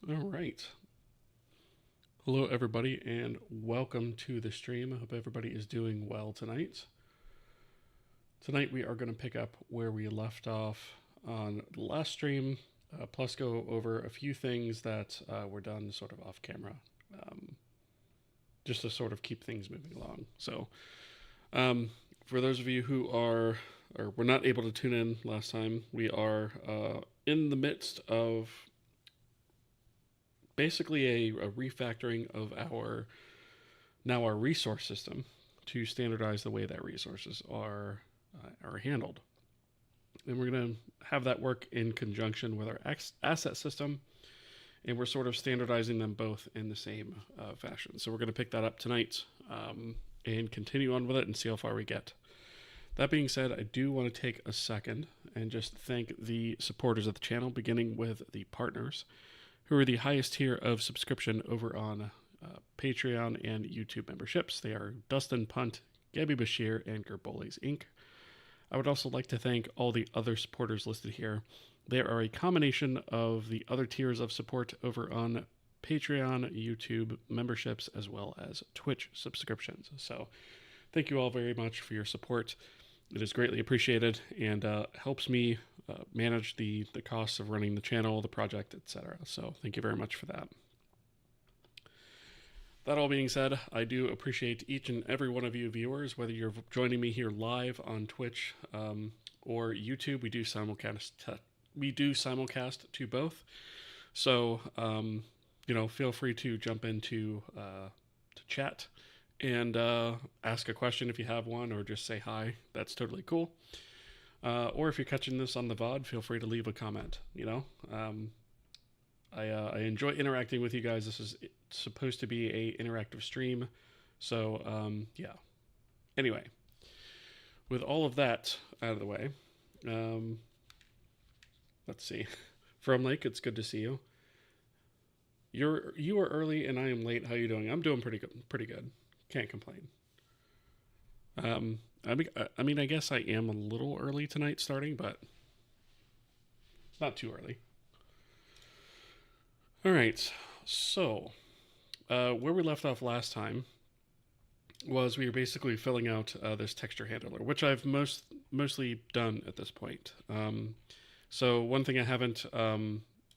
All right. Hello, everybody, and welcome to the stream. I hope everybody is doing well tonight. Tonight, we are going to pick up where we left off on the last stream, plus go over a few things that were done sort of off camera, um, just to sort of keep things moving along. So, for those of you who are or were not able to tune in last time, we are in the midst of basically a refactoring of our resource system to standardize the way that resources are handled. And we're going to have that work in conjunction with our asset system, and we're sort of standardizing them both in the same fashion. So we're going to pick that up tonight and continue on with it and see how far we get. That being said, I do want to take a second and just thank the supporters of the channel, beginning with the partners, who are the highest tier of subscription over on Patreon and YouTube memberships. They are Dustin Punt, Gabby Bashir, and Gerboles Inc. I would also like to thank all the other supporters listed here. They are a combination of the other tiers of support over on Patreon, YouTube memberships, as well as Twitch subscriptions. So thank you all very much for your support. It is greatly appreciated and helps me manage the costs of running the channel, the project, etc. So thank you very much for that. That all being said, I do appreciate each and every one of you viewers, whether you're joining me here live on Twitch or YouTube. We do simulcast to both. So feel free to jump into to chat and ask a question if you have one, or just say hi. That's totally cool. Or if you're catching this on the VOD, feel free to leave a comment. I enjoy interacting with you guys. This is supposed to be a interactive stream. So, yeah. Anyway, with all of that out of the way, let's see. From Lake, it's good to see you. You are early and I am late. How you doing? I'm doing pretty good. Can't complain. I mean, I guess I am a little early tonight starting, but not too early. All right, so where we left off last time was we were basically filling out this texture handler, which I've mostly done at this point. So one thing I haven't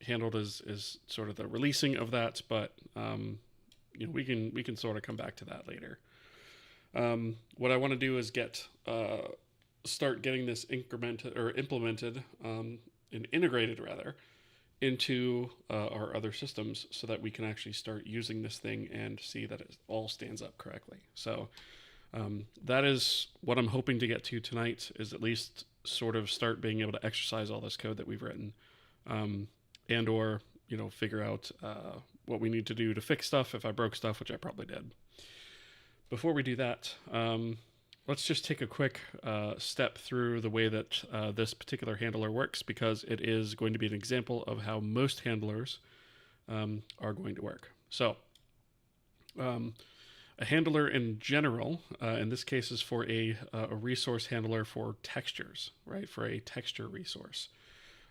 handled is sort of the releasing of that, but we can sort of come back to that later. What I want to do is start getting this implemented and integrated rather into our other systems, so that we can actually start using this thing and see that it all stands up correctly. So that is what I'm hoping to get to tonight, is at least sort of start being able to exercise all this code that we've written, and or figure out what we need to do to fix stuff if I broke stuff, which I probably did. Before we do that, let's just take a quick step through the way that this particular handler works, because it is going to be an example of how most handlers are going to work. So a handler in general, in this case, is for a resource handler for textures, right? For a texture resource.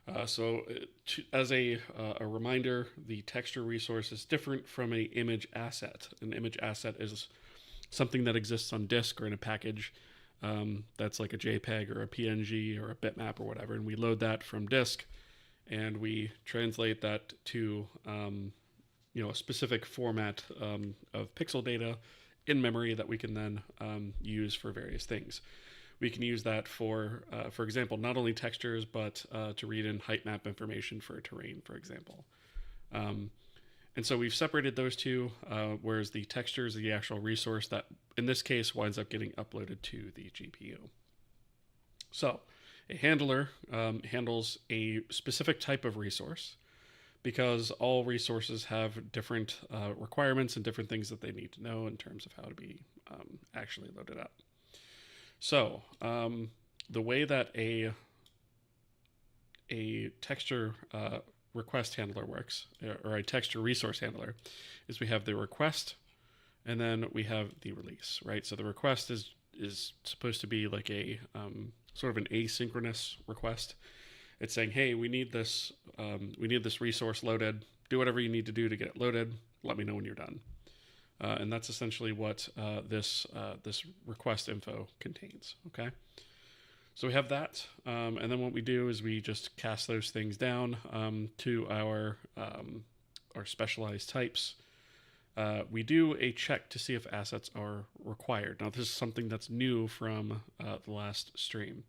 As a reminder, the texture resource is different from an image asset. An image asset is something that exists on disk or in a package that's like a JPEG or a PNG or a bitmap or whatever, and we load that from disk and we translate that to a specific format of pixel data in memory that we can then use for various things. We can use that for example, not only textures, but to read in height map information for a terrain, for example. And so we've separated those two, whereas the texture is the actual resource that, in this case, winds up getting uploaded to the GPU. So a handler handles a specific type of resource, because all resources have different requirements and different things that they need to know in terms of how to be actually loaded up. So the way that a texture request handler works, or a texture resource handler, is we have the request and then we have the release, right? So the request is supposed to be like a sort of an asynchronous request. It's saying, hey, we need this resource loaded. do whatever you need to do to get it loaded. Let me know when you're done. And that's essentially what this request info contains. Okay. So we have that, and then what we do is we just cast those things down to our specialized types. We do a check to see if assets are required. Now, this is something that's new from the last stream.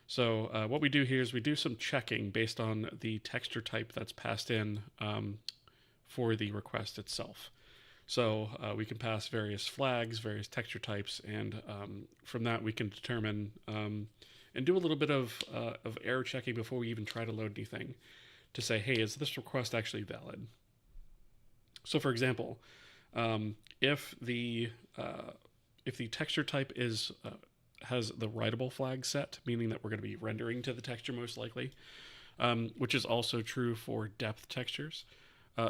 So what we do here is we do some checking based on the texture type that's passed in for the request itself. So we can pass various flags, various texture types, and from that we can determine and do a little bit of error checking before we even try to load anything to say, hey, is this request actually valid? So, for example, if the texture type is has the writable flag set, meaning that we're going to be rendering to the texture most likely, which is also true for depth textures,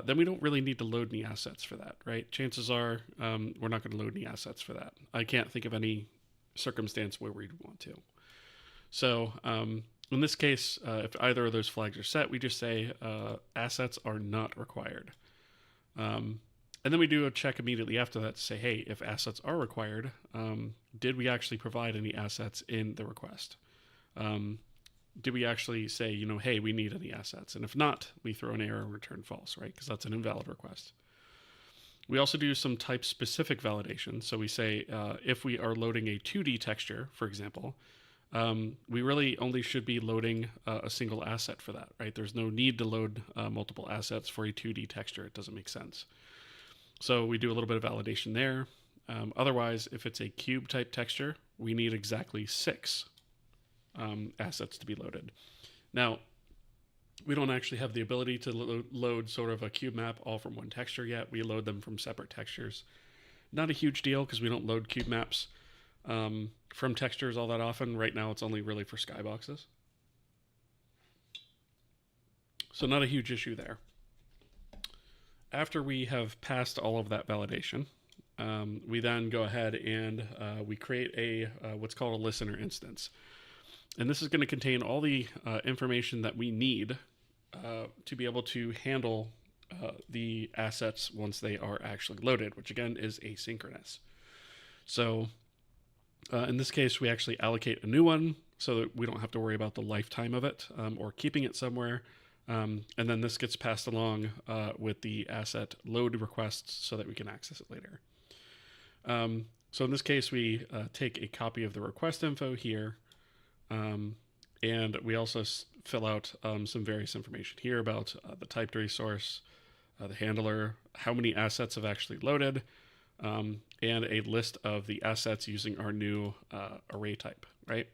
then we don't really need to load any assets for that, right? Chances are we're not going to load any assets for that. I can't think of any circumstance where we'd want to. So in this case, if either of those flags are set, we just say assets are not required. And then we do a check immediately after that to say, hey, if assets are required, did we actually provide any assets in the request? Did we actually say, hey, we need any assets? And if not, we throw an error and return false, right? Because that's an invalid request. We also do some type-specific validation. So we say if we are loading a 2D texture, for example, we really only should be loading a single asset for that, right? There's no need to load multiple assets for a 2D texture. It doesn't make sense. So we do a little bit of validation there. Otherwise, if it's a cube type texture, we need exactly 6 assets to be loaded. Now, we don't actually have the ability to load sort of a cube map all from one texture yet. We load them from separate textures. Not a huge deal because we don't load cube maps from textures all that often. Right now, it's only really for skyboxes. So not a huge issue there. After we have passed all of that validation, we then go ahead and we create a what's called a listener instance. And this is going to contain all the information that we need to be able to handle the assets once they are actually loaded, which again is asynchronous. So in this case, we actually allocate a new one so that we don't have to worry about the lifetime of it or keeping it somewhere. And then this gets passed along with the asset load requests so that we can access it later. So in this case, we take a copy of the request info here, and we also fill out some various information here about the typed resource, the handler, how many assets have actually loaded, and a list of the assets using our new array type, right?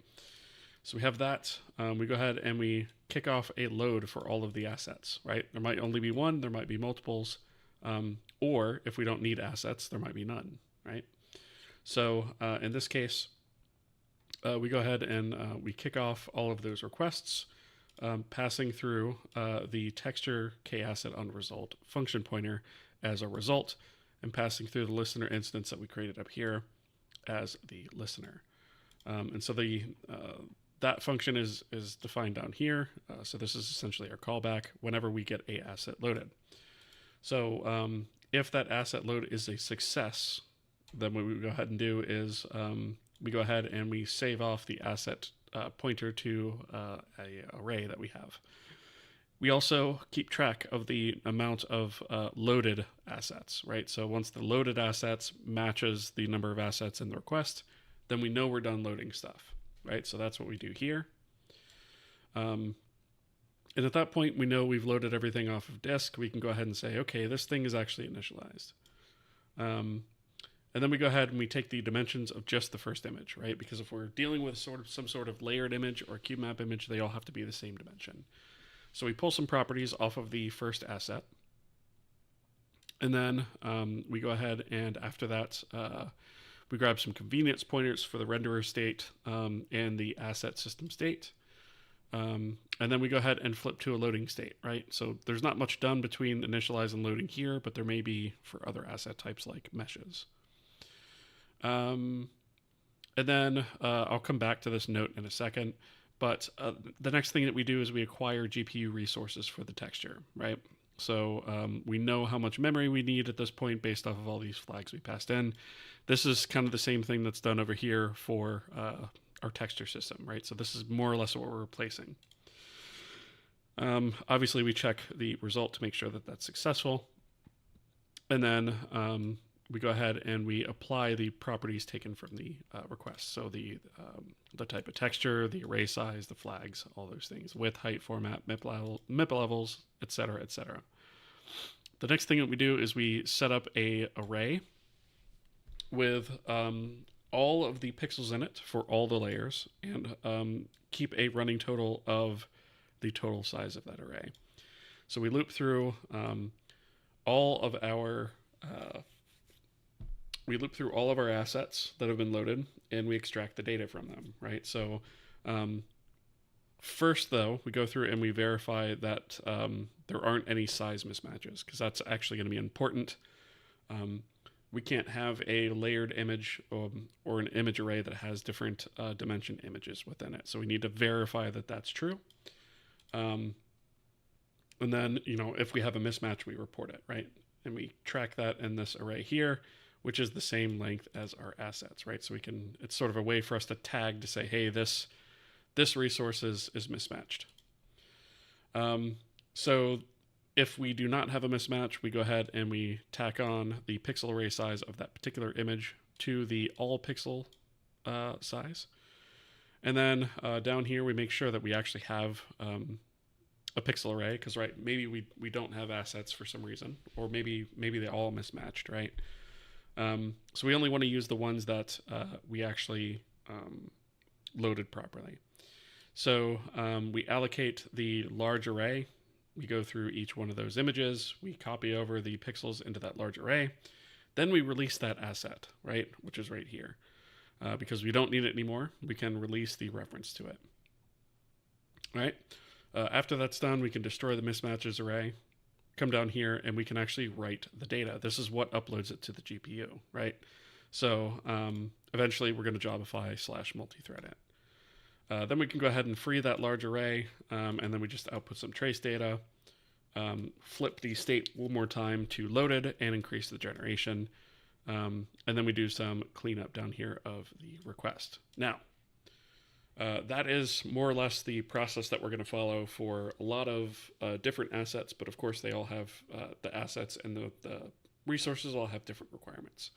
So we have that. We go ahead and we kick off a load for all of the assets, right? There might only be one, there might be multiples, or if we don't need assets, there might be none, right? So in this case, we go ahead and we kick off all of those requests, passing through the texture kasset on result function pointer as a result, and passing through the listener instance that we created up here as the listener. And so the that function is defined down here. So this is essentially our callback whenever we get a asset loaded. So if that asset load is a success, then what we go ahead and do is we go ahead and we save off the asset pointer to a array that we have. We also keep track of the amount of loaded assets, right? So once the loaded assets matches the number of assets in the request, then we know we're done loading stuff, right? So that's what we do here. And at that point, we know we've loaded everything off of disk. We can go ahead and say, okay, this thing is actually initialized. And then we go ahead and we take the dimensions of just the first image, right? Because if we're dealing with some sort of layered image or cube map image, they all have to be the same dimension. So we pull some properties off of the first asset. And then we go ahead and after that, we grab some convenience pointers for the renderer state and the asset system state. And then we go ahead and flip to a loading state, right? So there's not much done between initialize and loading here, but there may be for other asset types like meshes. And then I'll come back to this note in a second, but the next thing that we do is we acquire GPU resources for the texture, right? So we know how much memory we need at this point based off of all these flags we passed in. This is kind of the same thing that's done over here for our texture system, right? So this is more or less what we're replacing. Obviously, we check the result to make sure that that's successful. And then we go ahead and we apply the properties taken from the request. So the type of texture, the array size, the flags, all those things, width, height, format, MIP levels, etc., etc. The next thing that we do is we set up a array with all of the pixels in it for all the layers, and keep a running total of the total size of that array. So we loop through all of our assets that have been loaded, and we extract the data from them, right? So first, though, we go through and we verify that there aren't any size mismatches, because that's actually going to be important. We can't have a layered image or an image array that has different dimension images within it. So we need to verify that that's true. And then, if we have a mismatch, we report it, right? And we track that in this array here, which is the same length as our assets, right? So it's sort of a way for us to tag to say, hey, this resource is mismatched. So if we do not have a mismatch, we go ahead and we tack on the pixel array size of that particular image to the all pixel size. And then down here, we make sure that we actually have a pixel array, because maybe we don't have assets for some reason, or maybe they're all mismatched, right? So we only want to use the ones that we actually loaded properly. So we allocate the large array. We go through each one of those images. We copy over the pixels into that large array. Then we release that asset, right, which is right here. Because we don't need it anymore, we can release the reference to it. All right. After that's done, we can destroy the mismatches array, come down here, and we can actually write the data. This is what uploads it to the GPU, right? So eventually we're going to Jobify / multi-thread it. Then we can go ahead and free that large array, and then we just output some trace data, flip the state one more time to loaded, and increase the generation. And then we do some cleanup down here of the request. Now, that is more or less the process that we're going to follow for a lot of different assets, but of course they all have the assets and the resources all have different requirements.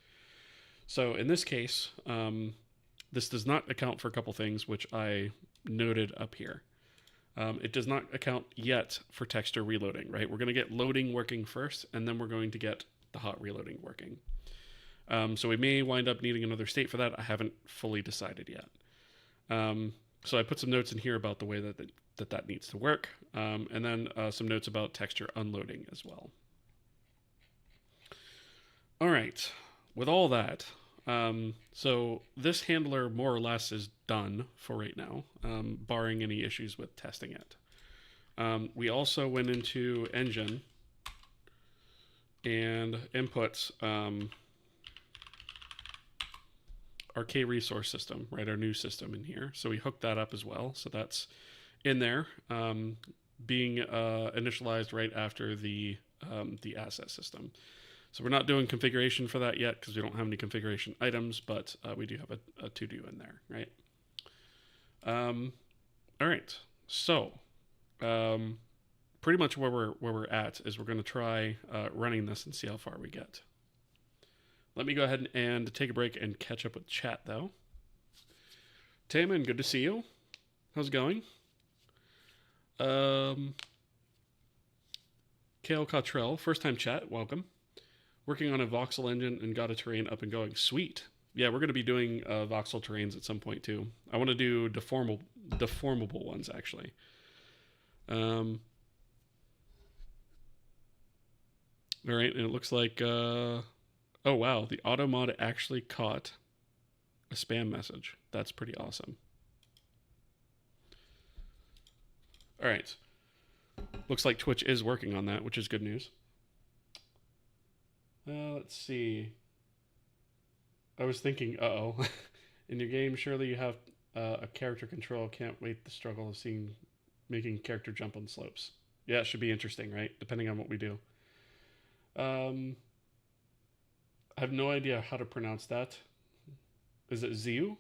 So in this case, this does not account for a couple things which I noted up here. It does not account yet for texture reloading, right? We're going to get loading working first, and then we're going to get the hot reloading working. So we may wind up needing another state for that. I haven't fully decided yet. So I put some notes in here about the way that needs to work, and then some notes about texture unloading as well. All right, with all that, so this handler more or less is done for right now, barring any issues with testing it. We also went into Engine and input our K-resource system, right, our new system in here. So we hooked that up as well. So that's in there, being initialized right after the asset system. So we're not doing configuration for that yet because we don't have any configuration items, but we do have a to-do in there, right? All right. So pretty much where we're at is we're going to try running this and see how far we get. Let me go ahead and take a break and catch up with chat, though. Taman, good to see you. How's it going? Kale Cottrell, first time chat, welcome. Working on a voxel engine and got a terrain up and going. Sweet. Yeah, we're going to be doing voxel terrains at some point, too. I want to do deformable ones, actually. All right, and it looks like... oh, wow. The automod actually caught a spam message. That's pretty awesome. All right. Looks like Twitch is working on that, which is good news. Let's see. I was thinking, uh-oh. In your game, surely you have a character control. Can't wait the struggle of making character jump on slopes. Yeah, it should be interesting, right? Depending on what we do. Um, I have no idea how to pronounce that. Is it Ziu?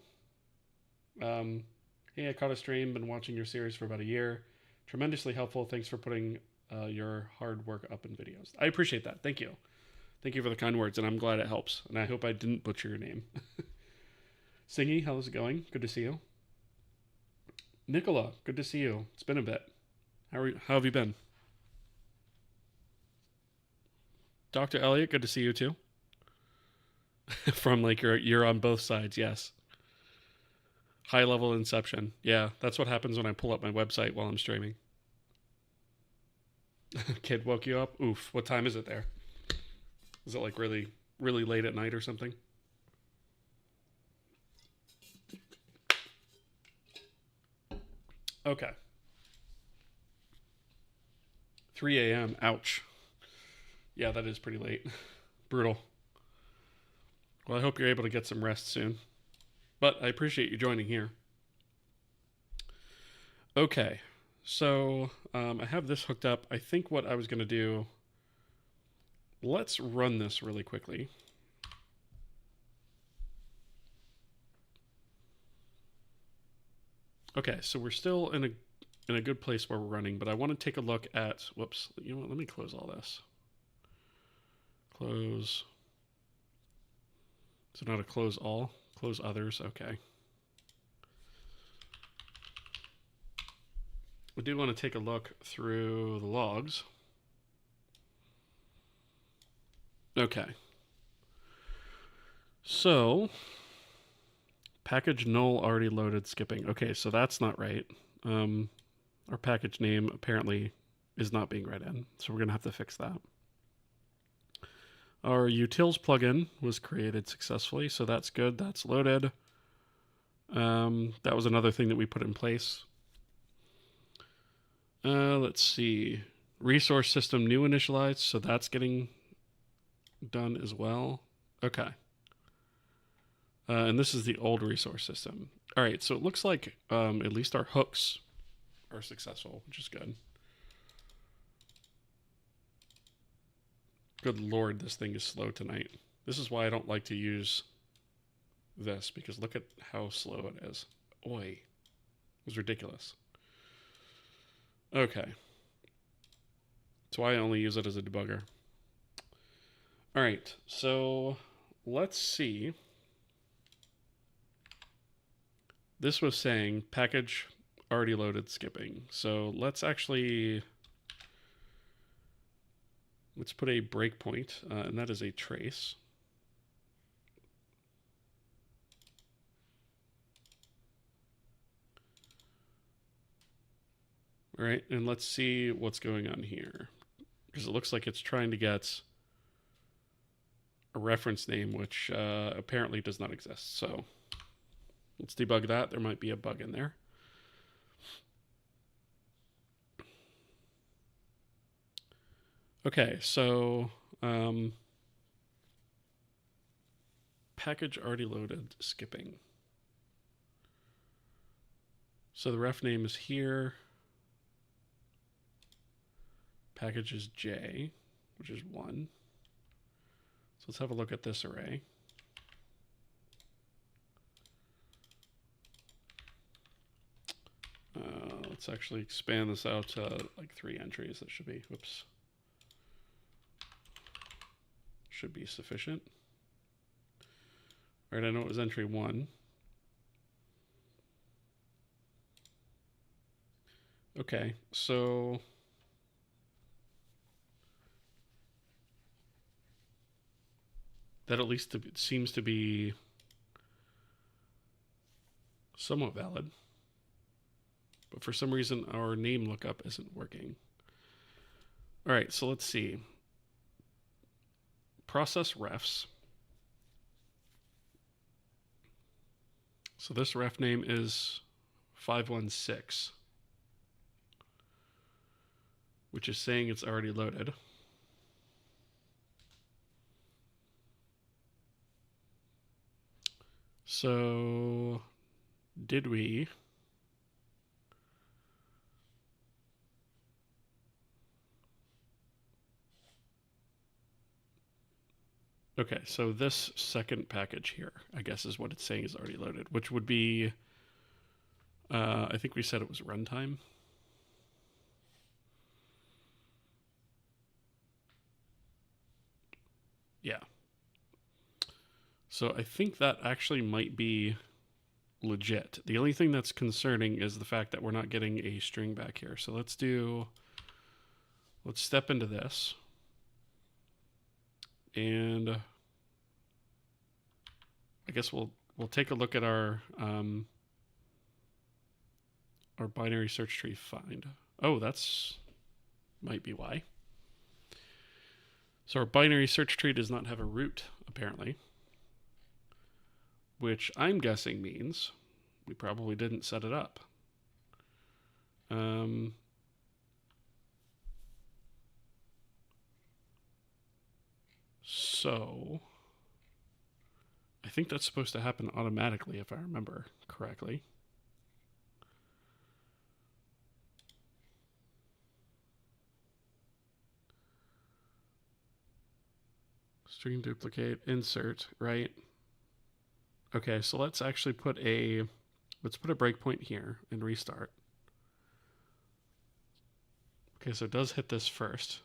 Um, hey, I caught a stream. Been watching your series for about a year. Tremendously helpful. Thanks for putting your hard work up in videos. I appreciate that. Thank you. Thank you for the kind words, and I'm glad it helps. And I hope I didn't butcher your name. Singy, how's it going? Good to see you. Nicola, good to see you. It's been a bit. How have you been? Dr. Elliot, good to see you too. From like you're on both sides, yes. High level inception. Yeah, that's what happens when I pull up my website while I'm streaming. Kid woke you up? Oof. What time is it there? Is it like really, really late at night or something? Okay. 3 a.m. Ouch. Yeah, that is pretty late. Brutal. Well, I hope you're able to get some rest soon. But I appreciate you joining here. Okay. So I have this hooked up. I think what I was going to do, let's run this really quickly. Okay, so we're still in a good place where we're running, but I want to take a look at, whoops, you know what, let me close all this. Close. So not a close all, close others, okay. We do want to take a look through the logs. Okay. So, package null already loaded skipping. Okay, so that's not right. Our package name apparently is not being read in, so we're going to have to fix that. Our utils plugin was created successfully, so that's good. That's loaded. That was another thing that we put in place. Let's see. Resource system new initialized, so that's getting done as well. Okay. And this is the old resource system. All right, so it looks like at least our hooks are successful, which is good. Good Lord, this thing is slow tonight. This is why I don't like to use this, because look at how slow it is. Oi. It was ridiculous. Okay. That's why I only use it as a debugger. All right, so let's see. This was saying package already loaded skipping. So let's actually, let's put a breakpoint, and that is a trace. All right, and let's see what's going on here, because it looks like it's trying to get a reference name, which apparently does not exist. So let's debug that. There might be a bug in there. Okay, so package already loaded skipping. So the ref name is here. Package is J, which is 1. So let's have a look at this array. Let's actually expand this out to like 3 entries. That should be, whoops. Should be sufficient. All right, I know it was entry 1. Okay, so that at least seems to be somewhat valid. But for some reason, our name lookup isn't working. All right, so let's see. Process refs. So this ref name is 516, which is saying it's already loaded. So did we Okay, so this second package here, I guess, is what it's saying is already loaded, which would be, I think we said it was runtime. Yeah. So I think that actually might be legit. The only thing that's concerning is the fact that we're not getting a string back here. So let's step into this. And I guess we'll take a look at our binary search tree find. Oh, that's might be why. So our binary search tree does not have a root, apparently, which I'm guessing means we probably didn't set it up. So I think that's supposed to happen automatically if I remember correctly. String duplicate, insert, right? Okay, so let's actually put a breakpoint here and restart. Okay, so it does hit this first.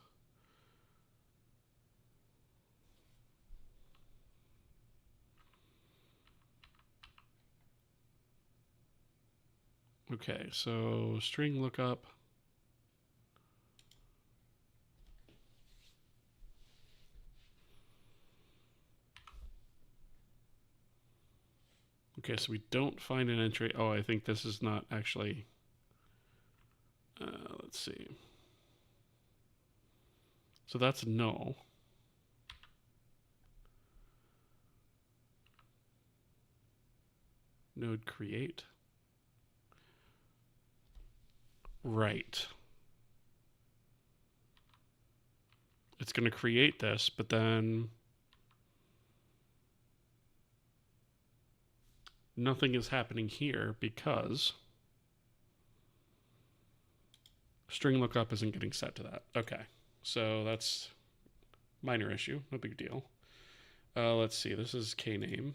Okay, so string lookup. Okay, so we don't find an entry. Oh, I think this is not actually. Let's see. So that's null. Node create. Right. It's going to create this, but then nothing is happening here because string lookup isn't getting set to that. Okay, so that's minor issue, no big deal. Let's see, this is kname.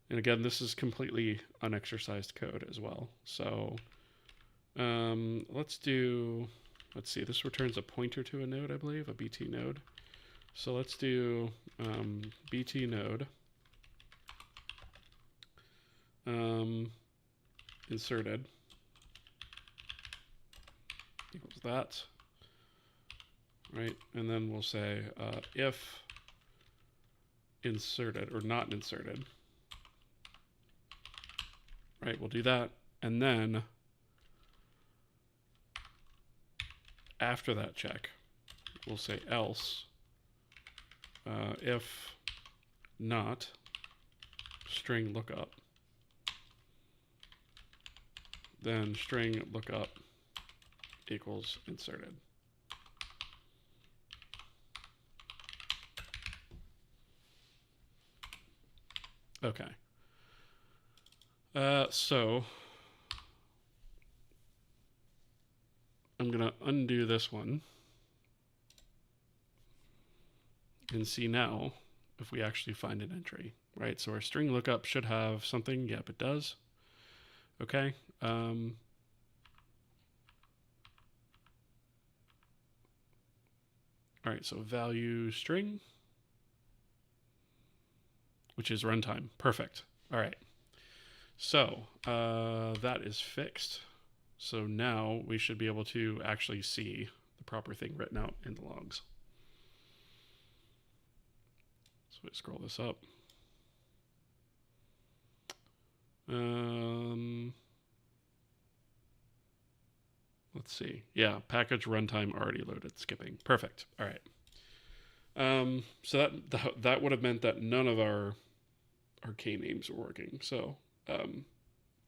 And again, this is completely unexercised code as well. So let's see, this returns a pointer to a node, I believe, a BT node. So let's do BT node inserted equals that, right? And then we'll say if inserted or not inserted, right? We'll do that, and then after that check, we'll say else if not string lookup, then string lookup equals inserted. Okay. So I'm going to undo this one and see now if we actually find an entry, right? So our string lookup should have something. Yep, it does. Okay. All right, so value string, which is runtime. Perfect. All right. So that is fixed. So now we should be able to actually see the proper thing written out in the logs. So we scroll this up. Let's see. Yeah, package runtime already loaded. Skipping. Perfect. All right. So that would have meant that none of our names were working. So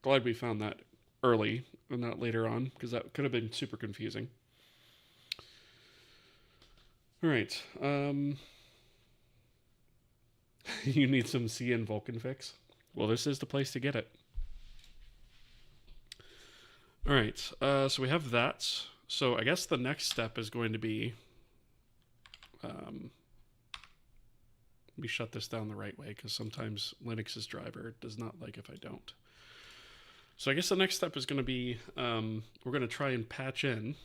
glad we found that early and not later on, because that could have been super confusing. All right. You need some C and Vulkan fix? Well, this is the place to get it. All right. So we have that. So I guess the next step is going to be, let me shut this down the right way, because sometimes Linux's driver does not like if I don't. So I guess the next step is going to be, we're going to try and patch in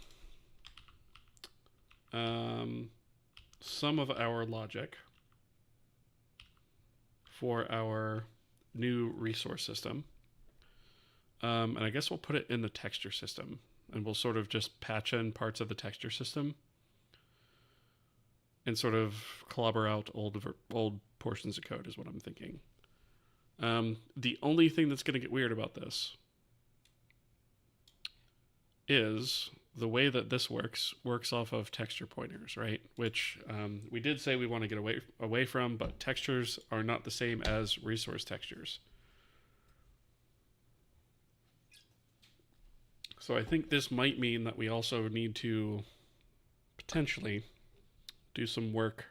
some of our logic for our new resource system. And I guess we'll put it in the texture system, and we'll sort of just patch in parts of the texture system and sort of clobber out old portions of code is what I'm thinking. The only thing that's going to get weird about this is the way that this works off of texture pointers, right? Which we did say we want to get away from, but textures are not the same as resource textures. So I think this might mean that we also need to potentially do some work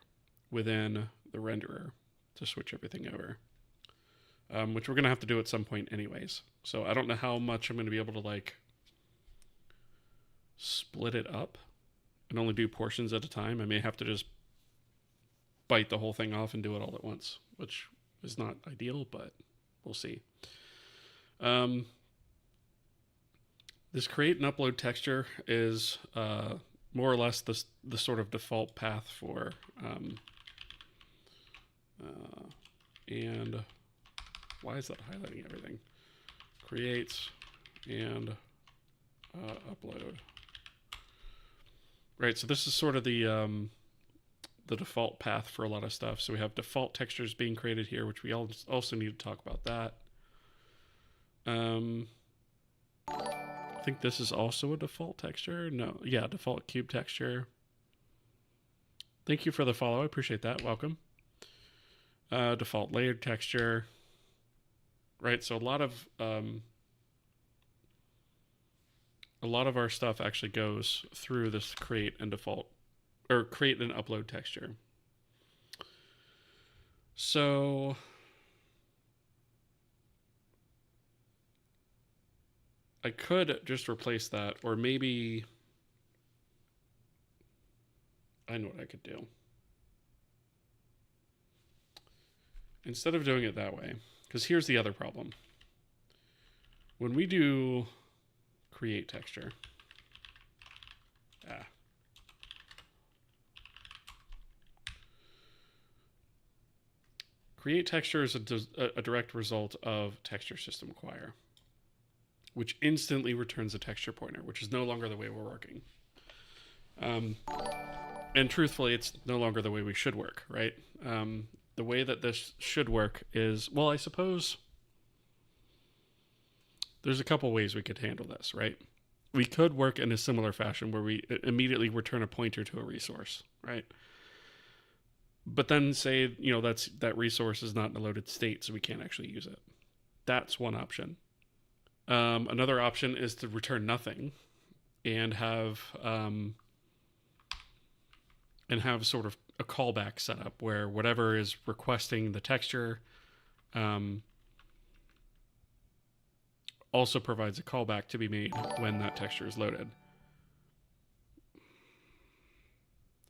within the renderer to switch everything over, which we're going to have to do at some point anyways. So I don't know how much I'm going to be able to like split it up and only do portions at a time. I may have to just bite the whole thing off and do it all at once, which is not ideal, but we'll see. This create and upload texture is more or less the sort of default path for and why is that highlighting everything? Creates and upload. Right, so this is sort of the default path for a lot of stuff. So we have default textures being created here, which we also need to talk about that. I think this is also a default texture. No, yeah, default cube texture. Thank you for the follow. I appreciate that. Welcome. Default layered texture. Right, so a lot of our stuff actually goes through this create and default, or create and upload texture. So I could just replace that, or maybe I know what I could do. Instead of doing it that way, because here's the other problem. When we do create texture, create texture is a direct result of texture system acquire, which instantly returns a texture pointer, which is no longer the way we're working. And truthfully, it's no longer the way we should work, right? The way that this should work is, well, I suppose there's a couple ways we could handle this, right? We could work in a similar fashion where we immediately return a pointer to a resource, right? But then say, you know, that resource is not in a loaded state, so we can't actually use it. That's one option. Another option is to return nothing and have sort of a callback setup where whatever is requesting the texture also provides a callback to be made when that texture is loaded.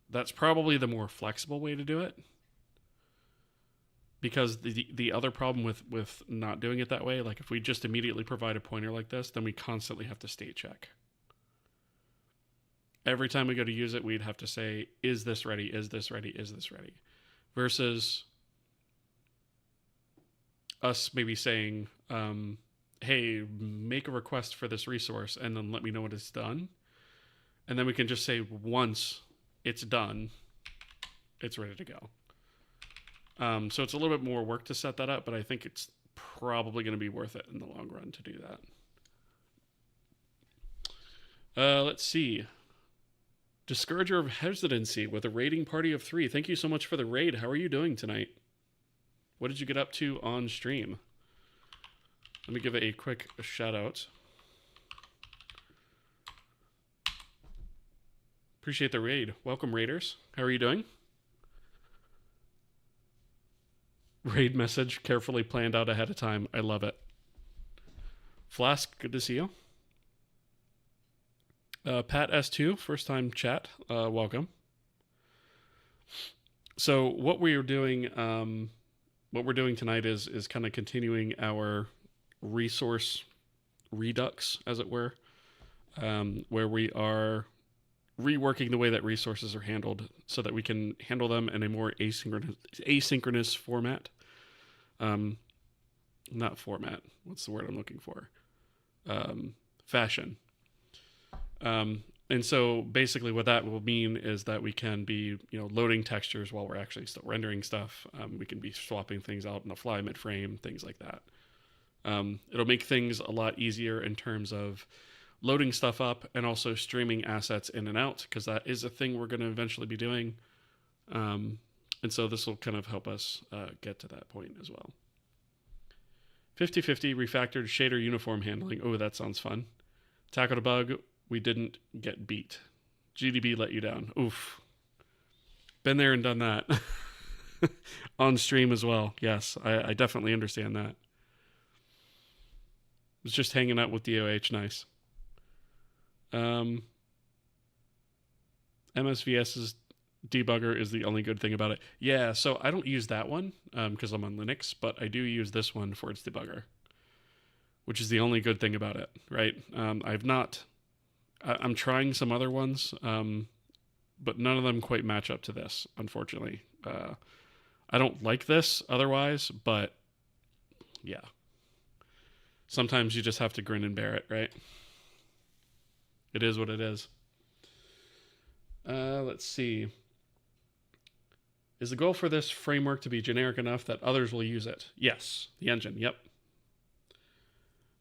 That's probably the more flexible way to do it, because the other problem with not doing it that way, like if we just immediately provide a pointer like this, then we constantly have to state check. Every time we go to use it, we'd have to say, is this ready? Is this ready? Is this ready? Versus us maybe saying, hey, make a request for this resource and then let me know when it's done. And then we can just say once it's done, it's ready to go. So it's a little bit more work to set that up, but I think it's probably going to be worth it in the long run to do that. Let's see. Discourager of Hesitancy with a raiding party of 3. Thank you so much for the raid. How are you doing tonight? What did you get up to on stream? Let me give it a quick shout out. Appreciate the raid. Welcome, raiders. How are you doing? Raid message carefully planned out ahead of time. I love it. Flask, good to see you. Pat S2, first time chat. Welcome. So what we're doing tonight is kind of continuing our resource redux, as it were, where we are reworking the way that resources are handled so that we can handle them in a more asynchronous format. Not format. What's the word I'm looking for? Fashion. And so basically what that will mean is that we can be, loading textures while we're actually still rendering stuff. We can be swapping things out in the fly mid-frame, things like that. It'll make things a lot easier in terms of loading stuff up and also streaming assets in and out, because that is a thing we're going to eventually be doing. And so this will kind of help us get to that point as well. 50/50 refactored shader uniform handling. Oh, that sounds fun. Tackled a bug. We didn't get beat. GDB let you down. Oof. Been there and done that. On stream as well. Yes, I definitely understand that. Was just hanging out with DOH. Nice. MSVS's debugger is the only good thing about it. Yeah, so I don't use that one because I'm on Linux, but I do use this one for its debugger, which is the only good thing about it, right? I'm trying some other ones, but none of them quite match up to this, unfortunately. I don't like this otherwise, but yeah. Sometimes you just have to grin and bear it, right? It is what it is. Let's see. Is the goal for this framework to be generic enough that others will use it? Yes. The engine, yep.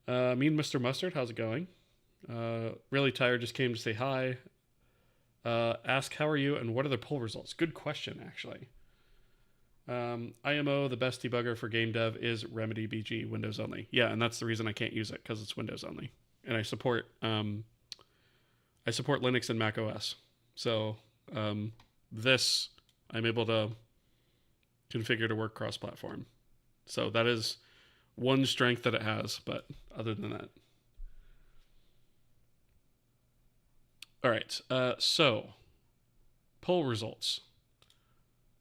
Mean Mr. Mustard, how's it going? Really tired, just came to say hi. Ask how are you and what are the poll results? Good question, actually. IMO, the best debugger for game dev is Remedy BG, Windows only. Yeah, and that's the reason I can't use it, because it's Windows only. And I support Linux and Mac OS. So this I'm able to configure to work cross-platform. So that is one strength that it has, but other than that. All right, so poll results.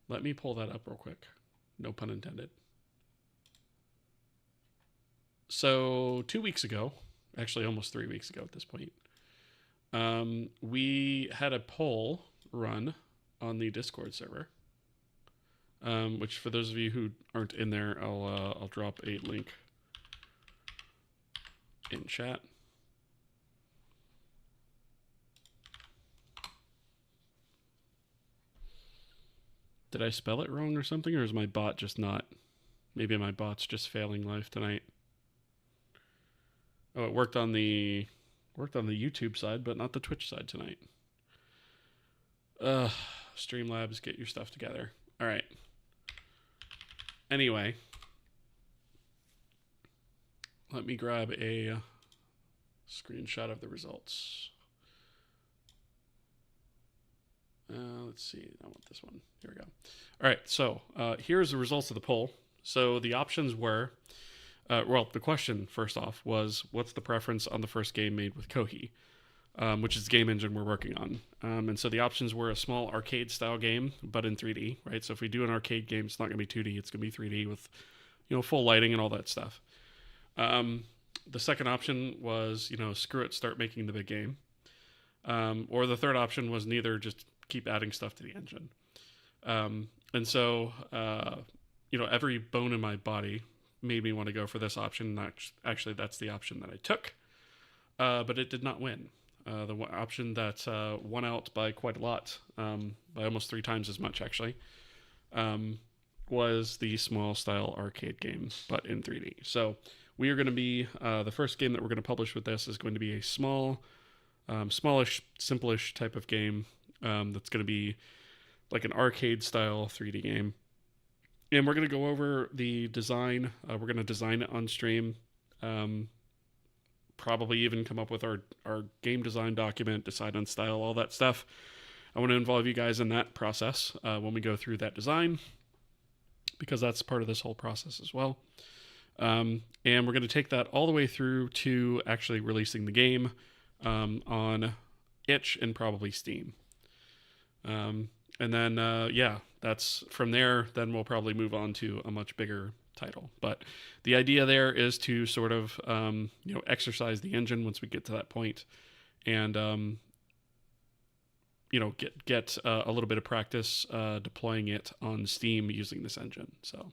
Let me pull that up real quick. No pun intended. So 2 weeks ago, actually almost 3 weeks ago at this point, we had a poll run on the Discord server, which for those of you who aren't in there, I'll drop a link in chat. Did I spell it wrong or something, or is my bot just not? Maybe my bot's just failing life tonight. Oh, it worked on the YouTube side, but not the Twitch side tonight. Streamlabs, get your stuff together. All right. Anyway, let me grab a screenshot of the results. Let's see. I want this one. Here we go. All right. So here's the results of the poll. So the options were, the question first off was, what's the preference on the first game made with Kohi, which is the game engine we're working on. And so the options were a small arcade style game, but in 3D, right? So if we do an arcade game, it's not going to be 2D. It's going to be 3D with, full lighting and all that stuff. The second option was, screw it, start making the big game. Or the third option was neither, just keep adding stuff to the engine. And so, every bone in my body made me want to go for this option. Actually, that's the option that I took, but it did not win. The option that won out by quite a lot, by almost 3 times as much actually, was the small style arcade game, but in 3D. So we are going to be, the first game that we're going to publish with this is going to be a smallish, simplish type of game. That's going to be like an arcade style 3D game. And we're going to go over the design. We're going to design it on stream. Probably even come up with our game design document, decide on style, all that stuff. I want to involve you guys in that process when we go through that design, because that's part of this whole process as well. And we're going to take that all the way through to actually releasing the game on itch and probably Steam. And then, yeah, that's from there. Then we'll probably move on to a much bigger title. But the idea there is to sort of, exercise the engine once we get to that point, and get a little bit of practice deploying it on Steam using this engine. So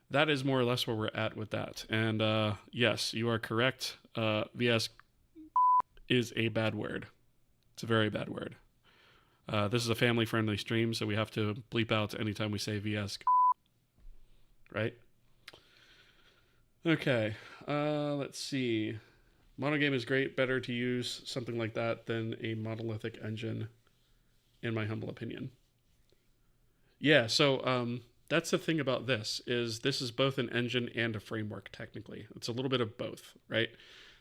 that is more or less where we're at with that. And yes, you are correct. VS is a bad word. It's a very bad word. This is a family-friendly stream, so we have to bleep out anytime we say VS. Right? Okay. Let's see. Monogame is great. Better to use something like that than a monolithic engine, in my humble opinion. Yeah, so that's the thing about this is both an engine and a framework, technically. It's a little bit of both, right?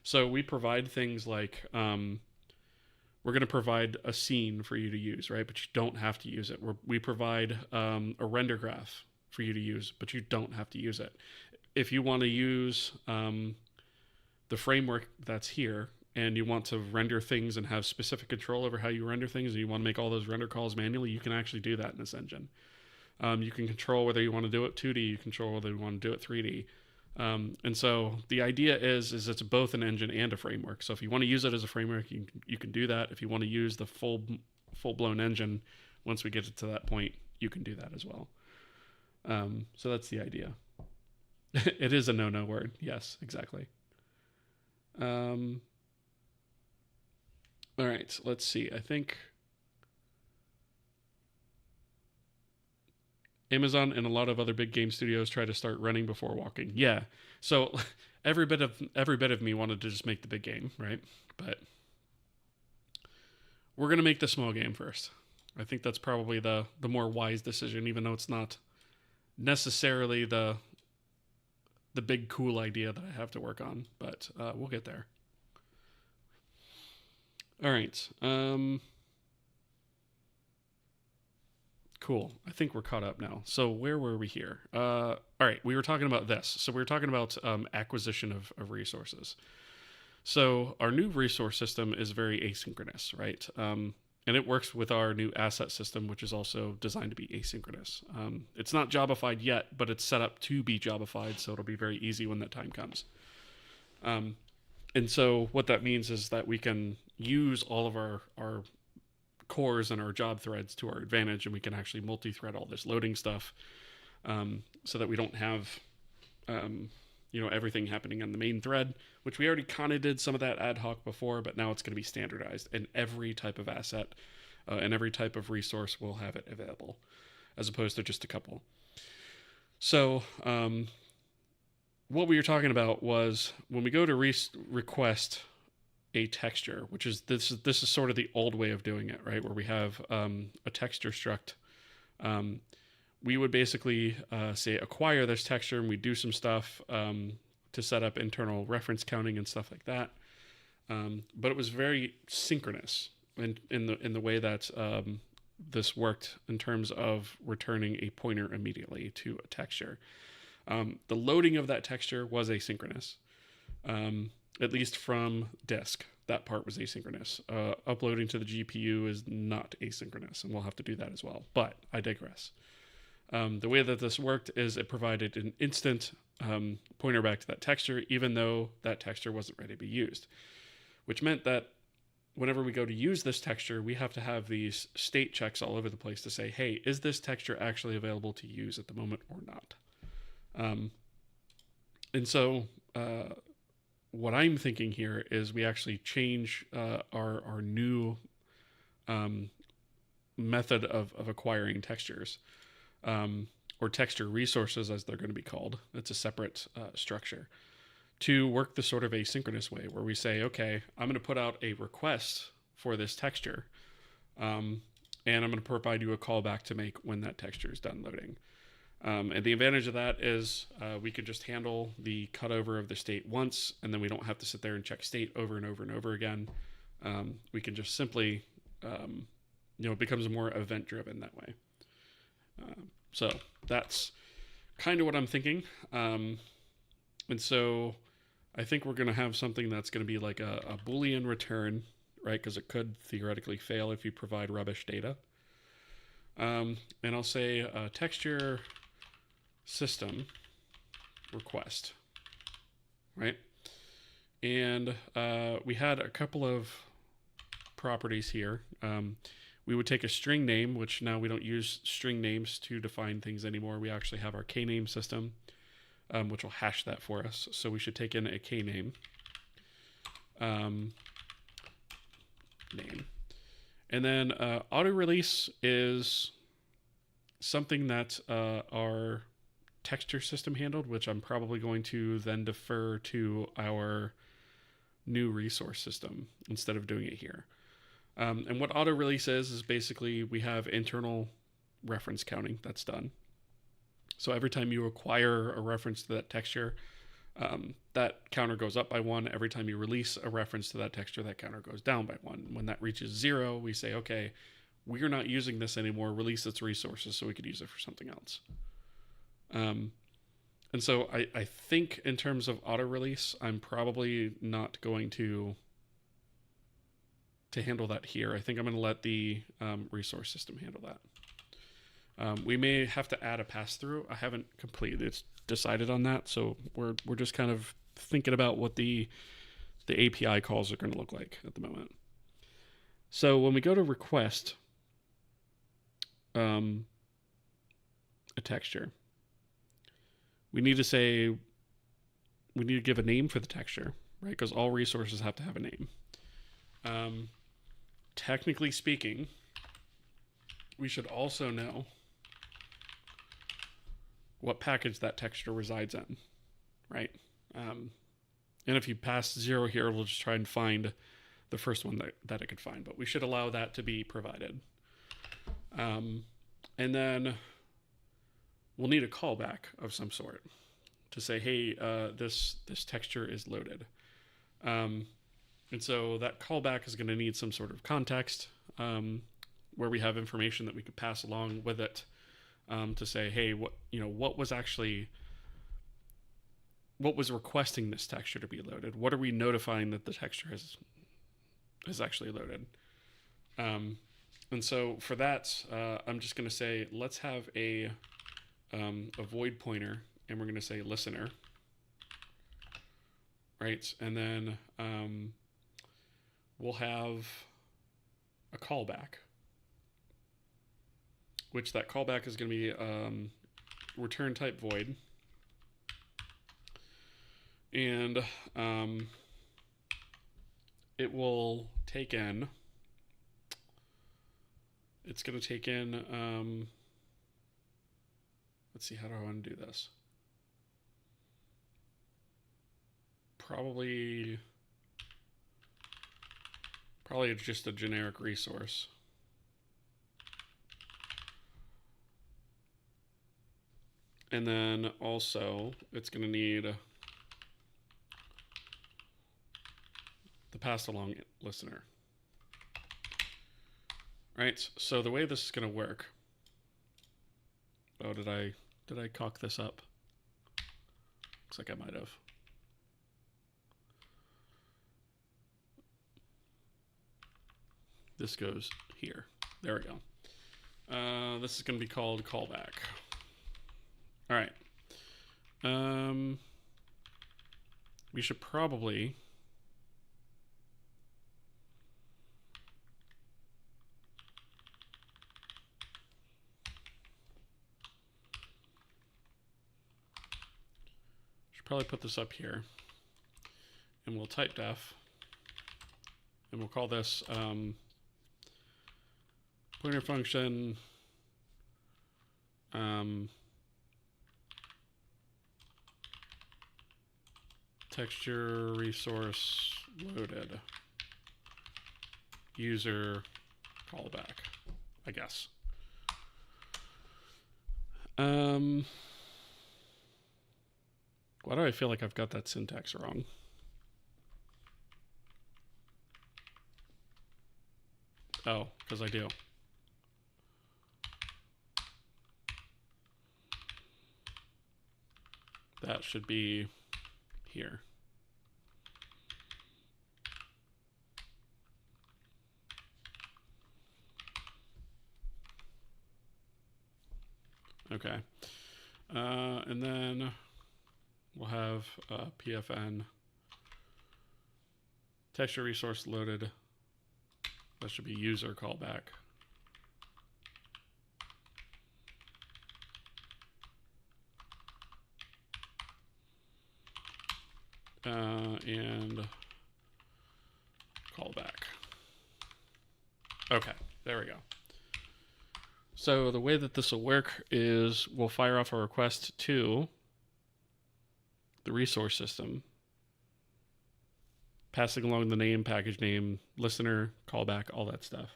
So we provide things like... we're going to provide a scene for you to use, right? But you don't have to use it. We provide a render graph for you to use, but you don't have to use it. If you want to use the framework that's here and you want to render things and have specific control over how you render things, and you want to make all those render calls manually, you can actually do that in this engine. You can control whether you want to do it 2D, you control whether you want to do it 3D. And so the idea is it's both an engine and a framework. So if you want to use it as a framework, you can do that. If you want to use the full-blown engine, once we get to that point, you can do that as well. So that's the idea. It is a no-no word. Yes, exactly. All right, let's see. I think Amazon and a lot of other big game studios try to start running before walking. Yeah. So every bit of me wanted to just make the big game, right? But we're going to make the small game first. I think that's probably the more wise decision, even though it's not necessarily the big cool idea that I have to work on, but we'll get there. All right. Cool. I think we're caught up now. So where were we here? All right. We were talking about this. So we were talking about acquisition of resources. So our new resource system is very asynchronous, right? And it works with our new asset system, which is also designed to be asynchronous. It's not jobified yet, but it's set up to be jobified, so it'll be very easy when that time comes. And so what that means is that we can use all of our cores and our job threads to our advantage, and we can actually multi-thread all this loading stuff, so that we don't have everything happening on the main thread, which we already kind of did some of that ad hoc before, but now it's going to be standardized, and every type of asset and every type of resource will have it available, as opposed to just a couple. So what we were talking about was when we go to request a texture, which is this is sort of the old way of doing it, right? Where we have a texture struct. We would basically say acquire this texture, and we do some stuff to set up internal reference counting and stuff like that. But it was very synchronous in the way that this worked in terms of returning a pointer immediately to a texture. The loading of that texture was asynchronous. At least from disk, that part was asynchronous. Uploading to the GPU is not asynchronous, and we'll have to do that as well. But I digress. The way that this worked is it provided an instant pointer back to that texture, even though that texture wasn't ready to be used, which meant that whenever we go to use this texture, we have to have these state checks all over the place to say, hey, is this texture actually available to use at the moment or not? And so what I'm thinking here is we actually change our new method of acquiring textures, or texture resources as they're going to be called. It's a separate structure to work the sort of asynchronous way where we say, okay, I'm going to put out a request for this texture, and I'm going to provide you a callback to make when that texture is done loading. And the advantage of that is we can just handle the cutover of the state once, and then we don't have to sit there and check state over and over and over again. We can just simply, it becomes more event-driven that way. So that's kind of what I'm thinking. And so I think we're going to have something that's going to be like a Boolean return right? Because it could theoretically fail if you provide rubbish data. And I'll say texture system request, right? And we had a couple of properties here. We would take a string name, which now we don't use string names to define things anymore. We actually have our kname system, which will hash that for us. So we should take in a kname. Name. And then auto release is something that our texture system handled, which I'm probably going to then defer to our new resource system instead of doing it here. And what auto release is basically we have internal reference counting that's done. So every time you acquire a reference to that texture, that counter goes up by 1. Every time you release a reference to that texture, that counter goes down by 1. When that reaches 0, we say, okay, we're not using this anymore. Release its resources so we could use it for something else. And so I think in terms of auto release, I'm probably not going to handle that here. I think I'm going to let the resource system handle that. We may have to add a pass-through. I haven't completely decided on that, so we're just kind of thinking about what the API calls are going to look like at the moment. So when we go to request a texture, we need to give a name for the texture, right? Because all resources have to have a name. Technically speaking, we should also know what package that texture resides in, right? And if you pass 0 here, we'll just try and find the first one that it could find, but we should allow that to be provided. And then we'll need a callback of some sort to say, hey, this texture is loaded. And so that callback is going to need some sort of context where we have information that we could pass along with it to say, hey, what was requesting this texture to be loaded? What are we notifying that the texture is actually loaded? And so for that, I'm just going to say, let's have a void pointer, and we're going to say listener, right? And then we'll have a callback, which that callback is going to be return type void. And it will take in, it's going to take in, let's see, how do I want to do this? Probably just a generic resource. And then also it's going to need the pass along listener. Right, so the way this is going to work. Oh, did I cock this up? Looks like I might have. This goes here. There we go. This is going to be called callback. All right. We should probably put this up here, and we'll type def, and we'll call this pointer function texture resource loaded user callback, I guess. Why do I feel like I've got that syntax wrong? Oh, because I do. That should be here. Okay. And then we'll have PFN texture resource loaded. That should be user callback. And callback. Okay, there we go. So the way that this will work is we'll fire off a request to the resource system, passing along the name, package name, listener, callback, all that stuff.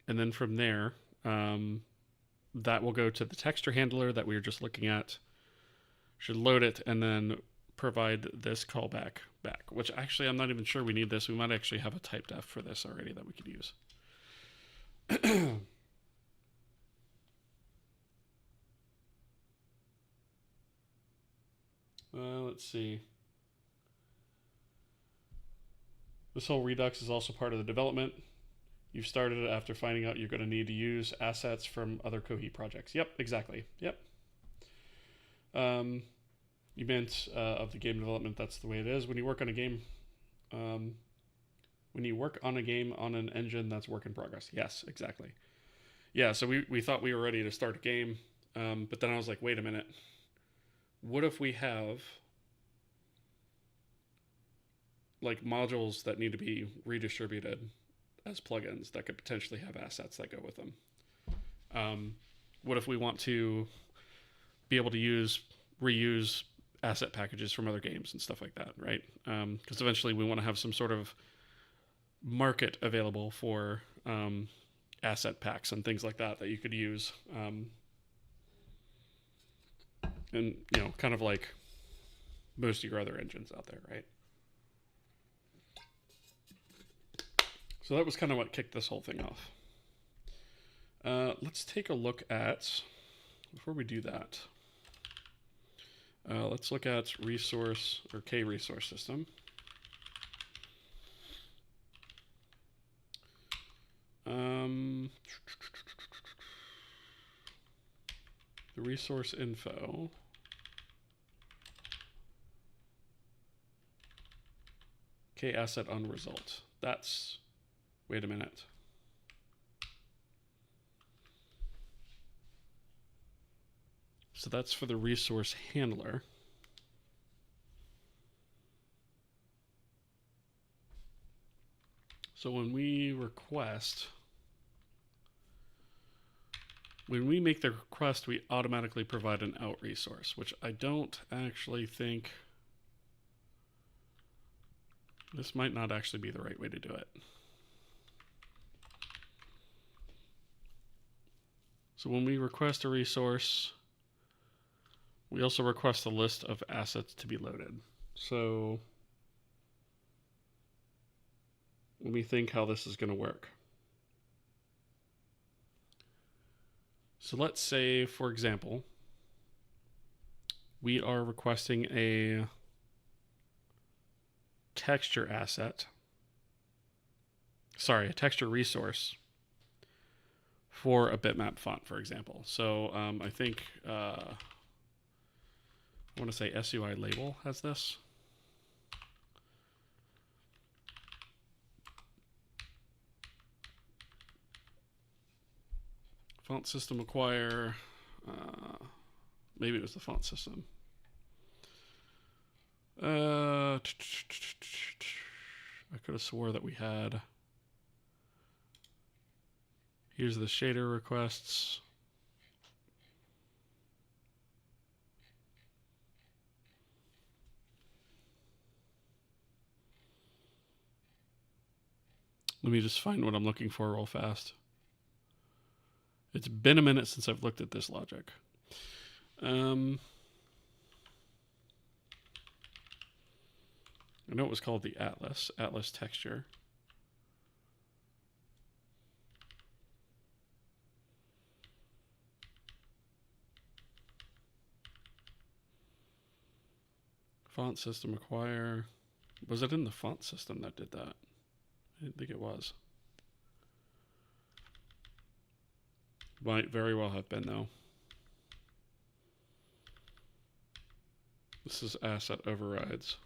And then from there, that will go to the texture handler that we were just looking at, should load it, and then provide this callback back, which actually I'm not even sure we need this. We might actually have a type def for this already that we could use. Let's see. This whole Redux is also part of the development. You've started it after finding out you're going to need to use assets from other Kohi projects. Yep, exactly. Yep. You meant of the game development, that's the way it is. When you work on a game, on an engine, that's work in progress. Yes, exactly. Yeah, so we thought we were ready to start a game, but then I was like, wait a minute. What if we have like modules that need to be redistributed as plugins that could potentially have assets that go with them? What if we want to be able to reuse asset packages from other games and stuff like that, right? Because eventually we want to have some sort of market available for asset packs and things like that you could use. And, kind of like most of your other engines out there, right? So that was kind of what kicked this whole thing off. Let's take a look at, before we do that, let's look at resource or K resource system. The resource info. K asset unresult. That's, wait a minute. So that's for the resource handler. So when we make the request, we automatically provide an out resource, which I don't actually think, this might not actually be the right way to do it. So when we request a resource, we also request a list of assets to be loaded. So let me think how this is going to work. So let's say, for example, we are requesting a texture asset. Sorry, a texture resource for a bitmap font, for example. So I think I want to say SUI label has this. Font system acquire, maybe it was the font system. I could have swore that we had, here's the shader requests. Let me just find what I'm looking for real fast. It's been a minute since I've looked at this logic. I know it was called the Atlas texture. Font system acquire. Was it in the font system that did that? I didn't think it was. Might very well have been, though. This is asset overrides.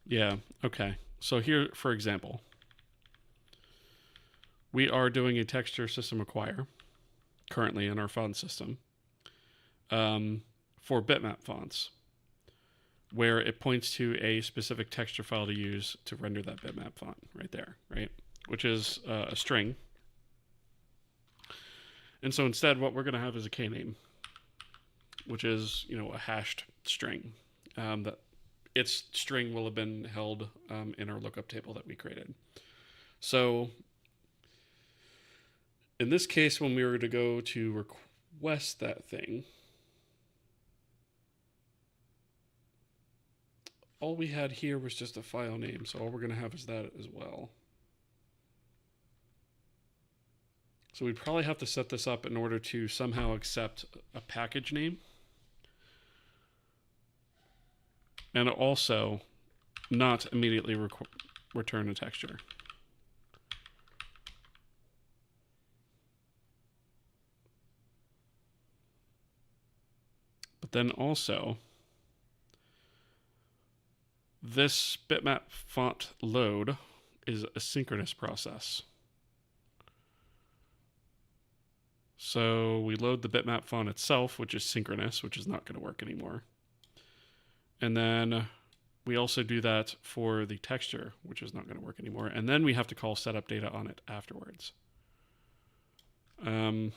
Yeah, okay. So here, for example, we are doing a texture system acquire currently in our font system for bitmap fonts, where it points to a specific texture file to use to render that bitmap font right there, right? Which is a string. And so instead, what we're going to have is a kname, which is, a hashed string that its string will have been held in our lookup table that we created. So in this case, when we were to go to request that thing, all we had here was just a file name, so all we're going to have is that as well. So we'd probably have to set this up in order to somehow accept a package name. And also not immediately return a texture. But then also, this bitmap font load is a synchronous process. So we load the bitmap font itself, which is synchronous, which is not going to work anymore. And then we also do that for the texture, which is not going to work anymore. And then we have to call setup data on it afterwards. Well,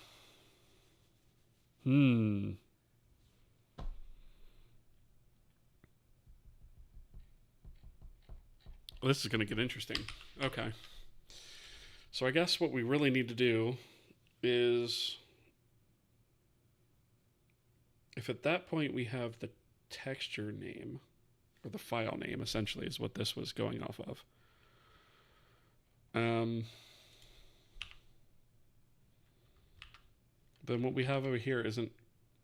this is going to get interesting. Okay. So I guess what we really need to do is, if at that point we have the texture name, or the file name essentially is what this was going off of. Then what we have over here isn't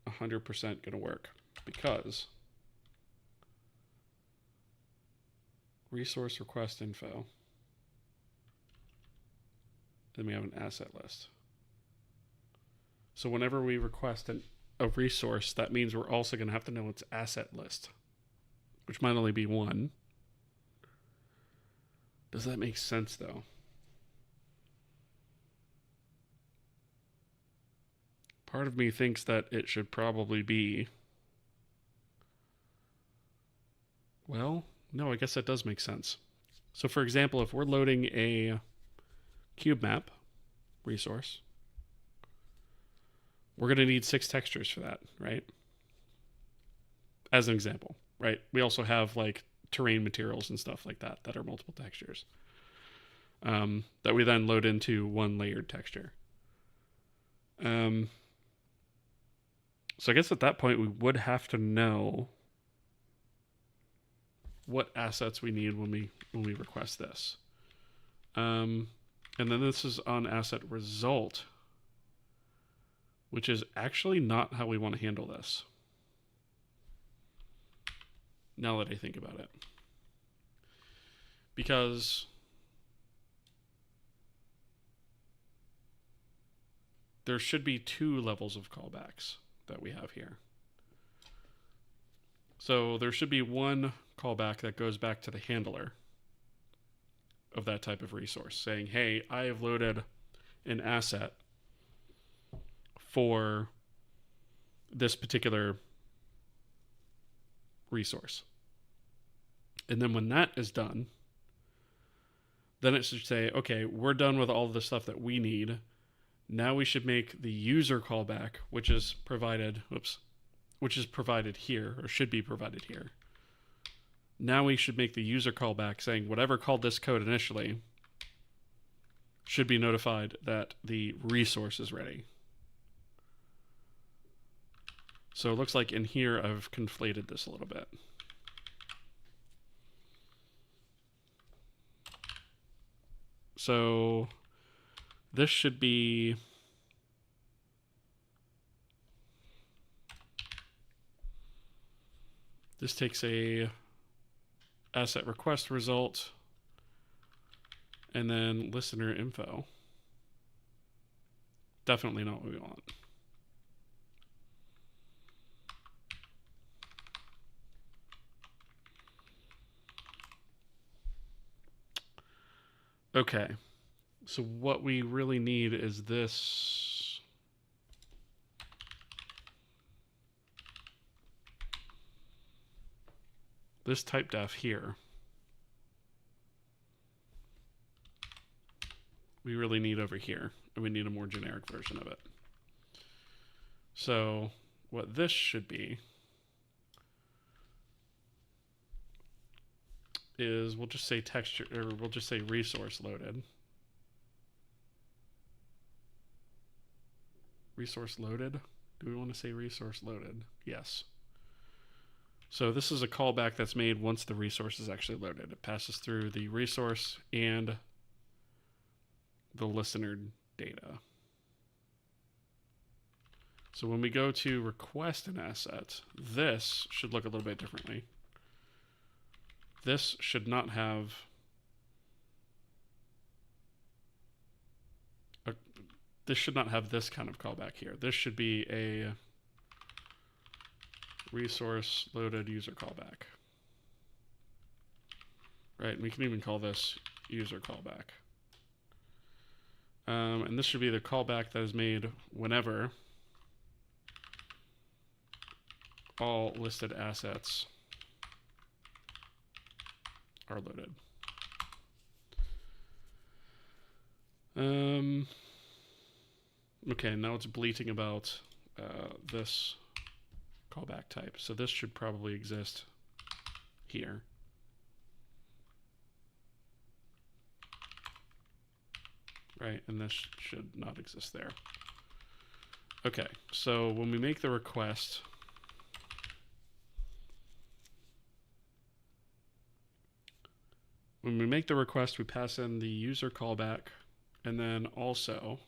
100% going to work, because resource request info, then we have an asset list. So whenever we request a resource, that means we're also going to have to know its asset list, which might only be one. Does that make sense, though? Part of me thinks that it should probably be... Well, no, I guess that does make sense. So for example, if we're loading a cube map resource, we're going to need 6 textures for that, right? As an example, right? We also have like terrain materials and stuff like that that are multiple textures that we then load into one layered texture. So I guess at that point we would have to know what assets we need when we request this. And then this is on asset result, which is actually not how we want to handle this, now that I think about it. Because there should be 2 levels of callbacks that we have here. So there should be one callback that goes back to the handler of that type of resource, saying, hey, I have loaded an asset for this particular resource. And then when that is done, then it should say, okay, we're done with all of the stuff that we need. Now we should make the user callback, which is provided here, or should be provided here. Now we should make the user callback saying whatever called this code initially should be notified that the resource is ready. So it looks like in here I've conflated this a little bit. So This should be... This takes a asset request result and then listener info. Definitely not what we want. Okay, so what we really need is this. This type def here. We really need over here, and we need a more generic version of it. So what this should be is, we'll just say texture, or we'll just say resource loaded. Resource loaded? Do we want to say resource loaded? Yes. So this is a callback that's made once the resource is actually loaded. It passes through the resource and the listener data. So when we go to request an asset, this should look a little bit differently. This should not have this kind of callback here. This should be a resource loaded user callback. Right, and we can even call this user callback. And this should be the callback that is made whenever all listed assets are loaded. Okay, now it's bleating about this callback type. So this should probably exist here. Right, and this should not exist there. Okay, so when we make the request, we pass in the user callback, and then also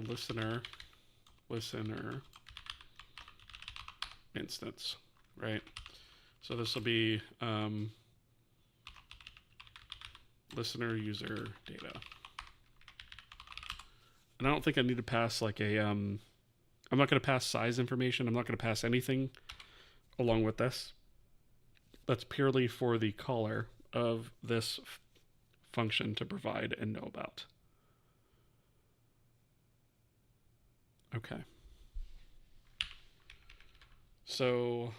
listener instance, right? So this will be listener user data. And I don't think I need to pass like a, I'm not going to pass size information. I'm not going to pass anything along with this. That's purely for the caller of this function to provide and know about. Okay. So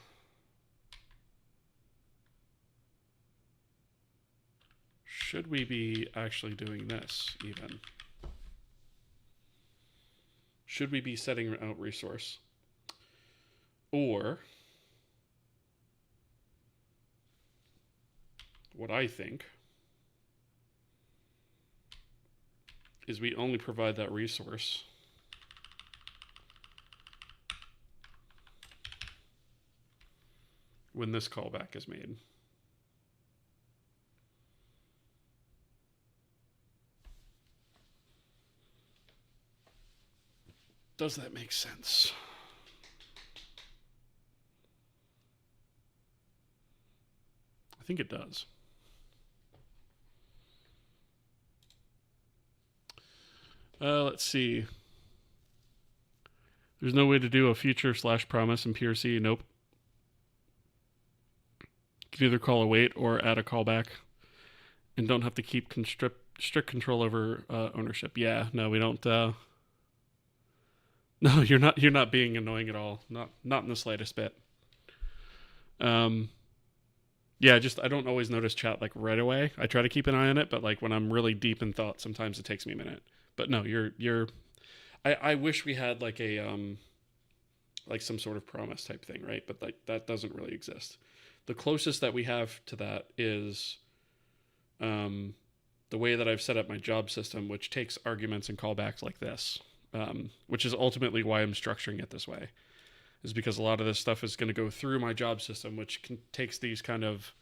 should we be actually doing this even? Should we be setting out resource? Or what I think is we only provide that resource when this callback is made. Does that make sense? I think it does. Let's see. There's no way to do a future / promise in PRC. Nope. You can either call await or add a callback, and don't have to keep strict control over ownership. Yeah, no, we don't. No, you're not being annoying at all. Not in the slightest bit. Yeah, just I don't always notice chat like right away. I try to keep an eye on it, but like when I'm really deep in thought, sometimes it takes me a minute. But no, you're. I wish we had like a like some sort of promise type thing, right? But like that doesn't really exist. The closest that we have to that is the way that I've set up my job system, which takes arguments and callbacks like this, which is ultimately why I'm structuring it this way. is because a lot of this stuff is going to go through my job system, which takes these kind of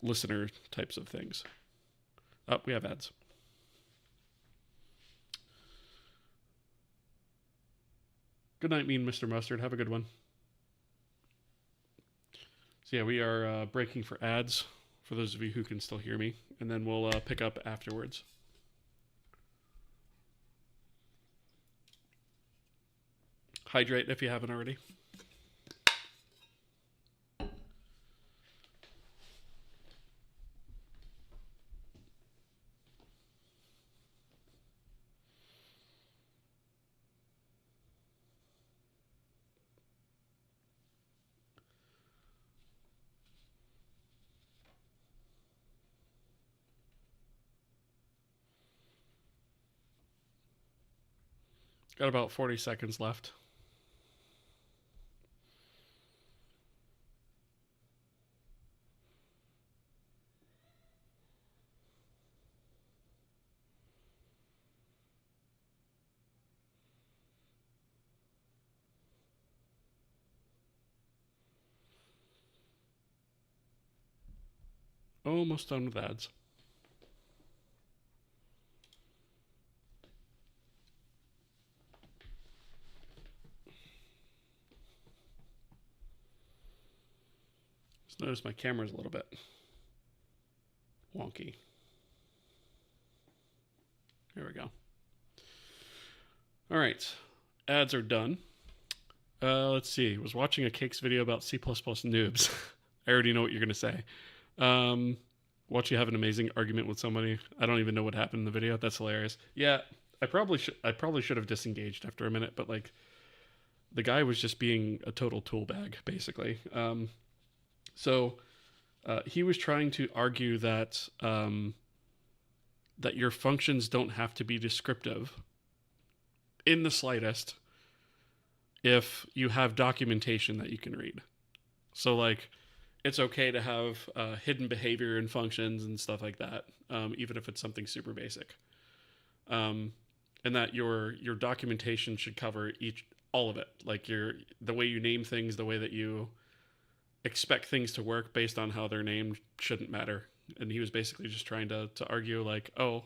listener types of things. Oh, we have ads. Good night, mean Mr. Mustard. Have a good one. So yeah, we are breaking for ads, for those of you who can still hear me, and then we'll pick up afterwards. Hydrate if you haven't already. Got about 40 seconds left. Almost done with ads. Just notice my camera's a little bit wonky. There we go. All right, ads are done. Let's see. I was watching a Cakes video about C++ noobs. I already know what you're going to say. Watch you have an amazing argument with somebody. I don't even know what happened in the video. That's hilarious. Yeah, I probably should have disengaged after a minute, but like the guy was just being a total tool bag, basically. So he was trying to argue that that your functions don't have to be descriptive in the slightest if you have documentation that you can read. So like it's okay to have hidden behavior in functions and stuff like that, even if it's something super basic. And that your documentation should cover all of it, like the way you name things, the way that you expect things to work based on how they're named shouldn't matter. And he was basically just trying to argue like, oh,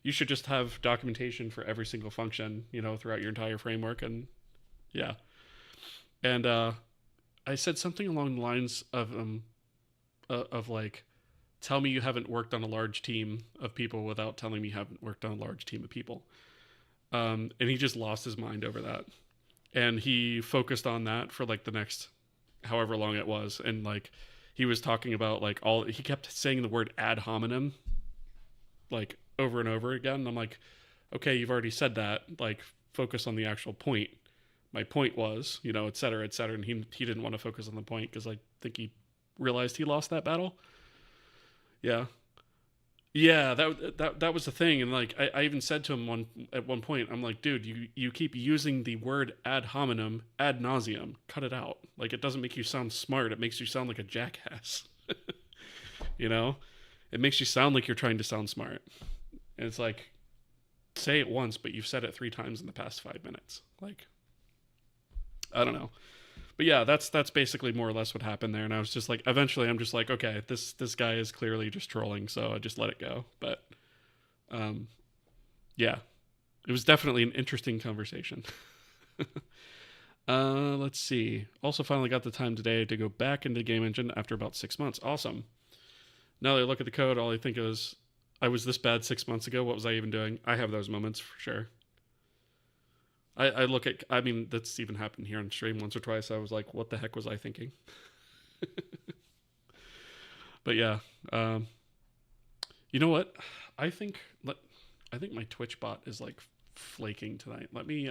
you should just have documentation for every single function, throughout your entire framework. And yeah. And I said something along the lines of like, tell me you haven't worked on a large team of people without telling me you haven't worked on a large team of people. And he just lost his mind over that. And he focused on that for like the next however long it was. And like, he was talking about like he kept saying the word ad hominem like over and over again. And I'm like, okay, you've already said that. Like, focus on the actual point. My point was, et cetera, et cetera. And he didn't want to focus on the point because I think he realized he lost that battle. Yeah. Yeah, that was the thing. And like, I even said to him at one point, I'm like, dude, you keep using the word ad hominem ad nauseum. Cut it out. Like, it doesn't make you sound smart. It makes you sound like a jackass. It makes you sound like you're trying to sound smart. And it's like, say it once, but you've said it 3 times in the past 5 minutes. Like, I don't know. But yeah, that's basically more or less what happened there. And I was just like, eventually I'm just like, okay, this guy is clearly just trolling, so I just let it go. But yeah, it was definitely an interesting conversation. Let's see. Also finally got the time today to go back into Game Engine after about 6 months. Awesome. Now that I look at the code, all I think is, I was this bad 6 months ago. What was I even doing? I have those moments for sure. I look at, I mean, that's even happened here on stream once or twice. I was like, what the heck was I thinking? But yeah, you know what? I think my Twitch bot is like flaking tonight. Let me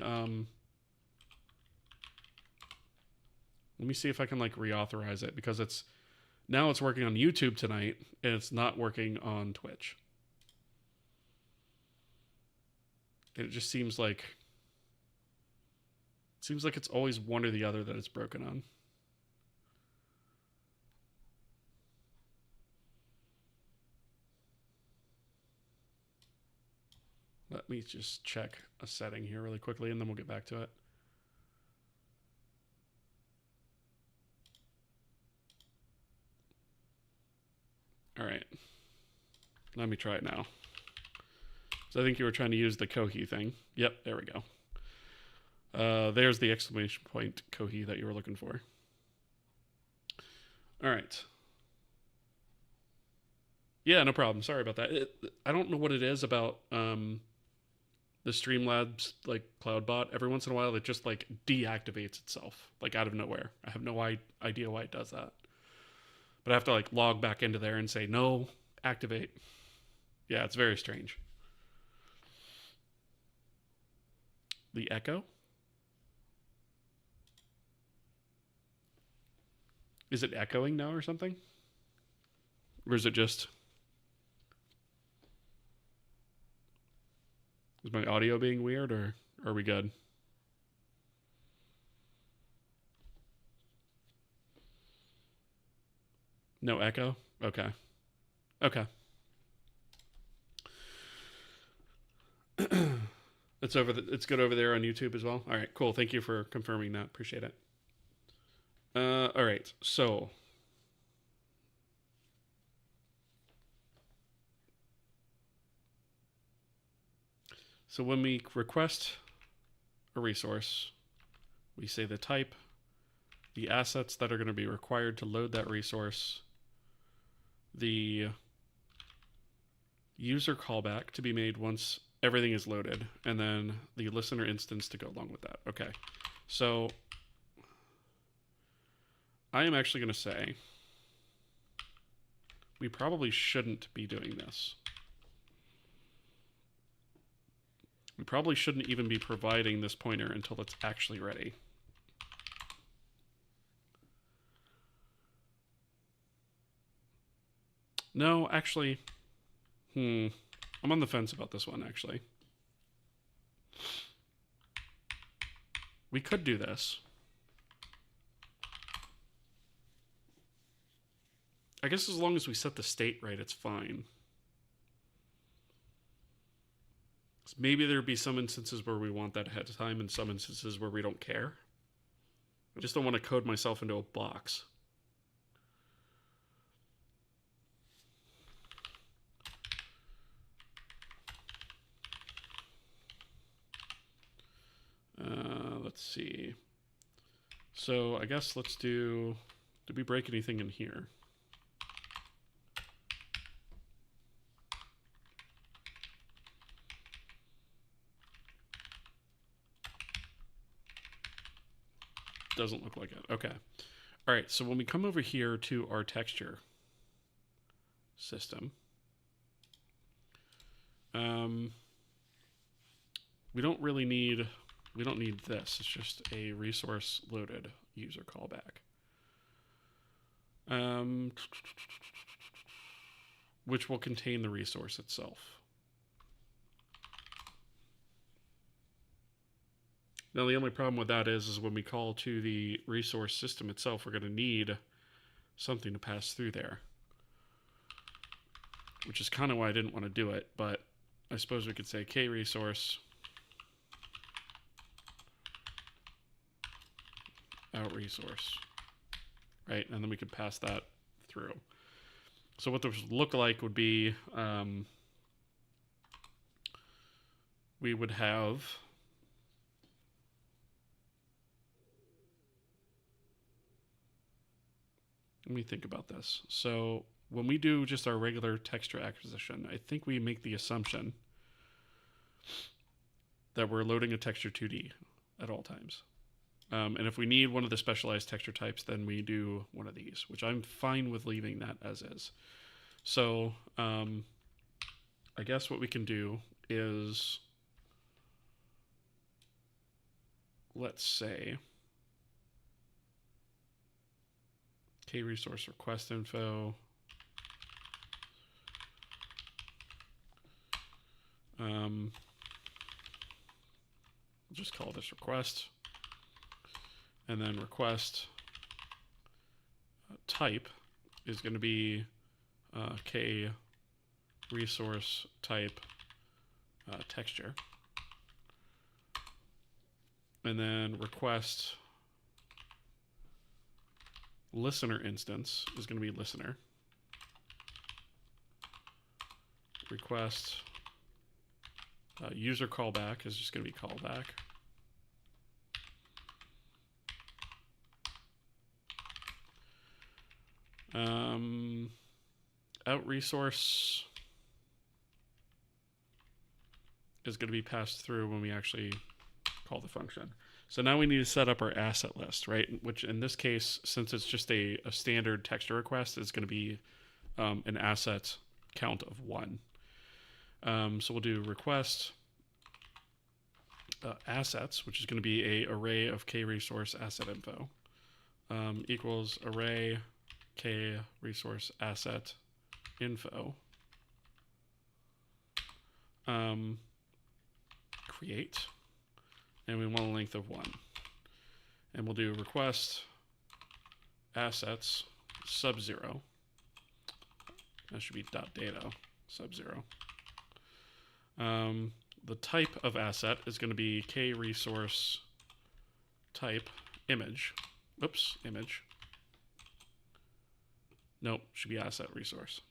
see if I can like reauthorize it, because it's working on YouTube tonight and it's not working on Twitch. It just seems like it's always one or the other that it's broken on. Let me just check a setting here really quickly and then we'll get back to it. All right. Let me try it now. So I think you were trying to use the Kohi thing. Yep, there we go. There's the exclamation point Kohi that you were looking for. All right. Yeah, no problem. Sorry about that. I don't know what it is about the Streamlabs like cloud bot. Every once in a while, it just like deactivates itself, like out of nowhere. I have no idea why it does that. But I have to like log back into there and say, no, activate. Yeah, it's very strange. The echo? Is it echoing now or something? Or is it just... Is my audio being weird, or are we good? No echo? Okay. Okay. It's good over there on YouTube as well. All right, cool. Thank you for confirming that. Appreciate it. All right, so when we request a resource, we say the type, the assets that are going to be required to load that resource, the user callback to be made once everything is loaded, and then the listener instance to go along with that. Okay, so I am actually going to say we probably shouldn't be doing this. We probably shouldn't even be providing this pointer until it's actually ready. No, actually, I'm on the fence about this one, actually. We could do this. I guess as long as we set the state right, it's fine. Maybe there'd be some instances where we want that ahead of time and some instances where we don't care. I just don't want to code myself into a box. Let's see. So I guess let's do... Did we break anything in here? Doesn't look like it. Okay. All right, so when we come over here to our texture system, we don't need this. It's just a resource loaded user callback. Which will contain the resource itself. Now, the only problem with that is when we call to the resource system itself, we're going to need something to pass through there. Which is kind of why I didn't want to do it, but I suppose we could say kResource out resource, right? And then we could pass that through. So what this would look like would be we would have let me think about this. So when we do just our regular texture acquisition, I think we make the assumption that we're loading a texture 2D at all times. And if we need one of the specialized texture types, then we do one of these, which I'm fine with leaving that as is. So I guess what we can do is, let's say, kResource request info. We'll just call this request. And then request type is going to be kResource type texture. And then request listener instance is going to be listener. request user callback is just going to be callback. Out resource is going to be passed through when we actually call the function. So now we need to set up our asset list, right? Which in this case, since it's just a standard texture request, is going to be an asset count of 1. So we'll do request assets, which is going to be a array of k-resource asset info, equals array k-resource asset info. Create, and we want a length of 1. And we'll do request assets sub-0. That should be .data sub-0. The type of asset is going to be k-resource type image. Oops, image. Nope, should be asset resource.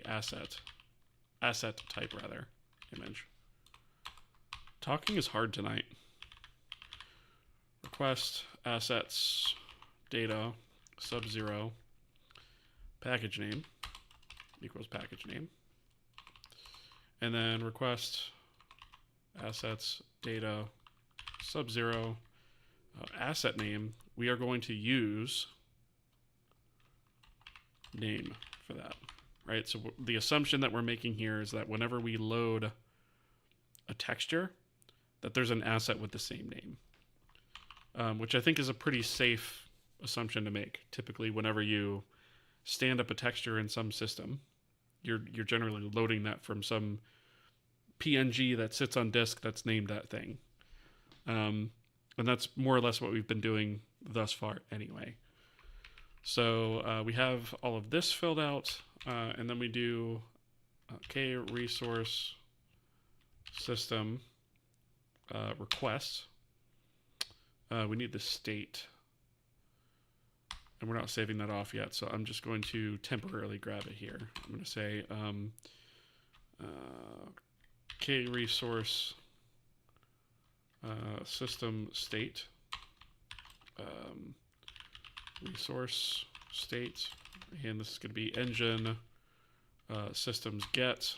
Asset type rather, image. Talking is hard tonight. Request assets data sub-0 package name equals package name. And then request assets data sub-0 asset name. We are going to use name for that, right? So the assumption that we're making here is that whenever we load a texture, that there's an asset with the same name, which I think is a pretty safe assumption to make. Typically, whenever you stand up a texture in some system, you're generally loading that from some PNG that sits on disk that's named that thing. And that's more or less what we've been doing thus far anyway. So we have all of this filled out, and then we do k-resource system request. We need the state, and we're not saving that off yet, so I'm just going to temporarily grab it here. I'm going to say k-resource system state resource state, and this is going to be engine systems get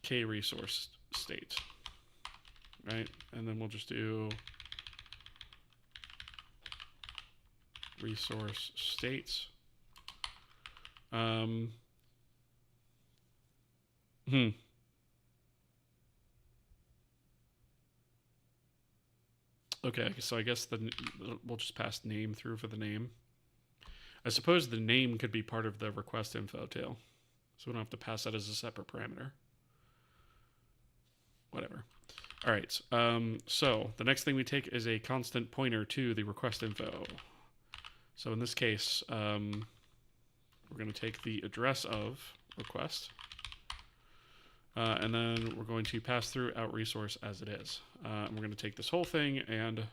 k-resource state, right? And then we'll just do resource states. Okay, so I guess we'll just pass name through for the name. I suppose the name could be part of the request info tail, so we don't have to pass that as a separate parameter. Whatever. All right, so the next thing we take is a constant pointer to the request info. So in this case, we're going to take the address of request, and then we're going to pass through out resource as it is. And we're going to take this whole thing and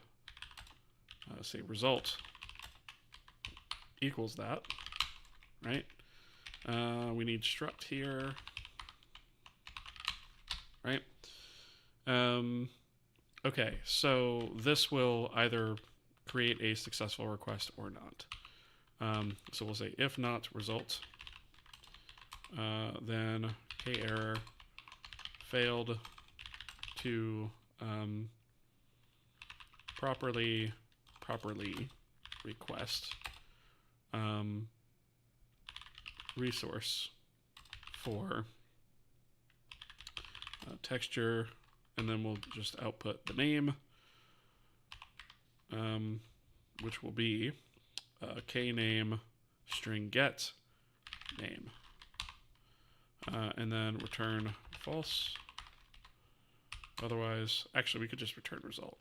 say result equals that, right? We need struct here, right? Okay, so this will either create a successful request or not. So we'll say if not result, then k-error failed to properly request resource for texture, and then we'll just output the name, which will be kname string get name, and then return false. Otherwise, actually, we could just return result.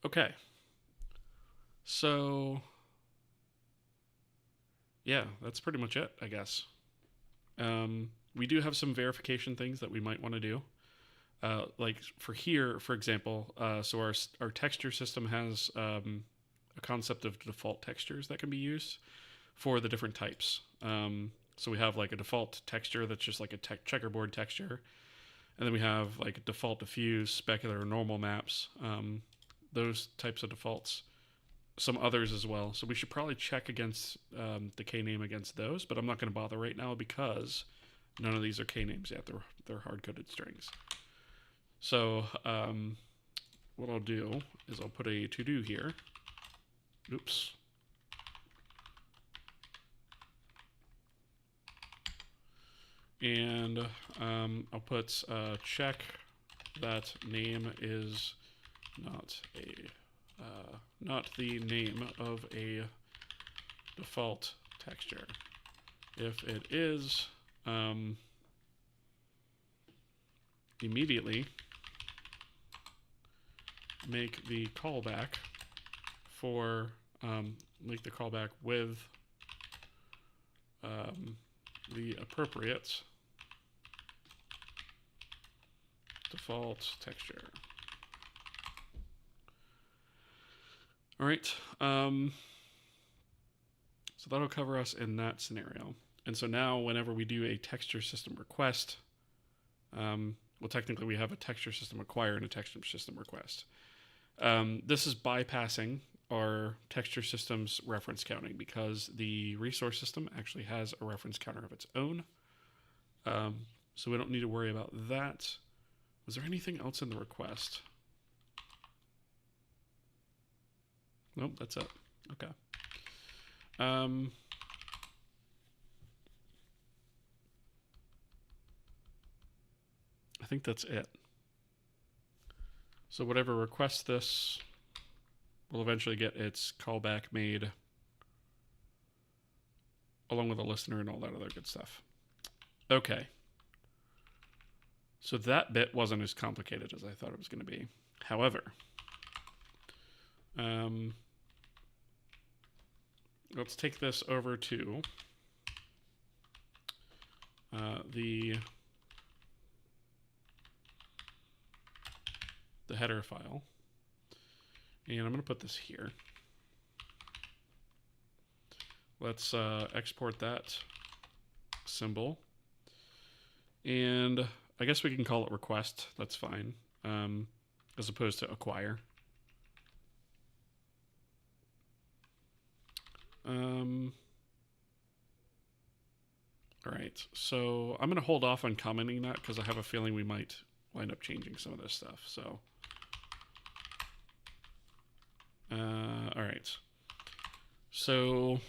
Okay. So, yeah, that's pretty much it, I guess. We do have some verification things that we might want to do. like for here, for example, so our texture system has a concept of default textures that can be used for the different types. So we have like a default texture that's just like a checkerboard texture, and then we have like default diffuse, specular, normal maps. Those types of defaults. Some others as well. So we should probably check against the K-name against those, but I'm not going to bother right now because none of these are K-names yet. They're hard-coded strings. So what I'll do is I'll put a to-do here. Oops. And I'll put check that name is not the name of a default texture. If it is, immediately make the callback for make the callback with the appropriate default texture. All right, so that'll cover us in that scenario. And so now whenever we do a texture system request, well, technically we have a texture system acquire and a texture system request. This is bypassing our texture system's reference counting because the resource system actually has a reference counter of its own. So we don't need to worry about that. Was there anything else in the request? Nope, that's it. Okay. I think that's it. So whatever requests this will eventually get its callback made along with a listener and all that other good stuff. Okay. So that bit wasn't as complicated as I thought it was going to be. However, let's take this over to the header file. And I'm going to put this here. Let's export that symbol. And I guess we can call it request. That's fine. As opposed to acquire. All right, so I'm going to hold off on commenting that because I have a feeling we might wind up changing some of this stuff. So, all right. So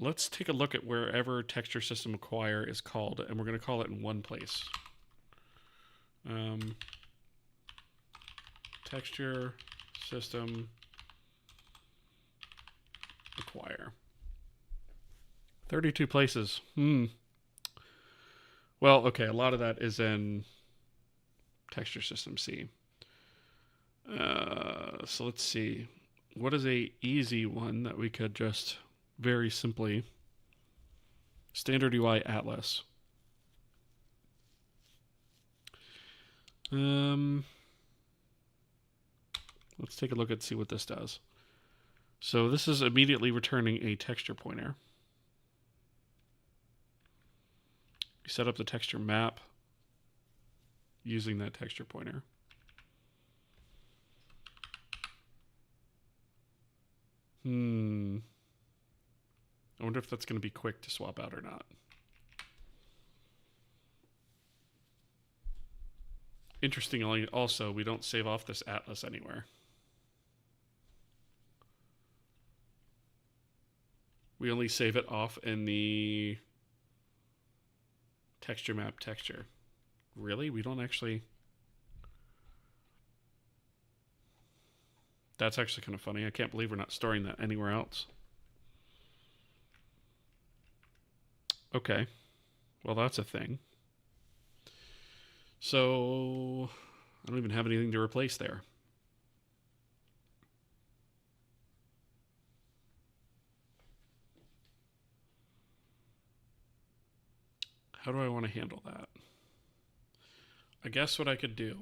let's take a look at wherever texture system acquire is called, and we're going to call it in one place. Texture system acquire. 32 places. Well, okay, a lot of that is in texture system C. So let's see. What is a easy one that we could just very simply standard UI Atlas. Let's take a look and see what this does. So this is immediately returning a texture pointer. You set up the texture map using that texture pointer. I wonder if that's going to be quick to swap out or not. Interestingly, also, we don't save off this atlas anywhere. We only save it off in the texture map texture. Really? We don't actually... That's actually kind of funny. I can't believe we're not storing that anywhere else. Okay. Well, that's a thing. So I don't even have anything to replace there. How do I want to handle that? I guess what I could do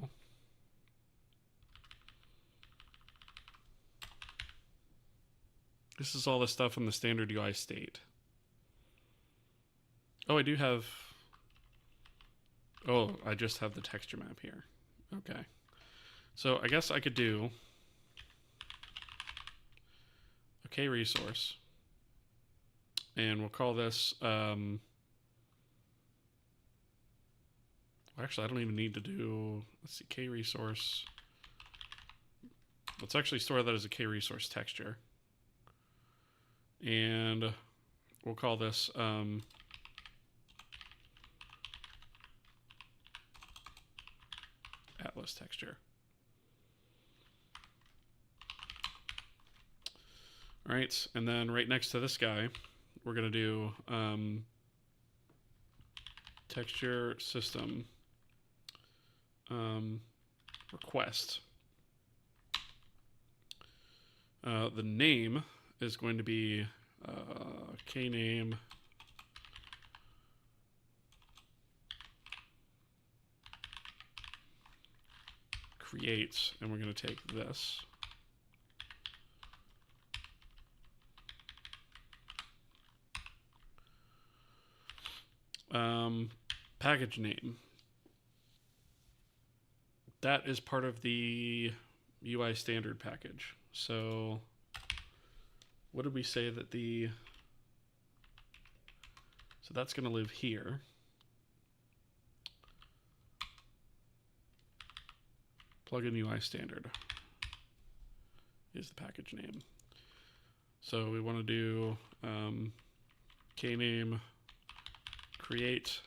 this is all the stuff in the standard UI state. Oh, I do have... Oh, I just have the texture map here. Okay. So I guess I could do a K resource. And we'll call this... actually, I don't even need to do... Let's see, K resource. Let's actually store that as a K resource texture. And we'll call this... Atlas texture. All right, and then right next to this guy, we're going to do texture system request. The name is going to be kname create, and we're going to take this. Package name. That is part of the UI standard package. So what did we say that the... So that's going to live here. Plugin UI standard is the package name. So we want to do kname create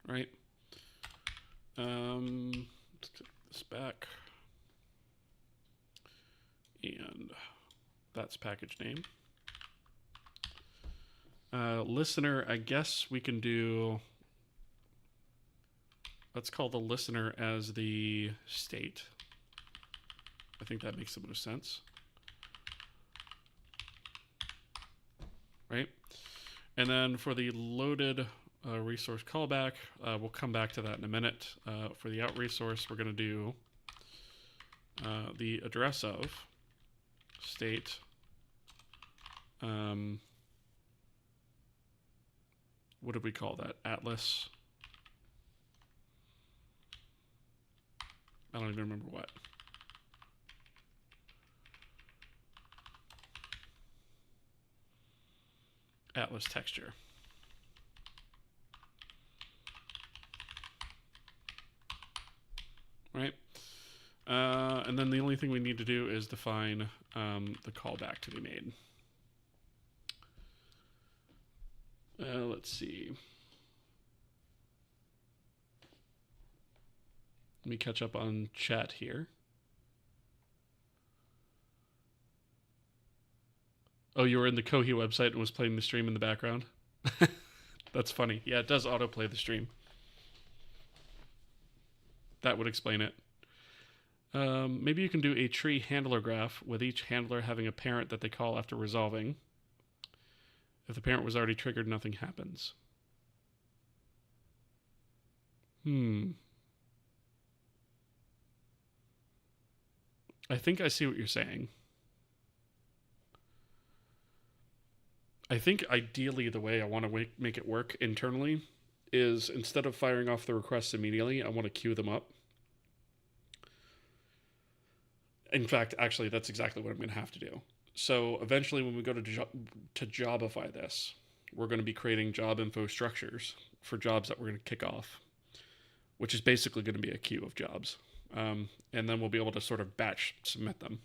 right. Let's click this back, and that's package name. Listener, I guess we can do, let's call the listener as the state. I think that makes the most sense. Right? And then for the loaded resource callback, we'll come back to that in a minute. For the out resource, we're going to do the address of state what did we call that? Atlas. I don't even remember what. Atlas texture. Right? And then the only thing we need to do is define the callback to be made. Let's see. Let me catch up on chat here. Oh, you were in the Kohi website and was playing the stream in the background? That's funny. Yeah, it does autoplay the stream. That would explain it. Maybe you can do a tree handler graph with each handler having a parent that they call after resolving. If the parent was already triggered, nothing happens. I think I see what you're saying. I think ideally the way I want to make it work internally is instead of firing off the requests immediately, I want to queue them up. In fact, actually, that's exactly what I'm going to have to do. So eventually when we go to jobify this, we're going to be creating job info structures for jobs that we're going to kick off, which is basically going to be a queue of jobs. And then we'll be able to sort of batch submit them.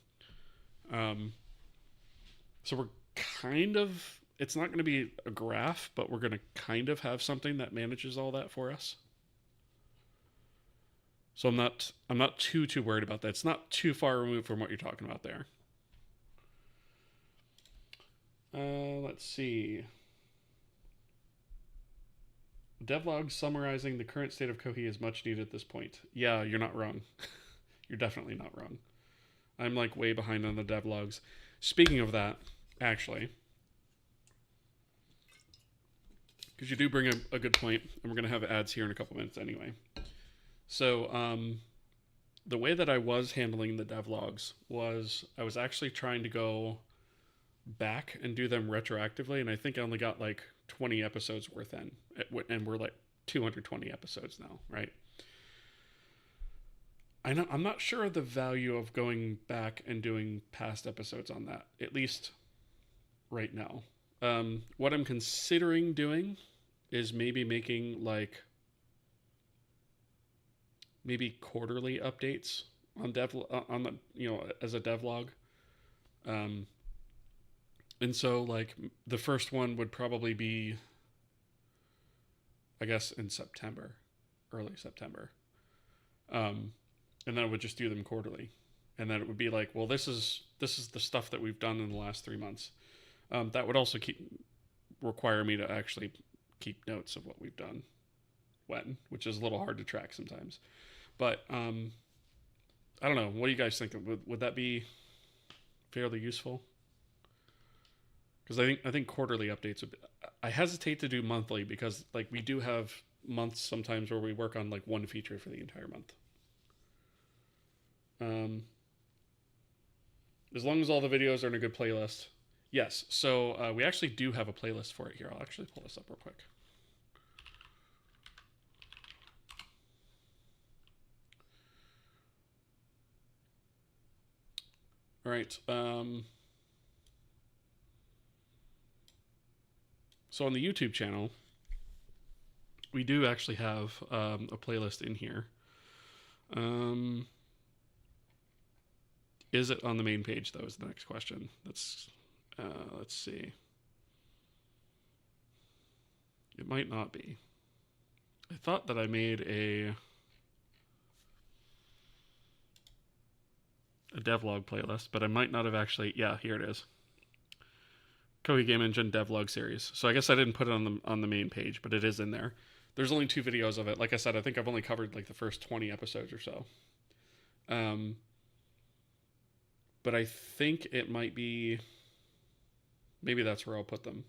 So we're kind of, it's not going to be a graph, but we're going to kind of have something that manages all that for us. So I'm not too worried about that. It's not too far removed from what you're talking about there. Let's see. Devlog summarizing the current state of Kohi is much needed at this point. Yeah, you're not wrong. You're definitely not wrong. I'm like way behind on the devlogs. Speaking of that, actually, because you do bring a good point, and we're going to have ads here in a couple minutes anyway. So, the way that I was handling the devlogs was I was actually trying to go back and do them retroactively, and I think I only got like 20 episodes worth in, and we're like 220 episodes now, right? I'm not sure of the value of going back and doing past episodes on that, at least right now. What I'm considering doing is maybe making like maybe quarterly updates on on the as a devlog. Um, and so like the first one would probably be, I guess, in September, early September. And then I would just do them quarterly, and then it would be like, well, this is the stuff that we've done in the last 3 months. That would also require me to actually keep notes of what we've done when, which is a little hard to track sometimes. But I don't know. What do you guys think? Would that be fairly useful? Because I think quarterly updates would be, I hesitate to do monthly because like we do have months sometimes where we work on like one feature for the entire month. As long as all the videos are in a good playlist. Yes, so we actually do have a playlist for it here. I'll actually pull this up real quick. All right. So on the YouTube channel, we do actually have a playlist in here. Is it on the main page, though, is the next question. Let's see. It might not be. I thought that I made a devlog playlist, but I might not have actually. Yeah, here it is. Koei Game Engine devlog series. So I guess I didn't put it on the main page, but it is in there. There's only 2 videos of it. Like I said, I think I've only covered like the first 20 episodes or so. But I think it might be. Maybe that's where I'll put them.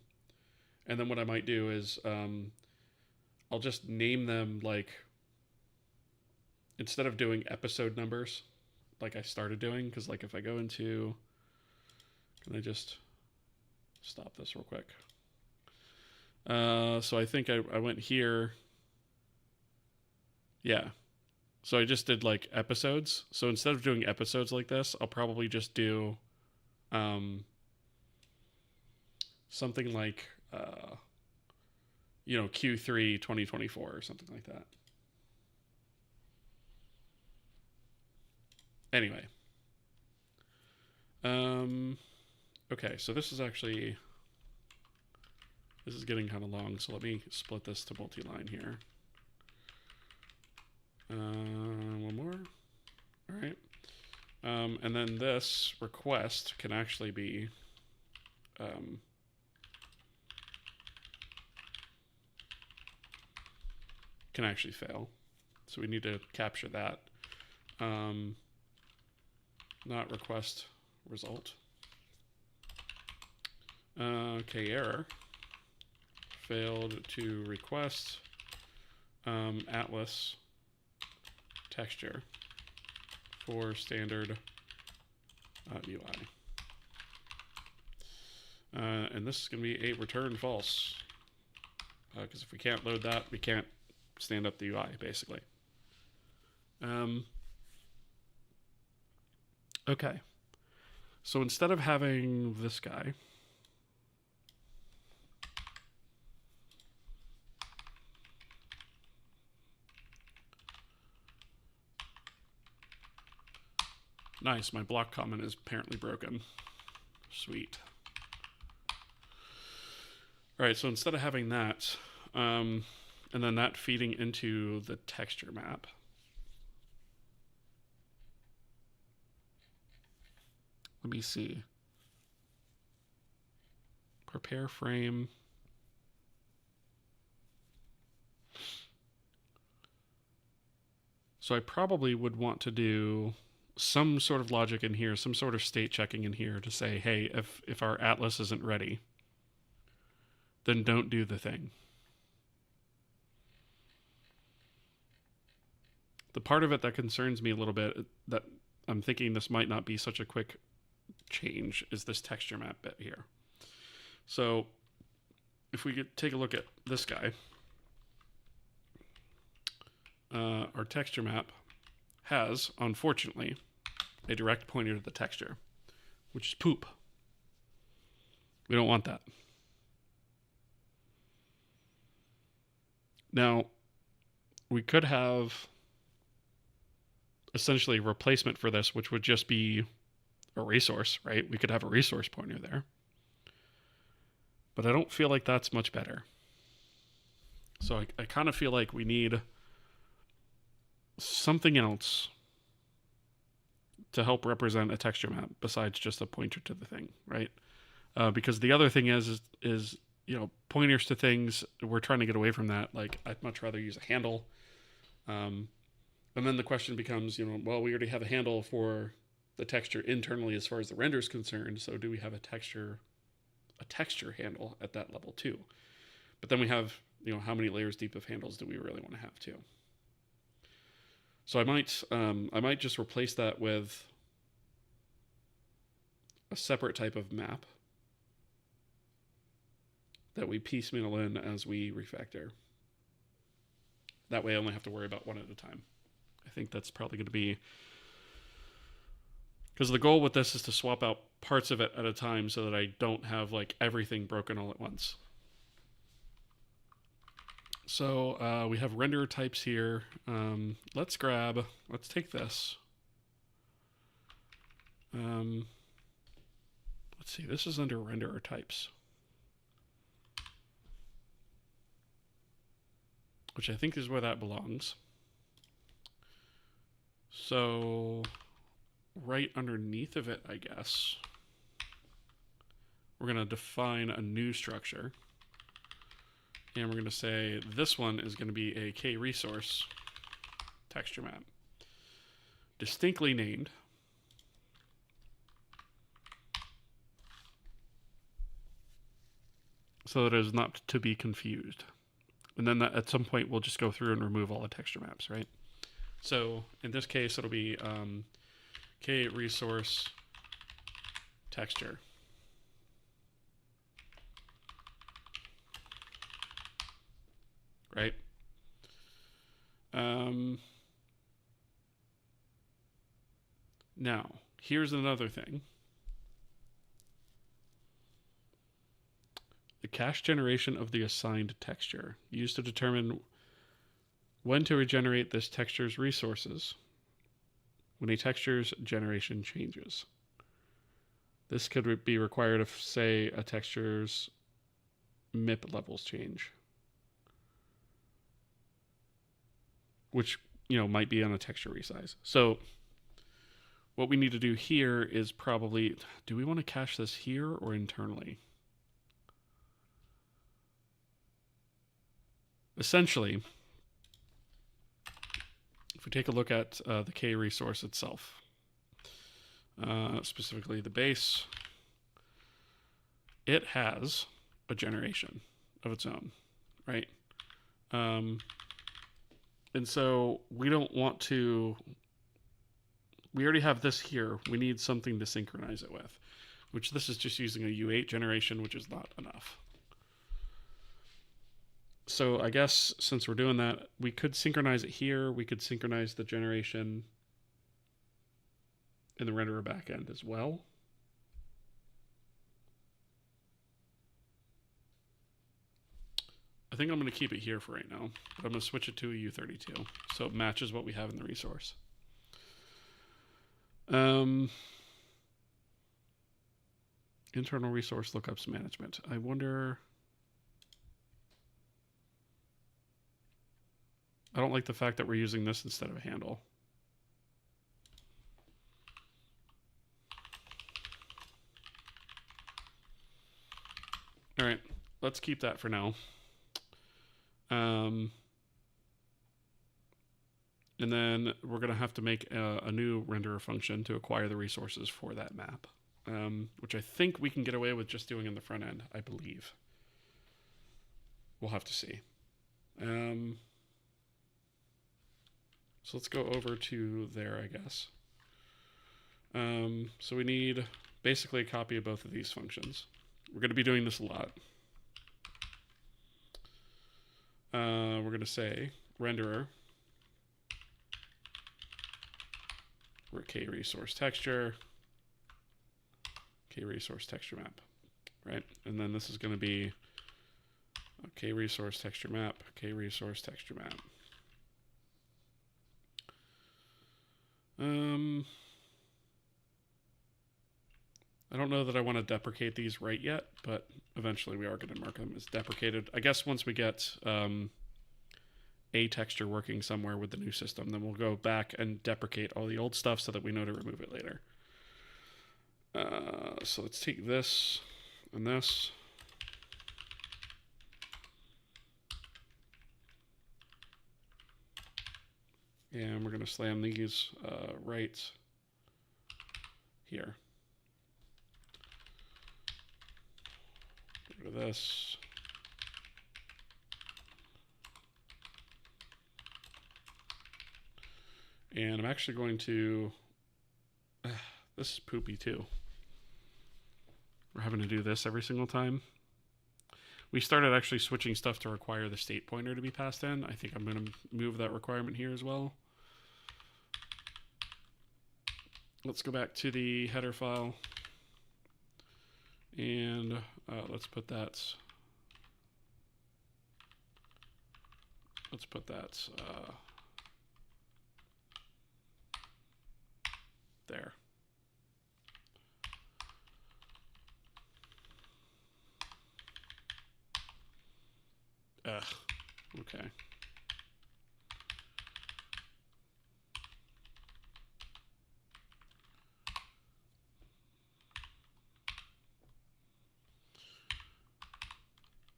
And then what I might do is I'll just name them like, instead of doing episode numbers like I started doing, because like if I go into, can I just stop this real quick? So I think I went here. Yeah. So I just did like episodes. So instead of doing episodes like this, I'll probably just do something like Q3 2024 or something like that. Anyway. Okay, so this is getting kind of long, so let me split this to multi-line here. One more. All right. And then this request can actually be can actually fail. So we need to capture that. Not request result. Okay, error. Failed to request Atlas texture for standard UI. And this is going to be a return false. Because if we can't load that, we can't stand up the UI, basically. Okay. So instead of having this guy, nice, my block comment is apparently broken. Sweet. All right, so instead of having that, and then that feeding into the texture map, let me see. Prepare frame. So I probably would want to do some sort of logic in here, some sort of state checking in here to say, hey, if our atlas isn't ready, then don't do the thing. The part of it that concerns me a little bit, that I'm thinking this might not be such a quick change, is this texture map bit here. So if we could take a look at this guy, our texture map has, unfortunately, a direct pointer to the texture, which is poop. We don't want that. Now, we could have essentially a replacement for this, which would just be a resource, right? We could have a resource pointer there. But I don't feel like that's much better. So I kind of feel like we need something else to help represent a texture map besides just a pointer to the thing, right? Because the other thing is you know, pointers to things, we're trying to get away from that. Like, I'd much rather use a handle. And then the question becomes, you know, well, we already have a handle for the texture internally as far as the render is concerned. So do we have a texture handle at that level too? But then we have, you know, how many layers deep of handles do we really want to have too? So I might just replace that with a separate type of map that we piecemeal in as we refactor. That way I only have to worry about one at a time. I think that's probably going to be, because the goal with this is to swap out parts of it at a time so that I don't have like everything broken all at once. So we have render types here. Let's take this. Let's see, this is under renderer types, which I think is where that belongs. So right underneath of it, I guess, we're going to define a new structure. And we're going to say this one is going to be a K-resource texture map. Distinctly named. So that it is not to be confused. And then at some point we'll just go through and remove all the texture maps, right? So in this case it'll be K-resource texture. Right? Now, here's another thing. The cache generation of the assigned texture, used to determine when to regenerate this texture's resources when a texture's generation changes. This could be required if, say, a texture's MIP levels change, which, you know, might be on a texture resize. So what we need to do here is probably, do we want to cache this here or internally? Essentially, if we take a look at the K resource itself, specifically the base, it has a generation of its own, right? And so we don't want to, we already have this here. We need something to synchronize it with, which this is just using a U8 generation, which is not enough. So I guess since we're doing that, we could synchronize it here. We could synchronize the generation in the renderer backend as well. I think I'm going to keep it here for right now, but I'm going to switch it to a U32 so it matches what we have in the resource. Internal resource lookups management. I wonder, I don't like the fact that we're using this instead of a handle. All right, let's keep that for now. And then we're going to have to make a new renderer function to acquire the resources for that map, which I think we can get away with just doing in the front end, I believe. We'll have to see. So let's go over to there, I guess. So we need basically a copy of both of these functions. We're going to be doing this a lot. We're going to say renderer k-resource texture, k-resource texture map, right? And then this is going to be a k-resource texture map, k-resource texture map. I don't know that I want to deprecate these right yet, but eventually we are going to mark them as deprecated. I guess once we get a texture working somewhere with the new system, then we'll go back and deprecate all the old stuff so that we know to remove it later. So let's take this and this. And we're going to slam these right here. Get rid of this. And I'm actually going to... this is poopy too. We're having to do this every single time. We started actually switching stuff to require the state pointer to be passed in. I think I'm going to move that requirement here as well. Let's go back to the header file. And let's put that... there. Okay.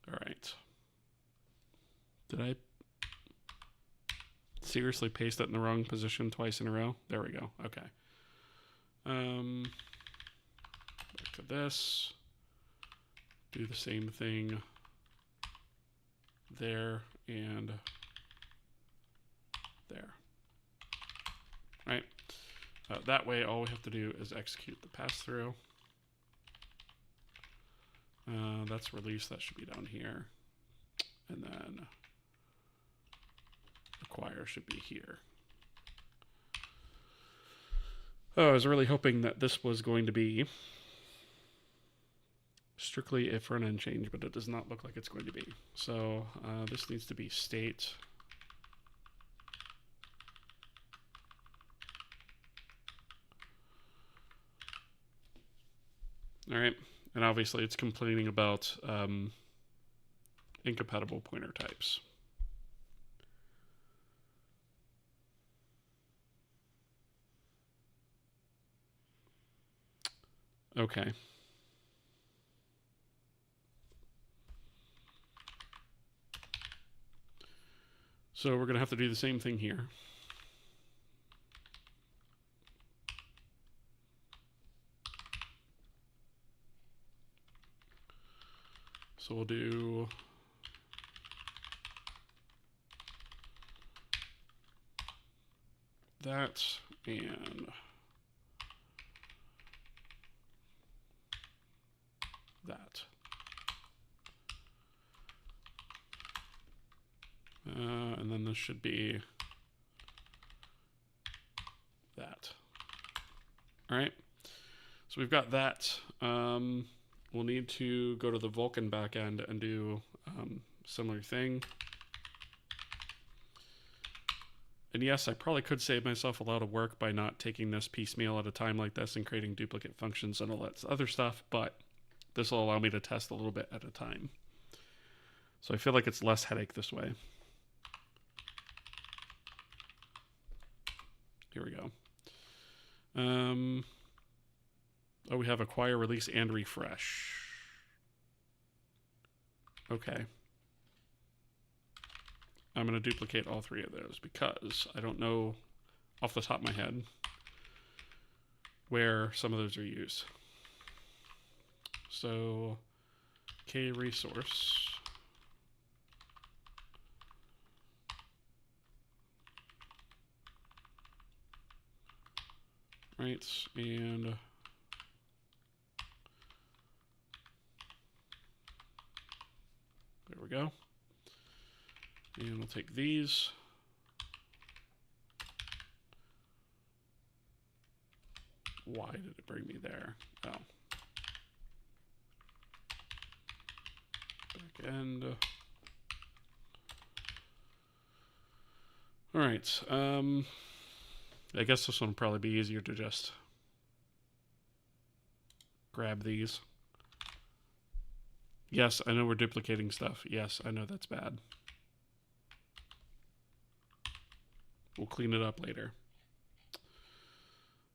All right. Did I seriously paste that in the wrong position twice in a row? There we go. Okay. Back to this. Do the same thing there and there. Right? That way, all we have to do is execute the pass-through. That's release. That should be down here. And then acquire should be here. Oh, I was really hoping that this was going to be strictly a front-end change, but it does not look like it's going to be. So this needs to be state. All right, and obviously it's complaining about incompatible pointer types. Okay. So we're going to have to do the same thing here. So we'll do that and that. And then this should be that. All right. So we've got that. We'll need to go to the Vulkan backend and do similar thing. And yes, I probably could save myself a lot of work by not taking this piecemeal at a time like this and creating duplicate functions and all that other stuff, but this will allow me to test a little bit at a time. So I feel like it's less headache this way. Here we go. Oh, we have acquire, release, and refresh. Okay. I'm going to duplicate all three of those because I don't know off the top of my head where some of those are used. So K resource. Right, and there we go. And we'll take these. Why did it bring me there? Oh. Back end. All right. I guess this one will probably be easier to just grab these. Yes, I know we're duplicating stuff. Yes, I know that's bad. We'll clean it up later.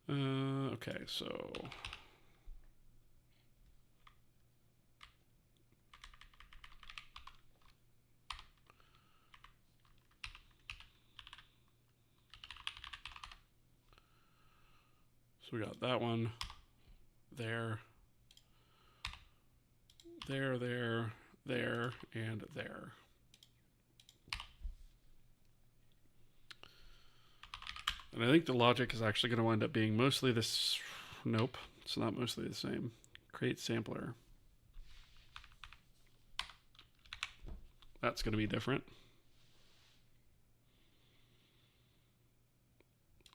Okay, so we got that one there, there, and there. And I think the logic is actually going to wind up being mostly this. Nope, it's not mostly the same. Create sampler. That's going to be different.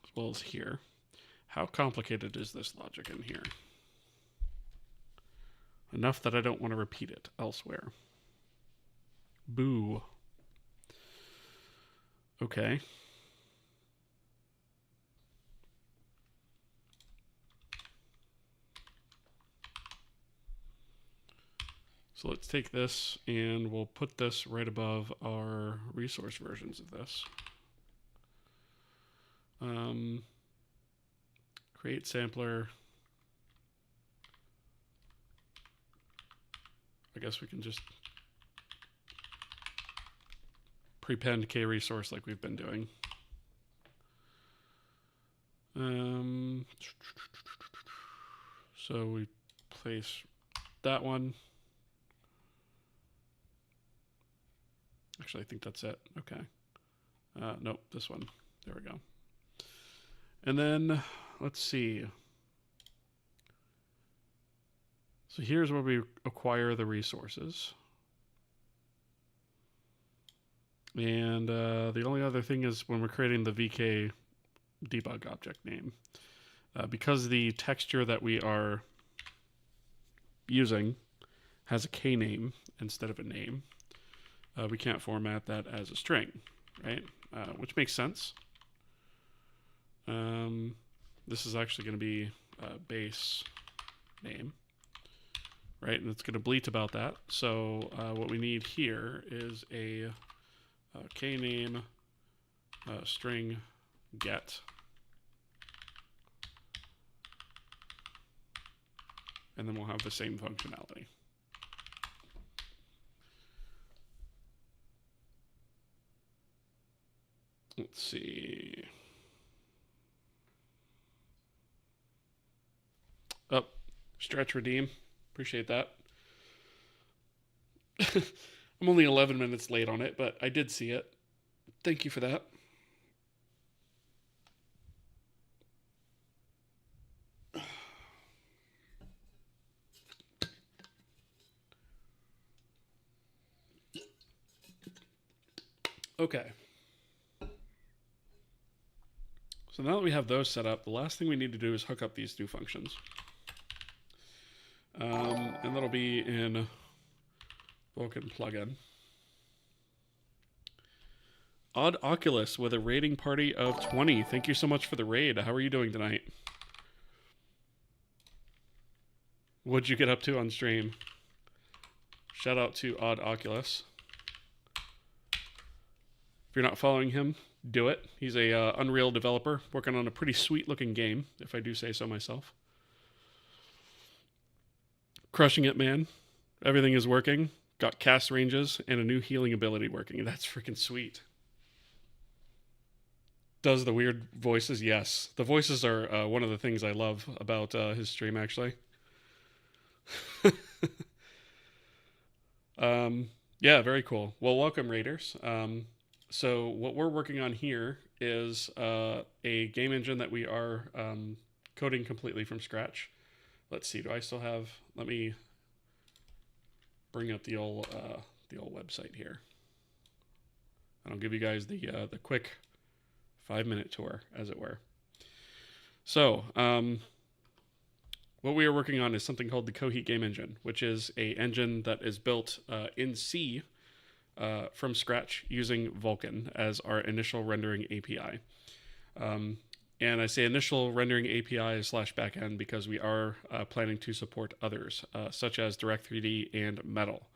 As well as here. How complicated is this logic in here? Enough that I don't want to repeat it elsewhere. Boo. Okay. So let's take this and we'll put this right above our resource versions of this. Create sampler. I guess we can just prepend K resource like we've been doing. So we place that one. Actually, I think that's it. Okay. Nope, this one. There we go. And then, let's see. So here's where we acquire the resources. And the only other thing is when we're creating the VK debug object name. Because the texture that we are using has a K name instead of a name, we can't format that as a string, right? Which makes sense. This is actually going to be base name, right? And it's going to bleat about that. So what we need here is a K name string get. And then we'll have the same functionality. Let's see. Oh, stretch redeem. Appreciate that. I'm only 11 minutes late on it, but I did see it. Thank you for that. Okay. So now that we have those set up, the last thing we need to do is hook up these two functions. And that'll be in Vulkan plugin. Odd Oculus with a raiding party of 20. Thank you so much for the raid. How are you doing tonight? What'd you get up to on stream? Shout out to Odd Oculus. If you're not following him, do it. He's a Unreal developer working on a pretty sweet looking game, if I do say so myself. Crushing it, man. Everything is working. Got cast ranges and a new healing ability working. That's freaking sweet. Does the weird voices? Yes. The voices are one of the things I love about his stream, actually. Um, yeah, very cool. Well, welcome, Raiders. So, what we're working on here is a game engine that we are coding completely from scratch. Let's see. Do I still have? Let me bring up the old website here. I'll give you guys the quick 5-minute tour, as it were. So, what we are working on is something called the Coheat Game Engine, which is a engine that is built in C from scratch using Vulkan as our initial rendering API. And I say initial rendering API slash backend because we are planning to support others, such as Direct3D and Metal.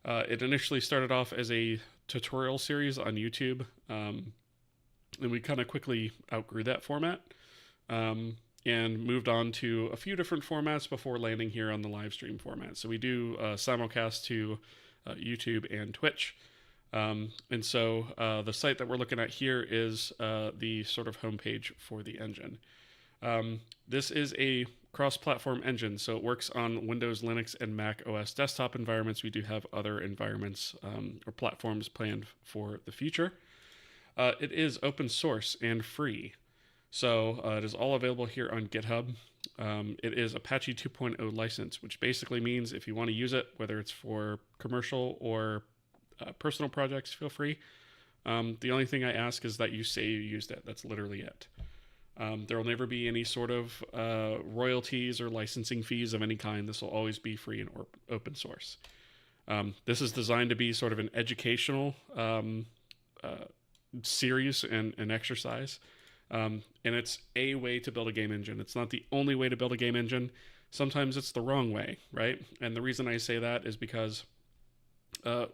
It initially started off as a tutorial series on YouTube, and we kind of quickly outgrew that format and moved on to a few different formats before landing here on the live stream format. So we do Simoccast to YouTube and Twitch. And so the site that we're looking at here is the sort of homepage for the engine. This is a cross-platform engine, so it works on Windows, Linux, and Mac OS desktop environments. We do have other environments or platforms planned for the future. It is open source and free, so it is all available here on GitHub. It is Apache 2.0 license, which basically means if you want to use it, whether it's for commercial or personal projects, feel free. The only thing I ask is that you say you used it. That's literally it. There will never be any sort of royalties or licensing fees of any kind. This will always be free and open source. This is designed to be sort of an educational series and exercise. And it's a way to build a game engine. It's not the only way to build a game engine. Sometimes it's the wrong way, right? And the reason I say that is because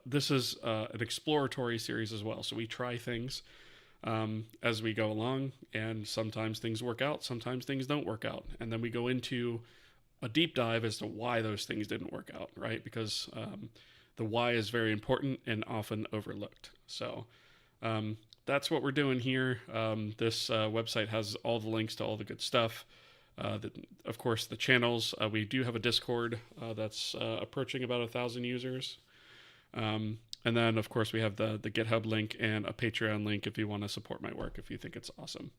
this is an exploratory series as well. So we try things as we go along, and sometimes things work out, sometimes things don't work out. And then we go into a deep dive as to why those things didn't work out, right? Because the why is very important and often overlooked. So that's what we're doing here. This website has all the links to all the good stuff. Of course, the channels. We do have a Discord that's approaching about 1,000 users. And then, of course, we have the GitHub link and a Patreon link if you want to support my work, if you think it's awesome.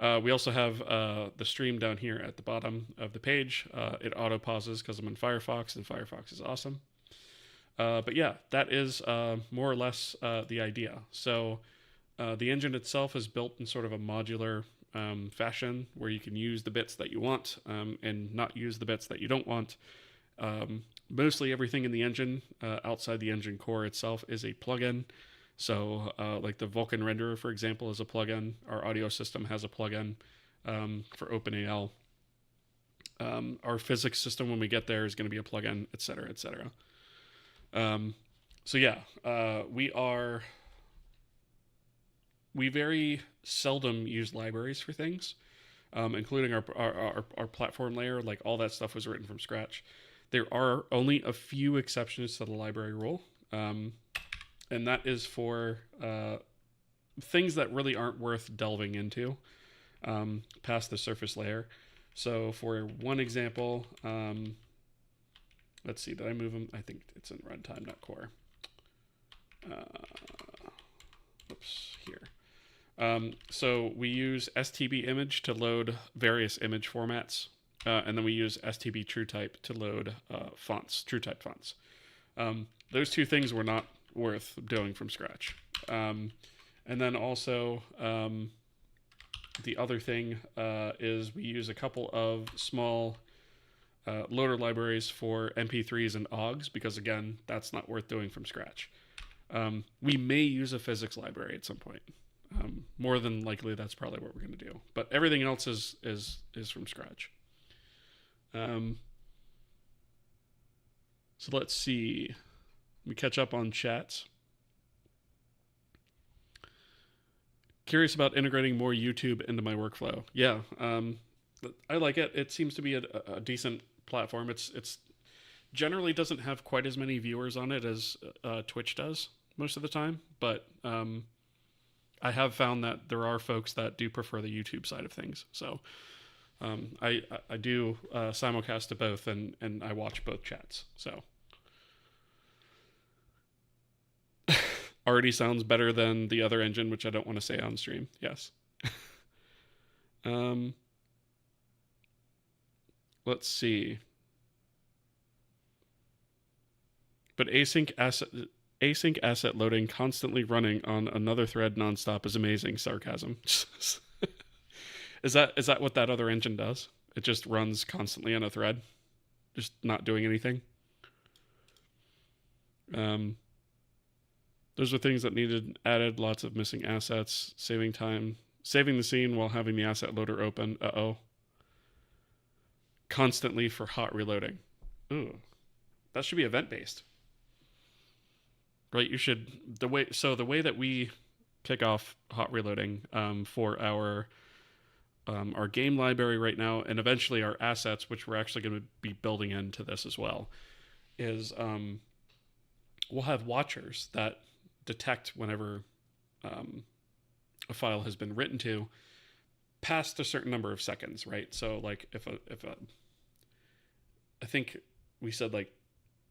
We also have the stream down here at the bottom of the page. It auto-pauses because I'm in Firefox, and Firefox is awesome. But yeah, that is more or less the idea. So the engine itself is built in sort of a modular fashion where you can use the bits that you want and not use the bits that you don't want. Mostly everything in the engine outside the engine core itself is a plugin. So like the Vulkan renderer, for example, is a plugin. Our audio system has a plugin for OpenAL. Our physics system, when we get there, is going to be a plugin, et cetera, et cetera. So yeah, we very seldom use libraries for things, including our platform layer. Like all that stuff was written from scratch. There are only a few exceptions to the library rule, and that is for things that really aren't worth delving into past the surface layer. So for one example, let's see, did I move them? I think it's in runtime, not core. Oops, here. So we use STB image to load various image formats. And then we use STB TrueType to load fonts, TrueType fonts. Those two things were not worth doing from scratch. And then also the other thing is we use a couple of small loader libraries for MP3s and OGs because, again, that's not worth doing from scratch. We may use a physics library at some point. More than likely, that's probably what we're going to do. But everything else is from scratch. So let's see. Let me catch up on chats. Curious about integrating more YouTube into my workflow. Yeah, I like it. It seems to be a decent platform. It's generally doesn't have quite as many viewers on it as Twitch does most of the time, but I have found that there are folks that do prefer the YouTube side of things. So I do simulcast to both, and I watch both chats. So already sounds better than the other engine, which I don't want to say on stream. Yes. Let's see. But async asset loading constantly running on another thread nonstop is amazing. Sarcasm. Is that what that other engine does? It just runs constantly on a thread, just not doing anything. Those are things that needed added. Lots of missing assets, saving time, saving the scene while having the asset loader open. Constantly for hot reloading. Ooh, that should be event based, right? You should the way that we kick off hot reloading for our game library right now, and eventually our assets, which we're actually going to be building into this as well, is we'll have watchers that detect whenever a file has been written to past a certain number of seconds, right? So like if I think we said like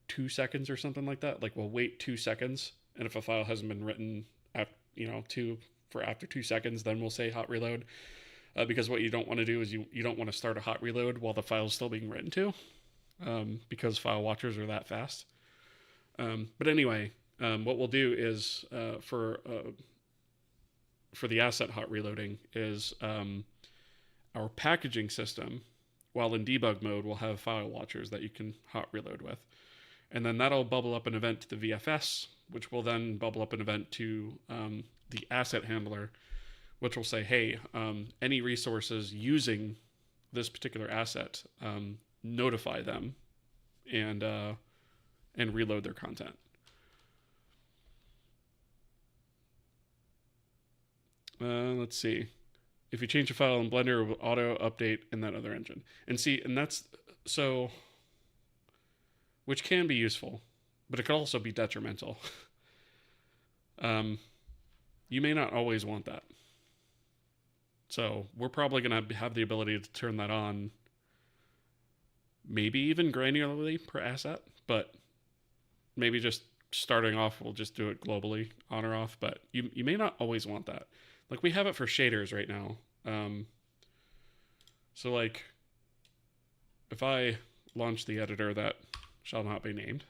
2 seconds or something like that, like we'll wait 2 seconds, and if a file hasn't been written after 2 seconds, then we'll say hot reload. Because what you don't want to do is you don't want to start a hot reload while the file is still being written to, because file watchers are that fast. But anyway, what we'll do is for the asset hot reloading is our packaging system, while in debug mode, will have file watchers that you can hot reload with. And then that'll bubble up an event to the VFS, which will then bubble up an event to the asset handler, which will say, hey, any resources using this particular asset, notify them and reload their content. Let's see. If you change a file in Blender, it will auto update in that other engine. And that's so, which can be useful, but it could also be detrimental. You may not always want that. So we're probably going to have the ability to turn that on, maybe even granularly per asset, but maybe just starting off, we'll just do it globally on or off, but you may not always want that. Like we have it for shaders right now. So like if I launch the editor that shall not be named,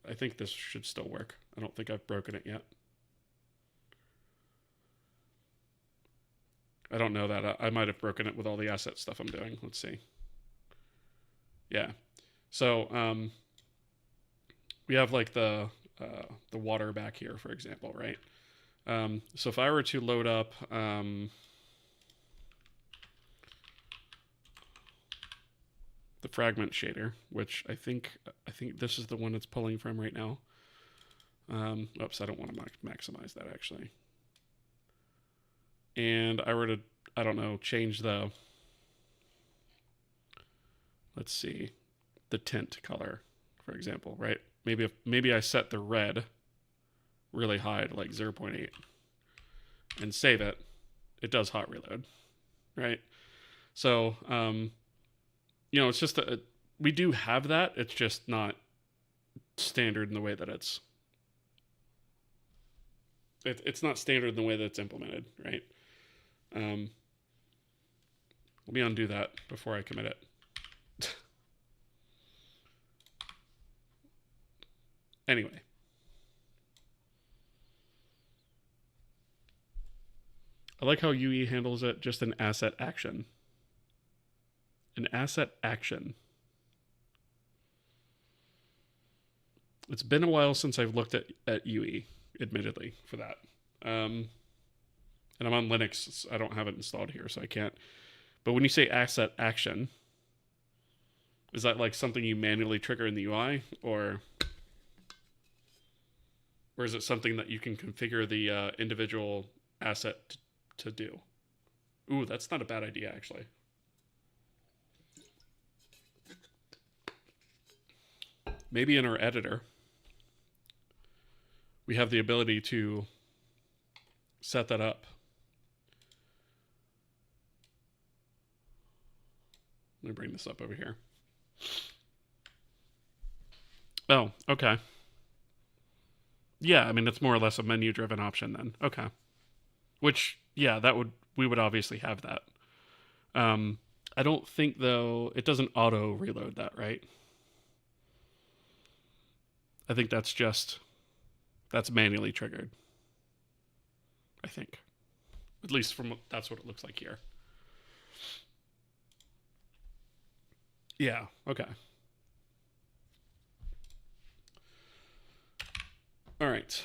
I think this should still work. I don't think I've broken it yet. I don't know that. I might have broken it with all the asset stuff I'm doing. Let's see. Yeah. So we have like the water back here, for example, right? So if I were to load up the fragment shader, which I think this is the one it's pulling from right now. Oops, I don't want to maximize that actually. And I were to, I don't know, change the, let's see, the tint color, for example, right? Maybe I set the red really high to like 0.8 and save it. It does hot reload, right? So, it's just we do have that. It's just not standard in the way that it's not standard in the way that it's implemented, right? Let me undo that before I commit it. Anyway. I like how UE handles it, just an asset action. An asset action. It's been a while since I've looked at UE, admittedly, for that. And I'm on Linux. I don't have it installed here, so I can't. But when you say asset action, is that like something you manually trigger in the UI, or is it something that you can configure the individual asset to do? Ooh, that's not a bad idea, actually. Maybe in our editor, we have the ability to set that up. Let me bring this up over here. Oh, okay. Yeah, I mean, it's more or less a menu-driven option then. Okay. Which, yeah, we would obviously have that. I don't think, though, it doesn't auto-reload that, right? I think that's manually triggered. I think. At least that's what it looks like here. Yeah, okay. All right.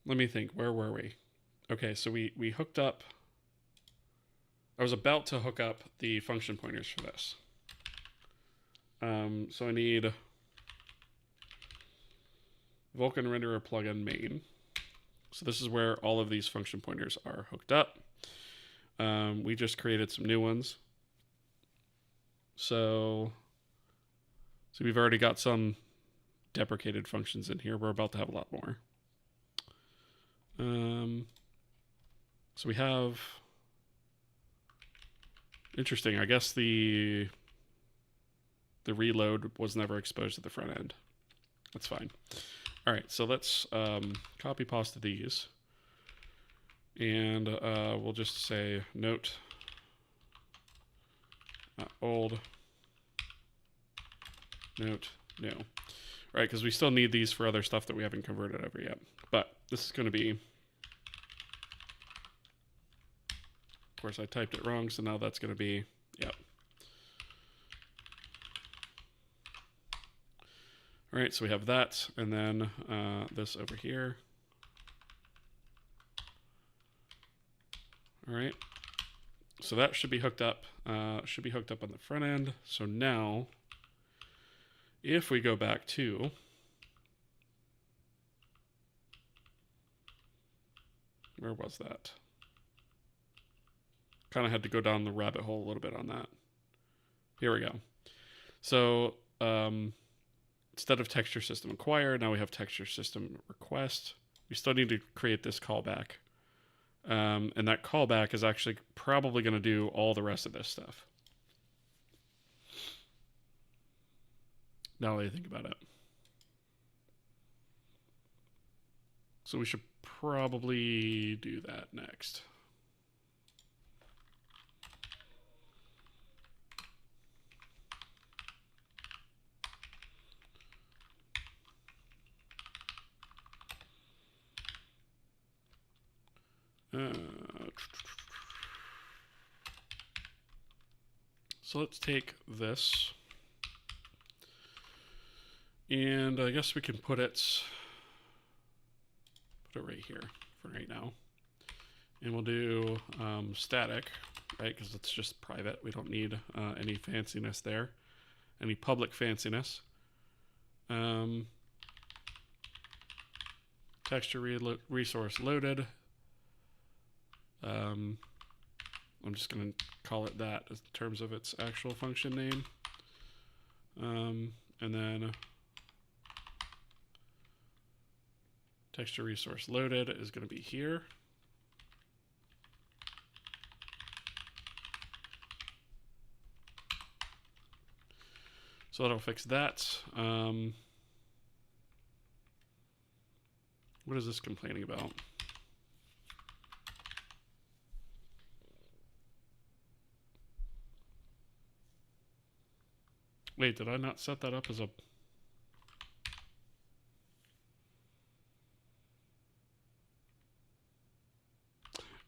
Let me think. Where were we? Okay, so we hooked up. I was about to hook up the function pointers for this. So I need Vulkan renderer plugin main. So this is where all of these function pointers are hooked up. We just created some new ones. So we've already got some deprecated functions in here. We're about to have a lot more. So we have, interesting, I guess the reload was never exposed to the front end. That's fine. All right, so let's copy pasta these. And we'll just say note old, note new. Right, because we still need these for other stuff that we haven't converted over yet. But this is going to be, of course I typed it wrong, so now that's going to be, yep. All right, so we have that, and then this over here. All right, so that should be hooked up. Should be hooked up on the front end. So now, if we go back to where was that? Kind of had to go down the rabbit hole a little bit on that. Here we go. So instead of texture system acquire, now we have texture system request. We still need to create this callback. And that callback is actually probably going to do all the rest of this stuff. Now that I think about it. So we should probably do that next. So let's take this, and I guess we can put it right here for right now, and we'll do static, right? Because it's just private. We don't need any fanciness there, any public fanciness. Texture resource loaded. I'm just going to call it that in terms of its actual function name. And then texture resource loaded is going to be here. So that'll fix that. What is this complaining about? Wait, did I not set that up as a...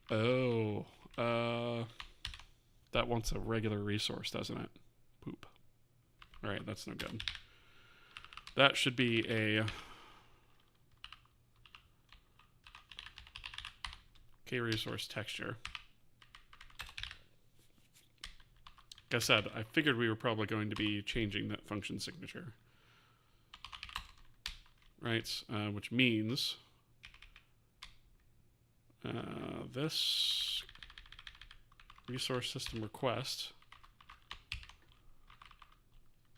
Oh, that wants a regular resource, doesn't it? Poop. All right, that's no good. That should be a k-resource texture. Like I said, I figured we were probably going to be changing that function signature. Right, which means this resource system request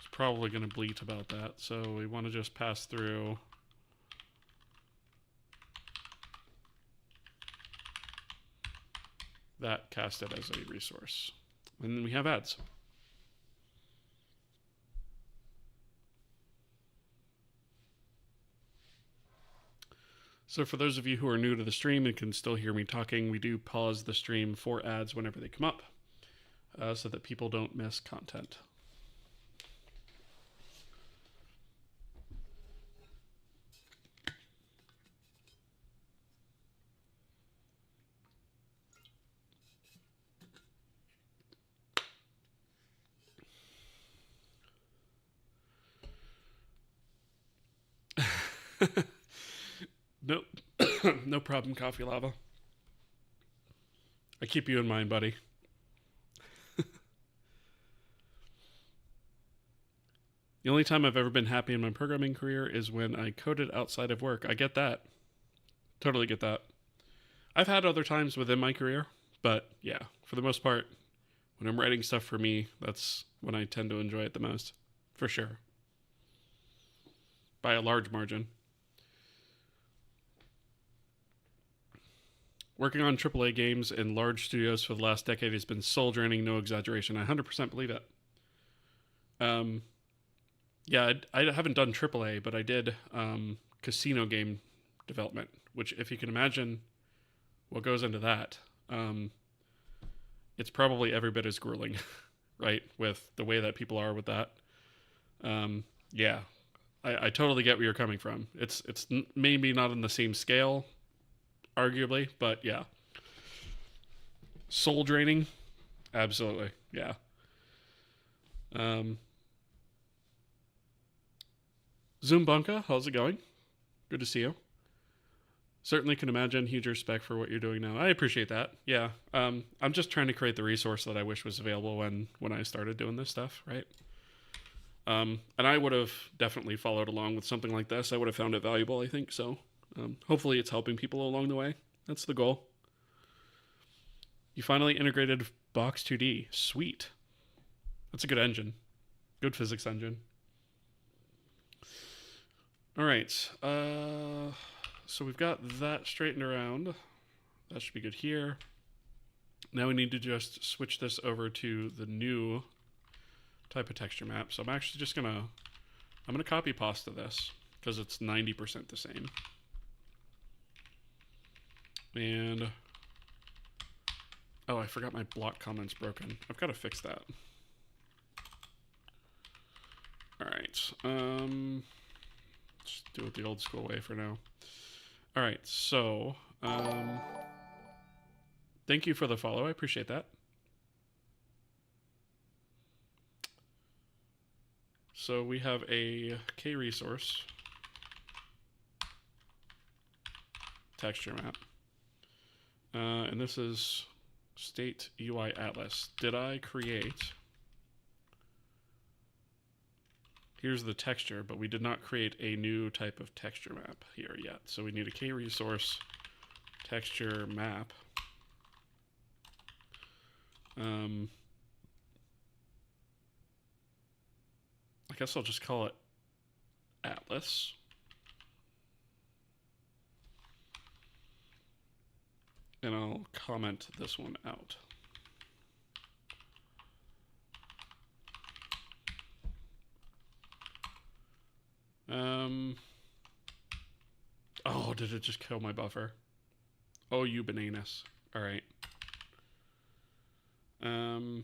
is probably going to bleat about that. So we want to just pass through that cast it as a resource. And then we have ads. So for those of you who are new to the stream and can still hear me talking, we do pause the stream for ads whenever they come up, so that people don't miss content. Nope. No problem, Coffee Lava. I keep you in mind, buddy. The only time I've ever been happy in my programming career is when I coded outside of work. I get that. Totally get that. I've had other times within my career, but yeah, for the most part, when I'm writing stuff for me, that's when I tend to enjoy it the most. For sure. By a large margin. Working on AAA games in large studios for the last decade has been soul draining, no exaggeration. I 100% believe it. Yeah, I haven't done AAA, but I did casino game development, which, if you can imagine what goes into that, it's probably every bit as grueling, right? With the way that people are with that. Yeah, I totally get where you're coming from. It's maybe not on the same scale, arguably, but yeah. Soul draining? Absolutely, yeah. Zoombunka, how's it going? Good to see you. Certainly can imagine. Huge respect for what you're doing now. I appreciate that. Yeah. I'm just trying to create the resource that I wish was available when I started doing this stuff, right? And I would have definitely followed along with something like this. I would have found it valuable, I think. So hopefully it's helping people along the way. That's the goal. You finally integrated Box 2D. Sweet. That's a good engine. Good physics engine. All right. So we've got that straightened around. That should be good here. Now we need to just switch this over to the new type of texture map. So I'm actually just I'm gonna copy pasta this because it's 90% the same. And oh, I forgot my block comment's broken. I've got to fix that. All right. Just do it the old school way for now. All right, so thank you for the follow. I appreciate that. So we have a K resource texture map, and this is State UI Atlas. Did I create? Here's the texture, but we did not create a new type of texture map here yet. So we need a K resource texture map. I guess I'll just call it Atlas. And I'll comment this one out. Oh, did it just kill my buffer? Oh, you bananas. All right. I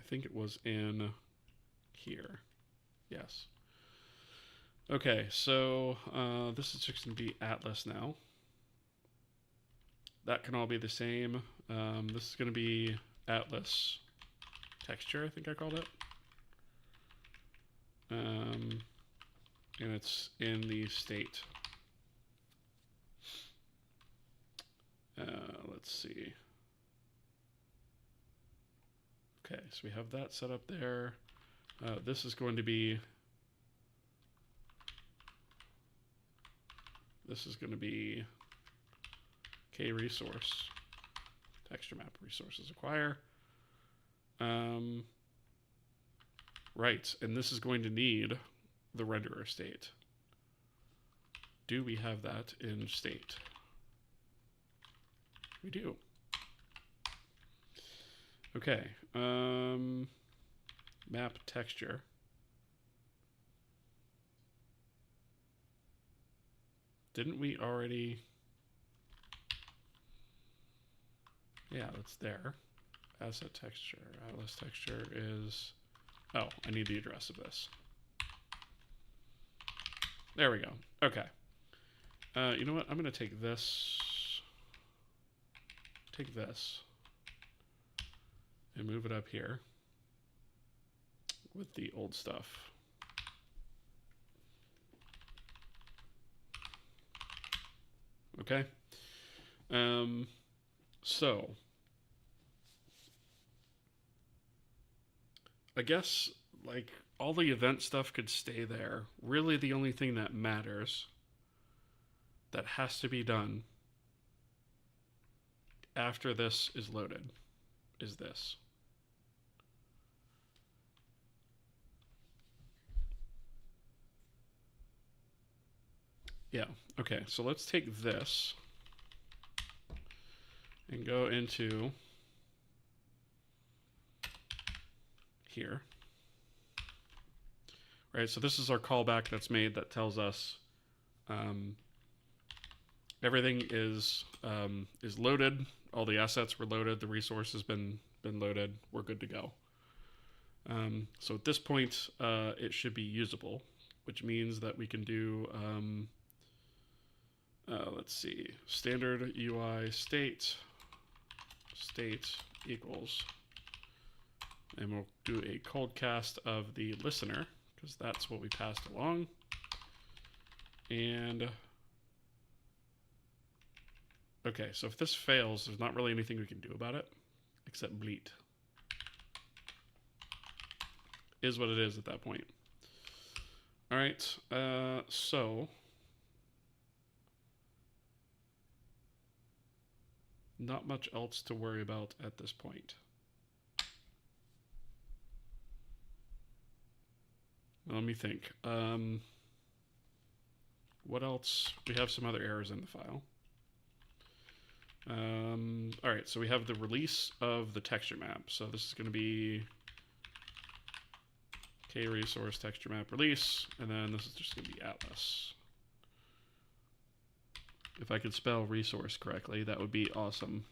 think it was in here. Yes. Okay, so this is just going to be Atlas now. That can all be the same. This is going to be Atlas texture, I think I called it. And it's in the state. Let's see. Okay, so we have that set up there. This is going to be K resource texture map resources acquire. right. And this is going to need the renderer state. Do we have that in state? We do. Okay. Map texture. Didn't we already? Yeah, that's there. Asset texture. Atlas texture is... Oh, I need the address of this. There we go. Okay. You know what? I'm going to take this. Take this. And move it up here. With the old stuff. Okay. So I guess like all the event stuff could stay there. Really the only thing that matters that has to be done after this is loaded is this. Yeah, okay, so let's take this and go into here. Right, so this is our callback that's made that tells us everything is loaded. All the assets were loaded. The resource has been loaded. We're good to go. So at this point, it should be usable, which means that we can do, let's see, standard UI state equals, and we'll do a cold cast of the listener because that's what we passed along. And okay, so if this fails, there's not really anything we can do about it except bleat. Is what it is at that point. All right, so not much else to worry about at this point. Let me think. What else? We have some other errors in the file. All right, so we have the release of the texture map. So this is going to be k-resource texture map release, and then this is just going to be Atlas. If I could spell resource correctly, that would be awesome.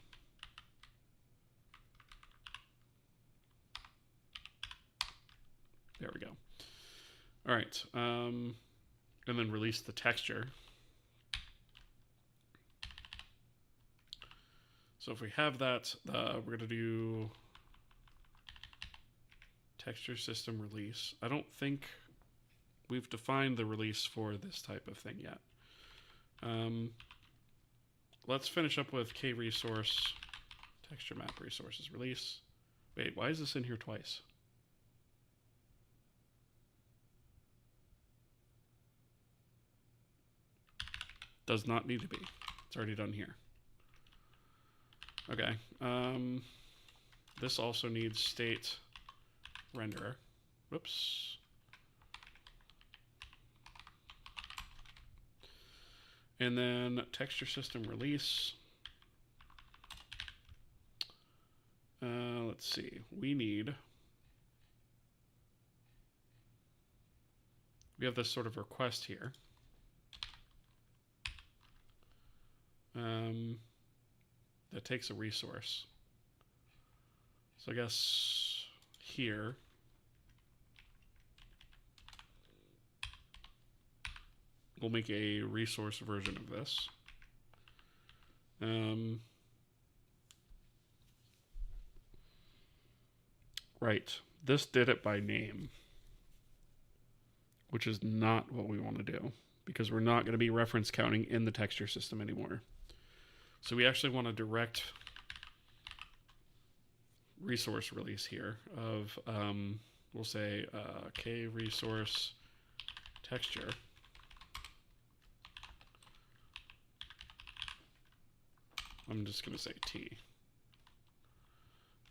There we go. All right, and then release the texture. So if we have that, we're going to do texture system release. I don't think we've defined the release for this type of thing yet. Let's finish up with k-resource texture map resources release. Wait, why is this in here twice? Does not need to be. It's already done here. Okay. This also needs state renderer. Whoops. And then texture system release. Let's see. We have this sort of request here. That takes a resource. So I guess here we'll make a resource version of this. Right, this did it by name, which is not what we want to do because we're not going to be reference counting in the texture system anymore. So we actually want a direct resource release here of, we'll say k-resource texture. I'm just going to say T.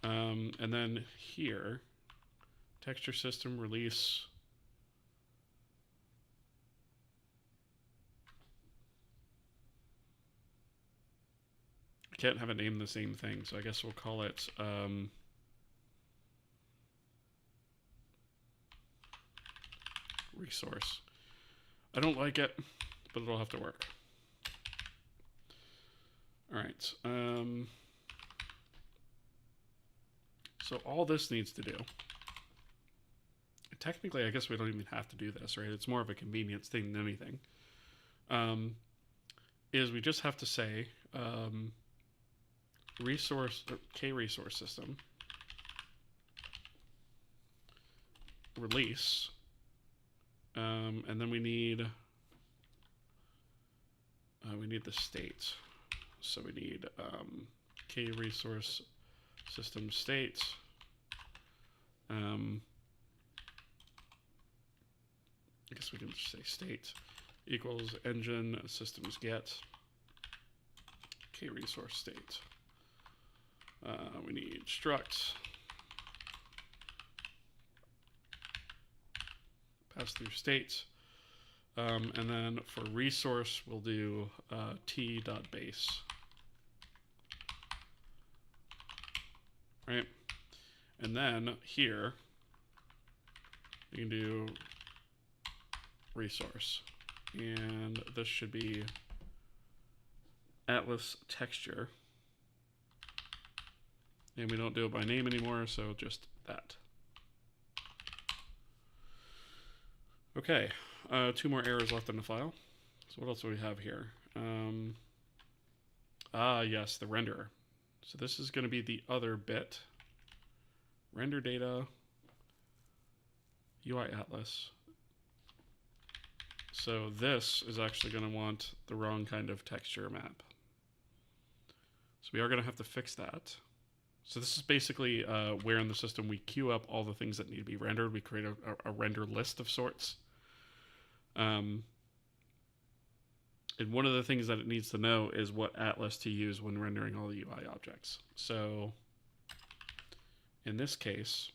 And then here, Texture system release. I can't have it name the same thing, so I guess we'll call it resource. I don't like it, but it'll have to work. All right. So all this needs to do, technically, I guess we don't even have to do this, right? It's more of a convenience thing than anything. Is we just have to say resource, K-resource system release, and then we need the state. So we need K-resource system state. I guess we can just say state equals engine systems get K-resource state. We need struct pass through state, and then for resource we'll do t.base. Right, and then here we can do resource, and this should be Atlas texture, and we don't do it by name anymore, so just that. Okay, 2 more errors left in the file. So what else do we have here? Yes, the renderer. So this is going to be the other bit. Render data, UI Atlas. So this is actually going to want the wrong kind of texture map. So we are going to have to fix that. So this is basically where in the system we queue up all the things that need to be rendered. We create a render list of sorts. And one of the things that it needs to know is what Atlas to use when rendering all the UI objects. So in this case,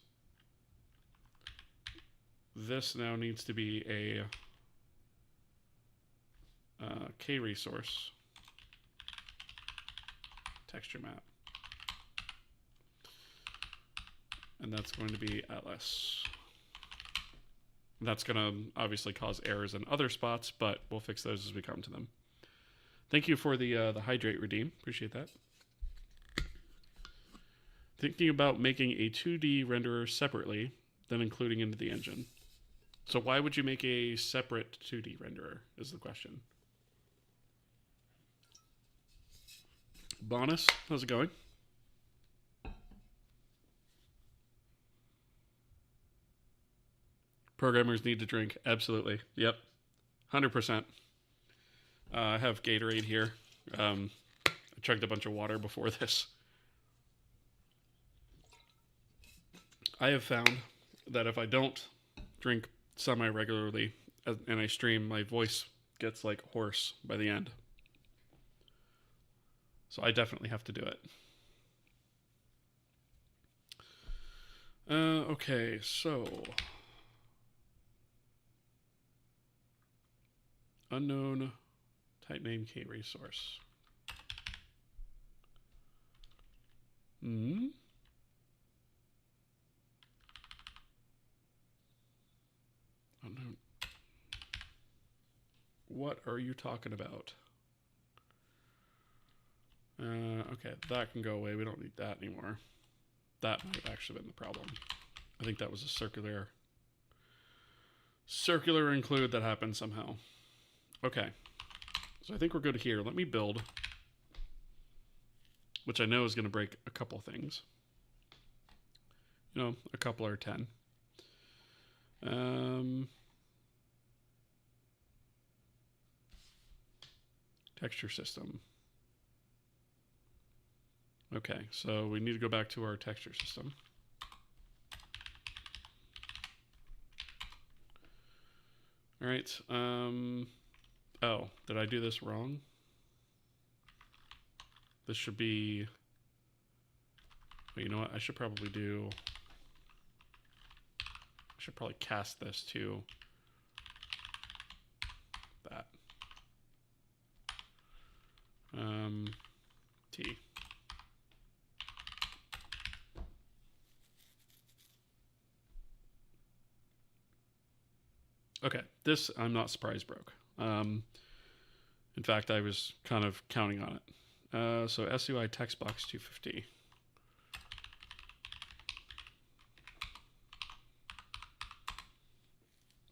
this now needs to be a K-resource texture map. And that's going to be Atlas. That's going to obviously cause errors in other spots, but we'll fix those as we come to them. Thank you for the hydrate redeem. Appreciate that. Thinking about making a 2D renderer separately, then including into the engine. So why would you make a separate 2D renderer is the question. Bonus, how's it going? Programmers need to drink. Absolutely. Yep. 100%. I have Gatorade here. I chugged a bunch of water before this. I have found that if I don't drink semi-regularly and I stream, my voice gets like hoarse by the end. So I definitely have to do it. Okay, so unknown type name K resource. Unknown. What are you talking about? Okay, that can go away. We don't need that anymore. That might have actually been the problem. I think that was a circular include that happened somehow. Okay, so I think we're good here. Let me build, which I know is going to break a couple things. You know, a couple or 10. Texture system. Okay, so we need to go back to our texture system. All right. Oh, did I do this wrong? This should be... Well, you know what? I should probably do... should probably cast this to that. T. Okay, this I'm not surprised broke. In fact, I was kind of counting on it. So SUI text box 250.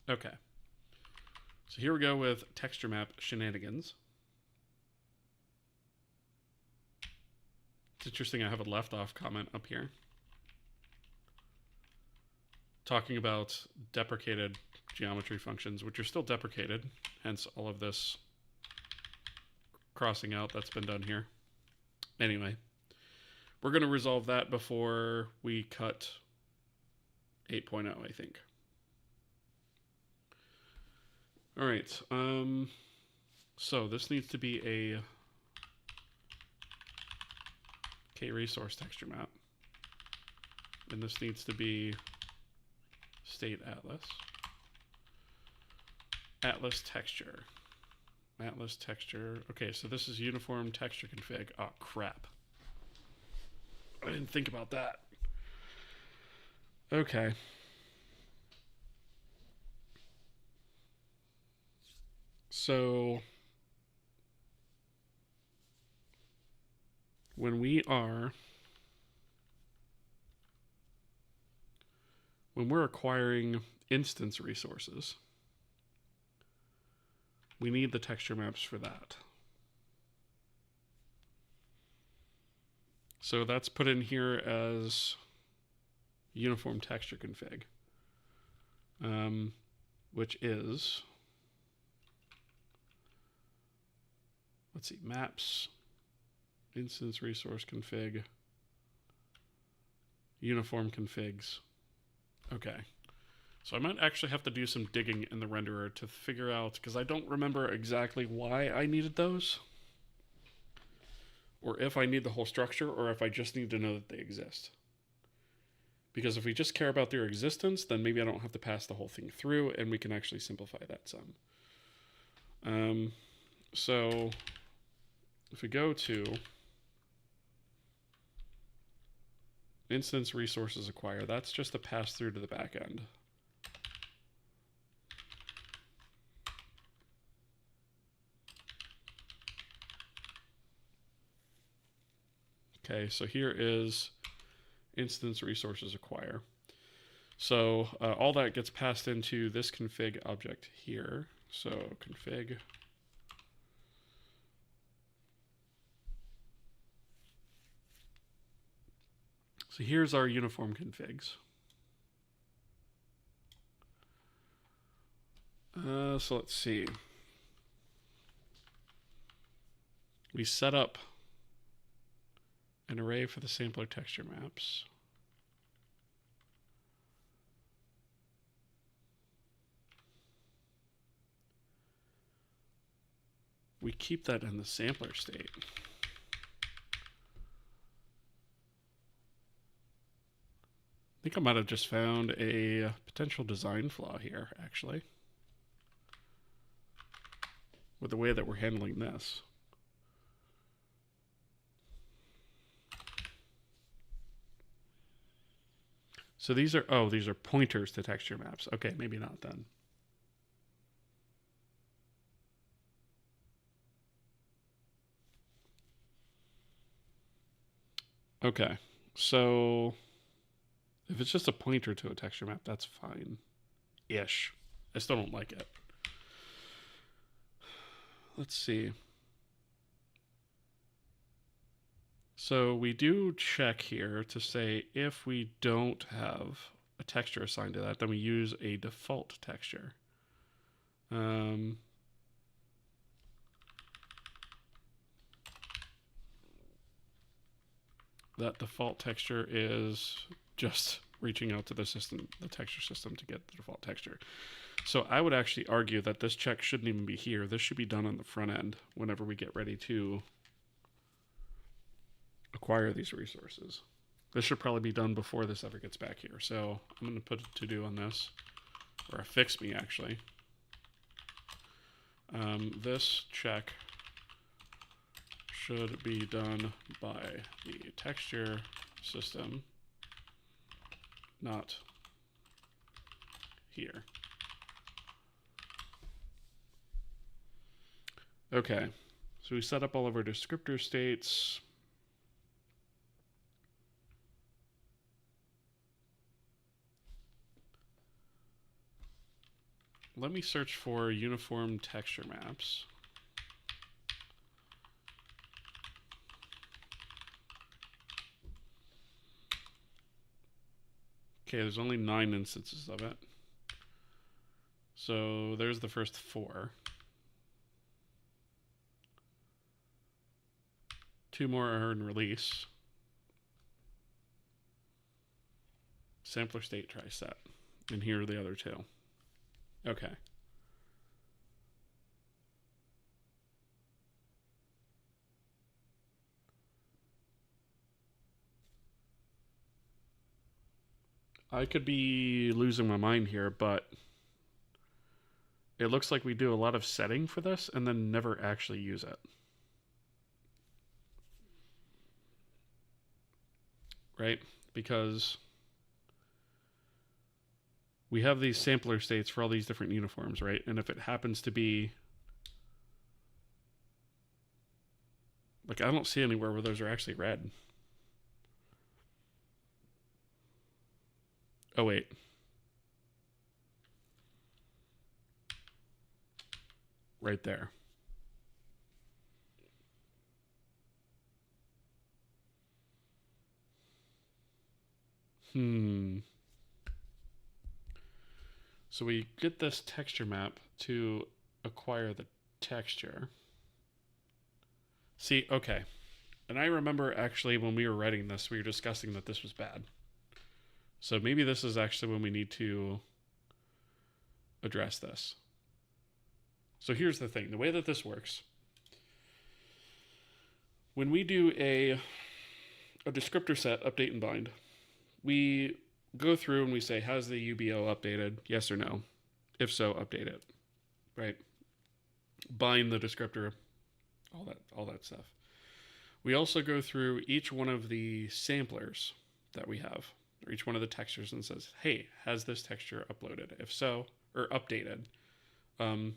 Okay. So here we go with texture map shenanigans. It's interesting I have a left off comment up here talking about deprecated geometry functions, which are still deprecated, hence all of this crossing out that's been done here. Anyway, we're going to resolve that before we cut 8.0, I think. All right, so this needs to be a K-resource texture map, and this needs to be state atlas. Atlas texture. Atlas texture. Okay, so this is uniform texture config. Oh, crap. I didn't think about that. Okay. So when we're acquiring instance resources, we need the texture maps for that. So that's put in here as uniform texture config, which is, let's see, maps, instance resource config, uniform configs. Okay. So I might actually have to do some digging in the renderer to figure out, because I don't remember exactly why I needed those, or if I need the whole structure, or if I just need to know that they exist. Because if we just care about their existence, then maybe I don't have to pass the whole thing through, and we can actually simplify that some. So if we go to instance resources acquire, that's just a pass through to the back end. Okay, so here is instance resources acquire. So all that gets passed into this config object here. So config. So here's our uniform configs. So let's see. We set up an array for the sampler texture maps. We keep that in the sampler state. I think I might have just found a potential design flaw here, actually, with the way that we're handling this. So these are pointers to texture maps. Okay, maybe not then. Okay, so if it's just a pointer to a texture map, that's fine-ish. I still don't like it. Let's see. So we do check here to say if we don't have a texture assigned to that, then we use a default texture. That default texture is just reaching out to the system, the texture system, to get the default texture. So I would actually argue that this check shouldn't even be here. This should be done on the front end whenever we get ready to acquire these resources. This should probably be done before this ever gets back here. So I'm going to put a to-do on this, or a fix me actually. This check should be done by the texture system, not here. Okay, so we set up all of our descriptor states. Let me search for uniform texture maps. Okay, there's only 9 instances of it. So there's the first 4. 2 more are in release. Sampler state try set. And here are the other 2. Okay. I could be losing my mind here, but it looks like we do a lot of setting for this and then never actually use it. Right? Because we have these sampler states for all these different uniforms, right? And if it happens to be, like, I don't see anywhere where those are actually red. Oh, wait. Right there. So we get this texture map to acquire the texture. See, okay. And I remember actually when we were writing this, we were discussing that this was bad. So maybe this is actually when we need to address this. So here's the thing. The way that this works, when we do a descriptor set update and bind, we go through and we say, has the UBO updated? Yes or no? If so, update it. Right? Bind the descriptor, all that stuff. We also go through each one of the samplers that we have, or each one of the textures, and says, hey, has this texture uploaded? If so, or updated. And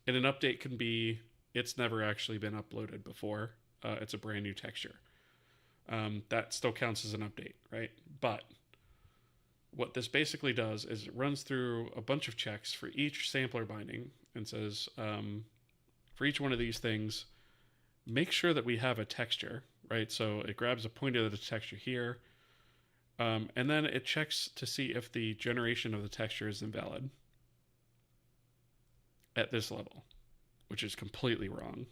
an update can be, it's never actually been uploaded before. It's a brand new texture. That still counts as an update, right? But what this basically does is it runs through a bunch of checks for each sampler binding and says, for each one of these things, make sure that we have a texture, right? So it grabs a pointer of the texture here, and then it checks to see if the generation of the texture is invalid at this level, which is completely wrong.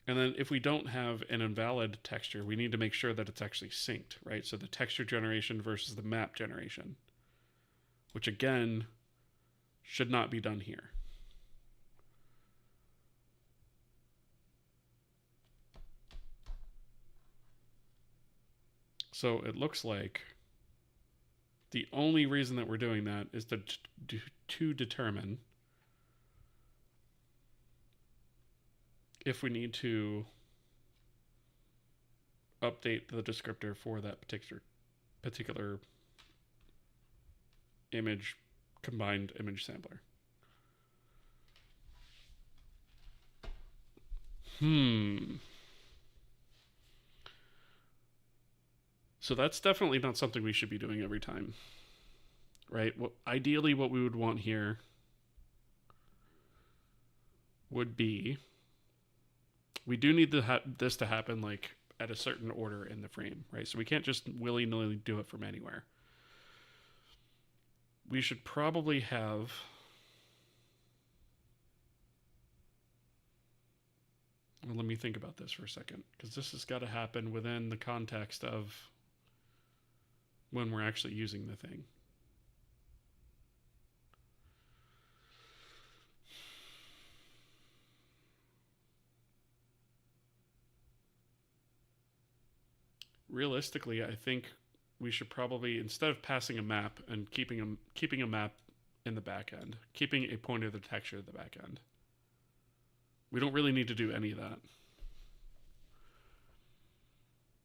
And then if we don't have an invalid texture, we need to make sure that it's actually synced, right? So the texture generation versus the map generation, which again, should not be done here. So it looks like the only reason that we're doing that is to determine if we need to update the descriptor for that particular image, combined image sampler. So that's definitely not something we should be doing every time, right? Well, ideally, what we would want here would be, we do need this to happen like at a certain order in the frame, right? So we can't just willy-nilly do it from anywhere. We should probably have well, let me think about this for a second, because this has got to happen within the context of when we're actually using the thing. realistically, I think we should probably, instead of passing a map and keeping a map in the back end, keeping a pointer of the texture at the back end. We don't really need to do any of that.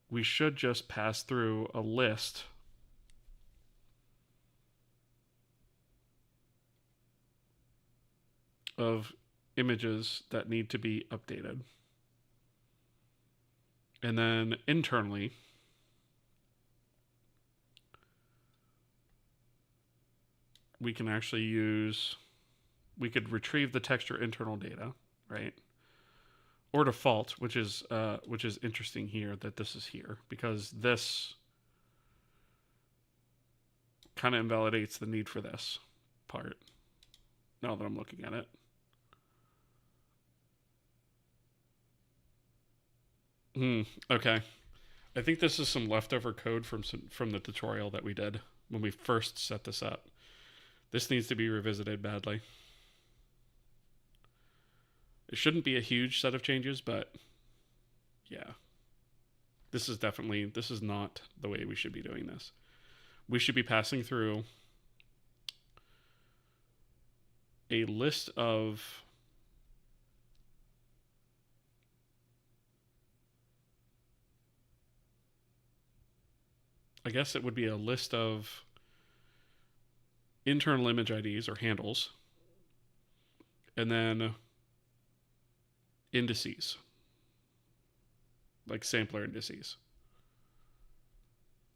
We should just pass through a list of images that need to be updated. And then internally, we can actually we could retrieve the texture internal data, right? Or default, which is interesting here that this is here, because this kind of invalidates the need for this part now that I'm looking at it. Okay. I think this is some leftover code from the tutorial that we did when we first set this up. This needs to be revisited badly. It shouldn't be a huge set of changes, but yeah. This is not the way we should be doing this. We should be passing through a list of I guess it would be a list of internal image IDs or handles, and then indices, like sampler indices,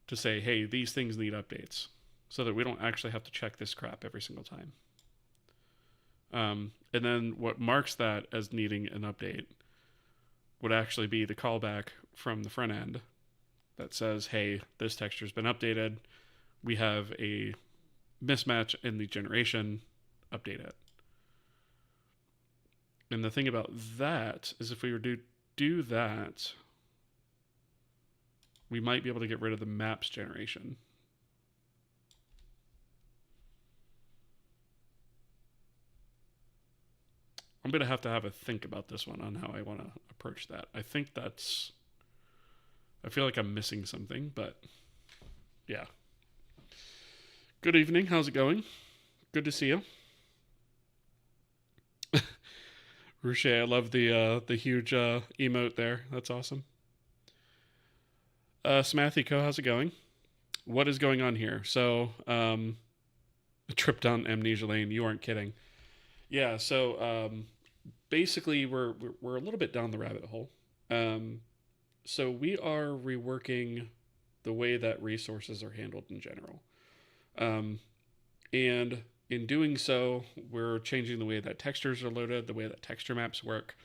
to say, hey, these things need updates, so that we don't actually have to check this crap every single time. And then what marks that as needing an update would actually be the callback from the front end that says, hey, this texture's been updated. We have a mismatch in the generation, update it. And the thing about that is if we were to do that, we might be able to get rid of the maps generation. I'm going to have a think about this one on how I want to approach that. I feel like I'm missing something, but yeah. Good evening. How's it going? Good to see you. Ruche, I love the huge emote there. That's awesome. Smathico, how's it going? What is going on here? So, a trip down Amnesia Lane. You aren't kidding. Yeah. So, basically, we're a little bit down the rabbit hole. So we are reworking the way that resources are handled in general. And in doing so, we're changing the way that textures are loaded, the way that texture maps work.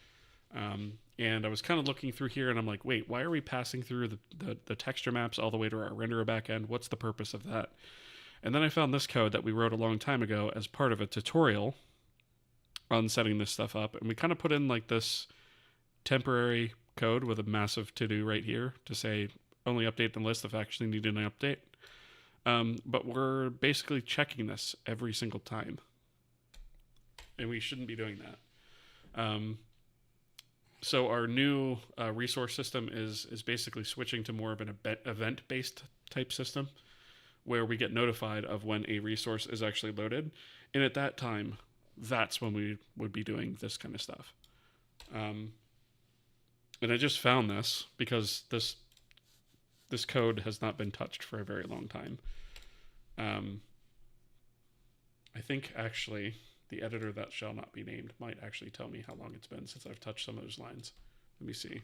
And I was kind of looking through here and I'm like, wait, why are we passing through the texture maps all the way to our renderer backend? What's the purpose of that? And then I found this code that we wrote a long time ago as part of a tutorial on setting this stuff up. And we kind of put in like this temporary code with a massive to-do right here to say only update the list if actually needed an update. But we're basically checking this every single time. And we shouldn't be doing that. So our new resource system is basically switching to more of an event-based type system where we get notified of when a resource is actually loaded. And at that time, that's when we would be doing this kind of stuff. And I just found this because this code has not been touched for a very long time. I think actually the editor that shall not be named might actually tell me how long it's been since I've touched some of those lines. Let me see.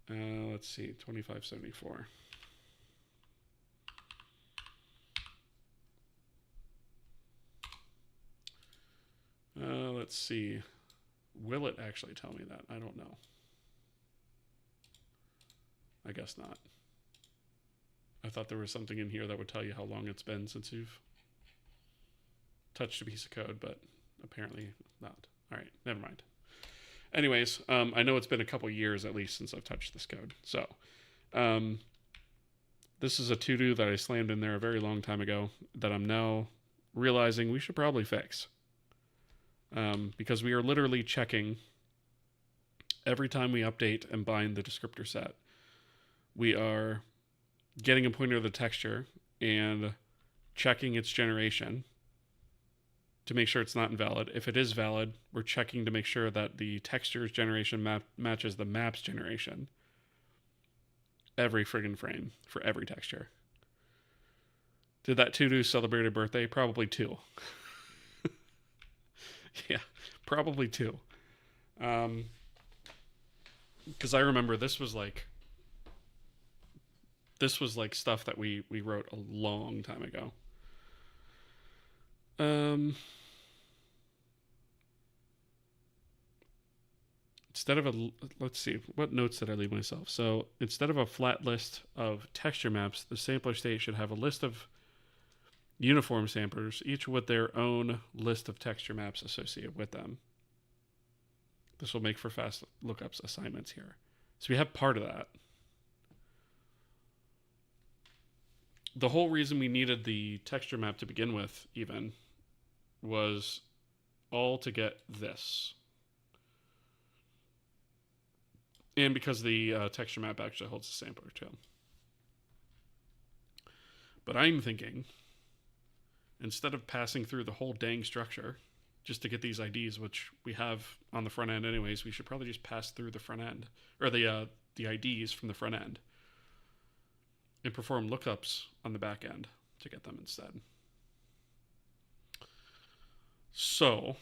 Let's see, 2574. Let's see. Will it actually tell me that? I don't know. I guess not. I thought there was something in here that would tell you how long it's been since you've touched a piece of code, but apparently not. All right, never mind. Anyways, I know it's been a couple years at least since I've touched this code. So this is a to-do that I slammed in there a very long time ago that I'm now realizing we should probably fix. Because we are literally checking every time we update and bind the descriptor set, we are getting a pointer of the texture and checking its generation to make sure it's not invalid. If it is valid, we're checking to make sure that the texture's generation matches the map's generation every friggin' frame for every texture. Did that to-do celebrate a birthday? Probably 2. Yeah, probably 2. Because I remember this was like stuff that we wrote a long time ago. Instead of let's see, what notes did I leave myself? So instead of a flat list of texture maps, the sampler state should have a list of uniform samplers, each with their own list of texture maps associated with them. This will make for fast lookups assignments here. So we have part of that. The whole reason we needed the texture map to begin with, even, was all to get this. And because the texture map actually holds the sampler too. But I'm thinking, instead of passing through the whole dang structure just to get these IDs, which we have on the front end anyways, we should probably just pass through the front end, or the IDs from the front end, and perform lookups on the back end to get them instead. So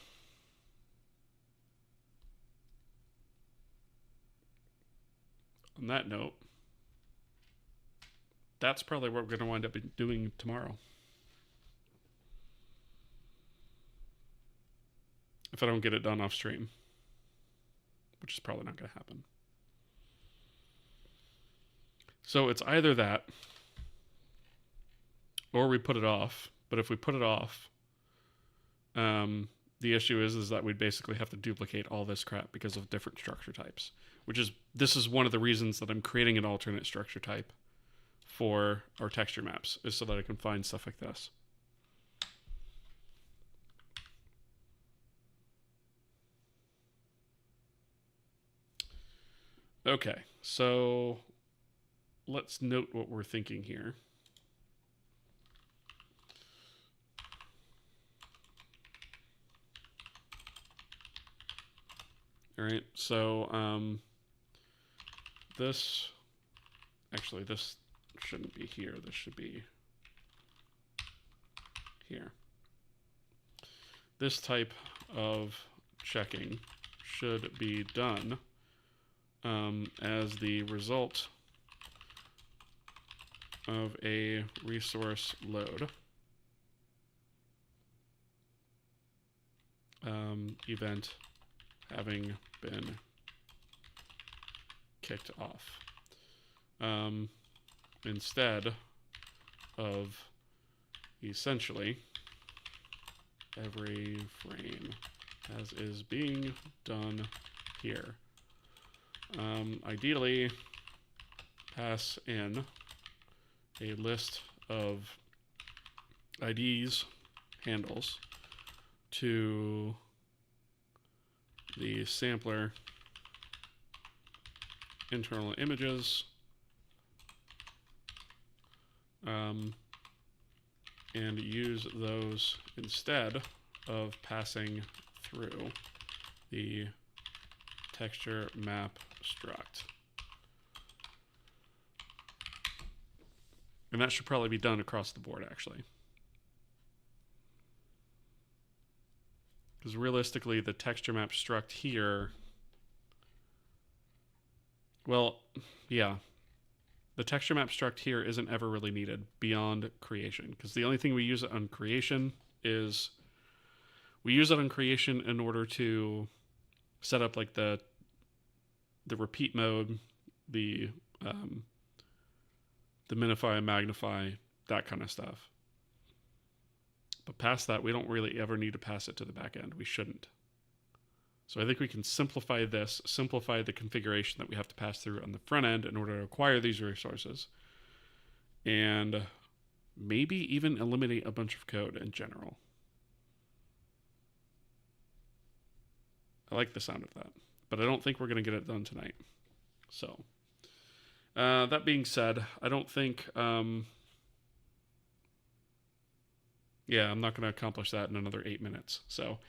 on that note, that's probably what we're going to wind up doing tomorrow. If I don't get it done off stream, which is probably not going to happen. So it's either that, or we put it off. But if we put it off, the issue is that we'd basically have to duplicate all this crap because of different structure types. This is one of the reasons that I'm creating an alternate structure type for our texture maps, is so that I can find stuff like this. Okay, so let's note what we're thinking here. All right, so this shouldn't be here. This should be here. This type of checking should be done as the result of a resource load event having been kicked off, instead of essentially every frame as is being done here. Ideally, pass in a list of IDs, handles, to the sampler internal images, and use those instead of passing through the texture map struct. And that should probably be done across the board, actually. Because realistically, the texture map struct here, well, yeah, the texture map struct here isn't ever really needed beyond creation, because the only thing we use it on creation is we use it on creation in order to set up like the repeat mode, the minify and magnify, that kind of stuff. But past that, we don't really ever need to pass it to the back end. We shouldn't. So I think we can simplify this, simplify the configuration that we have to pass through on the front end in order to acquire these resources, and maybe even eliminate a bunch of code in general. I like the sound of that. But I don't think we're going to get it done tonight. So, that being said, I don't think... yeah, I'm not going to accomplish that in another 8 minutes. So,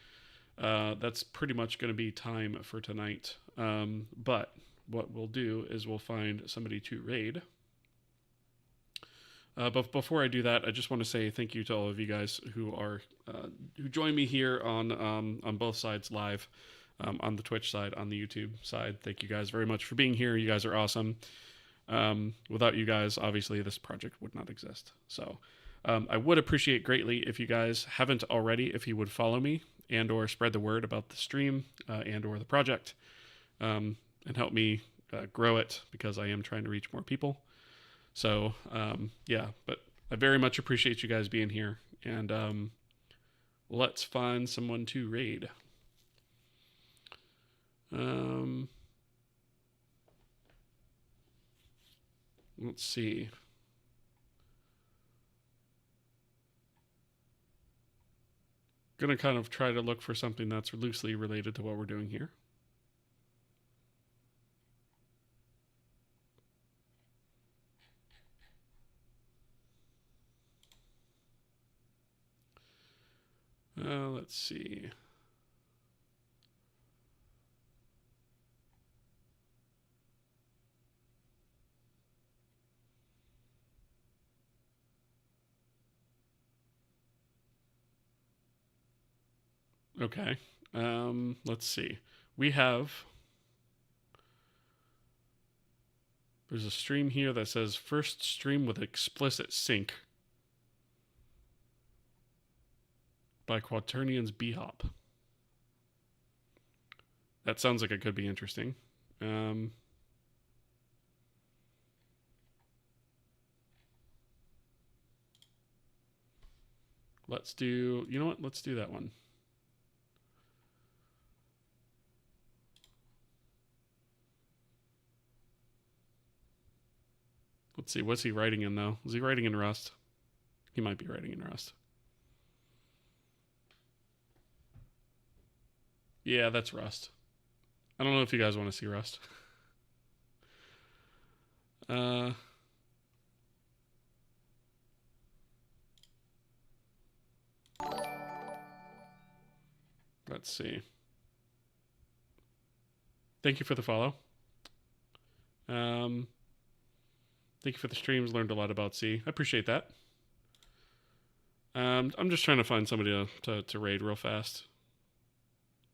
that's pretty much going to be time for tonight. But what we'll do is we'll find somebody to raid. But before I do that, I just want to say thank you to all of you guys who join me here on both sides live, on the Twitch side, on the YouTube side. Thank you guys very much for being here. You guys are awesome. Without you guys, obviously, this project would not exist. So I would appreciate greatly if you guys haven't already, if you would follow me and or spread the word about the stream and or the project, and help me grow it, because I am trying to reach more people. So, yeah, but I very much appreciate you guys being here, and let's find someone to raid. Let's see. Gonna kind of try to look for something that's loosely related to what we're doing here. Let's see. Okay. Let's see. We have... There's a stream here that says first stream with explicit sync by Quaternian's B-Hop. That sounds like it could be interesting. Let's do... You know what? Let's do that one. Let's see. What's he writing in, though? Is he writing in Rust? He might be writing in Rust. Yeah, that's Rust. I don't know if you guys want to see Rust. Let's see. Thank you for the follow. Thank you for the streams. Learned a lot about C. I appreciate that. I'm just trying to find somebody to raid real fast.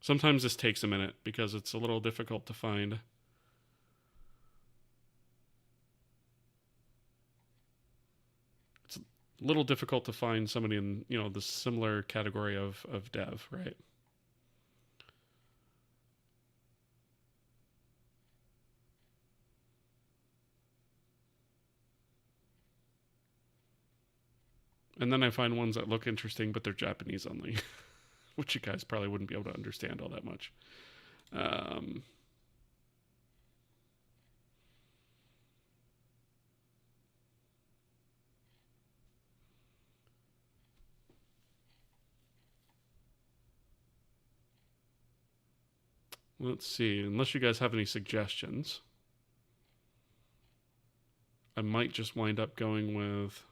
Sometimes this takes a minute because it's a little difficult to find. It's a little difficult to find somebody in, the similar category of dev, right? And then I find ones that look interesting, but they're Japanese only, which you guys probably wouldn't be able to understand all that much. Let's see. Unless you guys have any suggestions, I might just wind up going with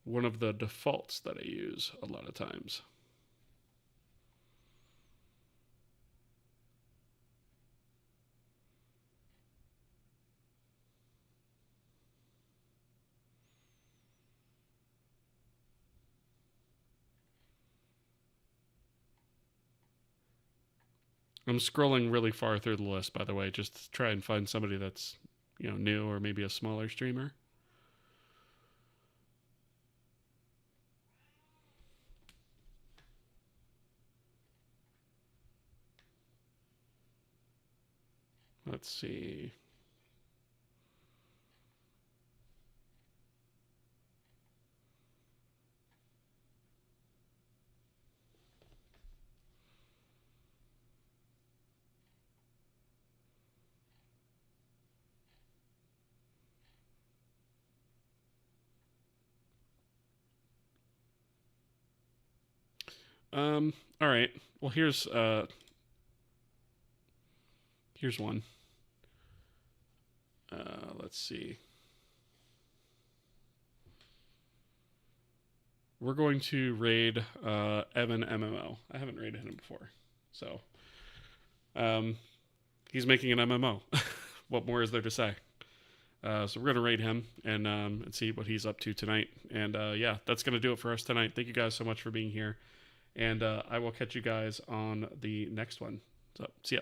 one of the defaults that I use a lot of times. I'm scrolling really far through the list, by the way, just to try and find somebody that's, new or maybe a smaller streamer. Let's see. All right. Well, here's one. Let's see. We're going to raid Evan MMO. I haven't raided him before, so he's making an MMO. What more is there to say? So we're gonna raid him and see what he's up to tonight. And yeah, that's gonna do it for us tonight. Thank you guys so much for being here, and I will catch you guys on the next one. So see ya.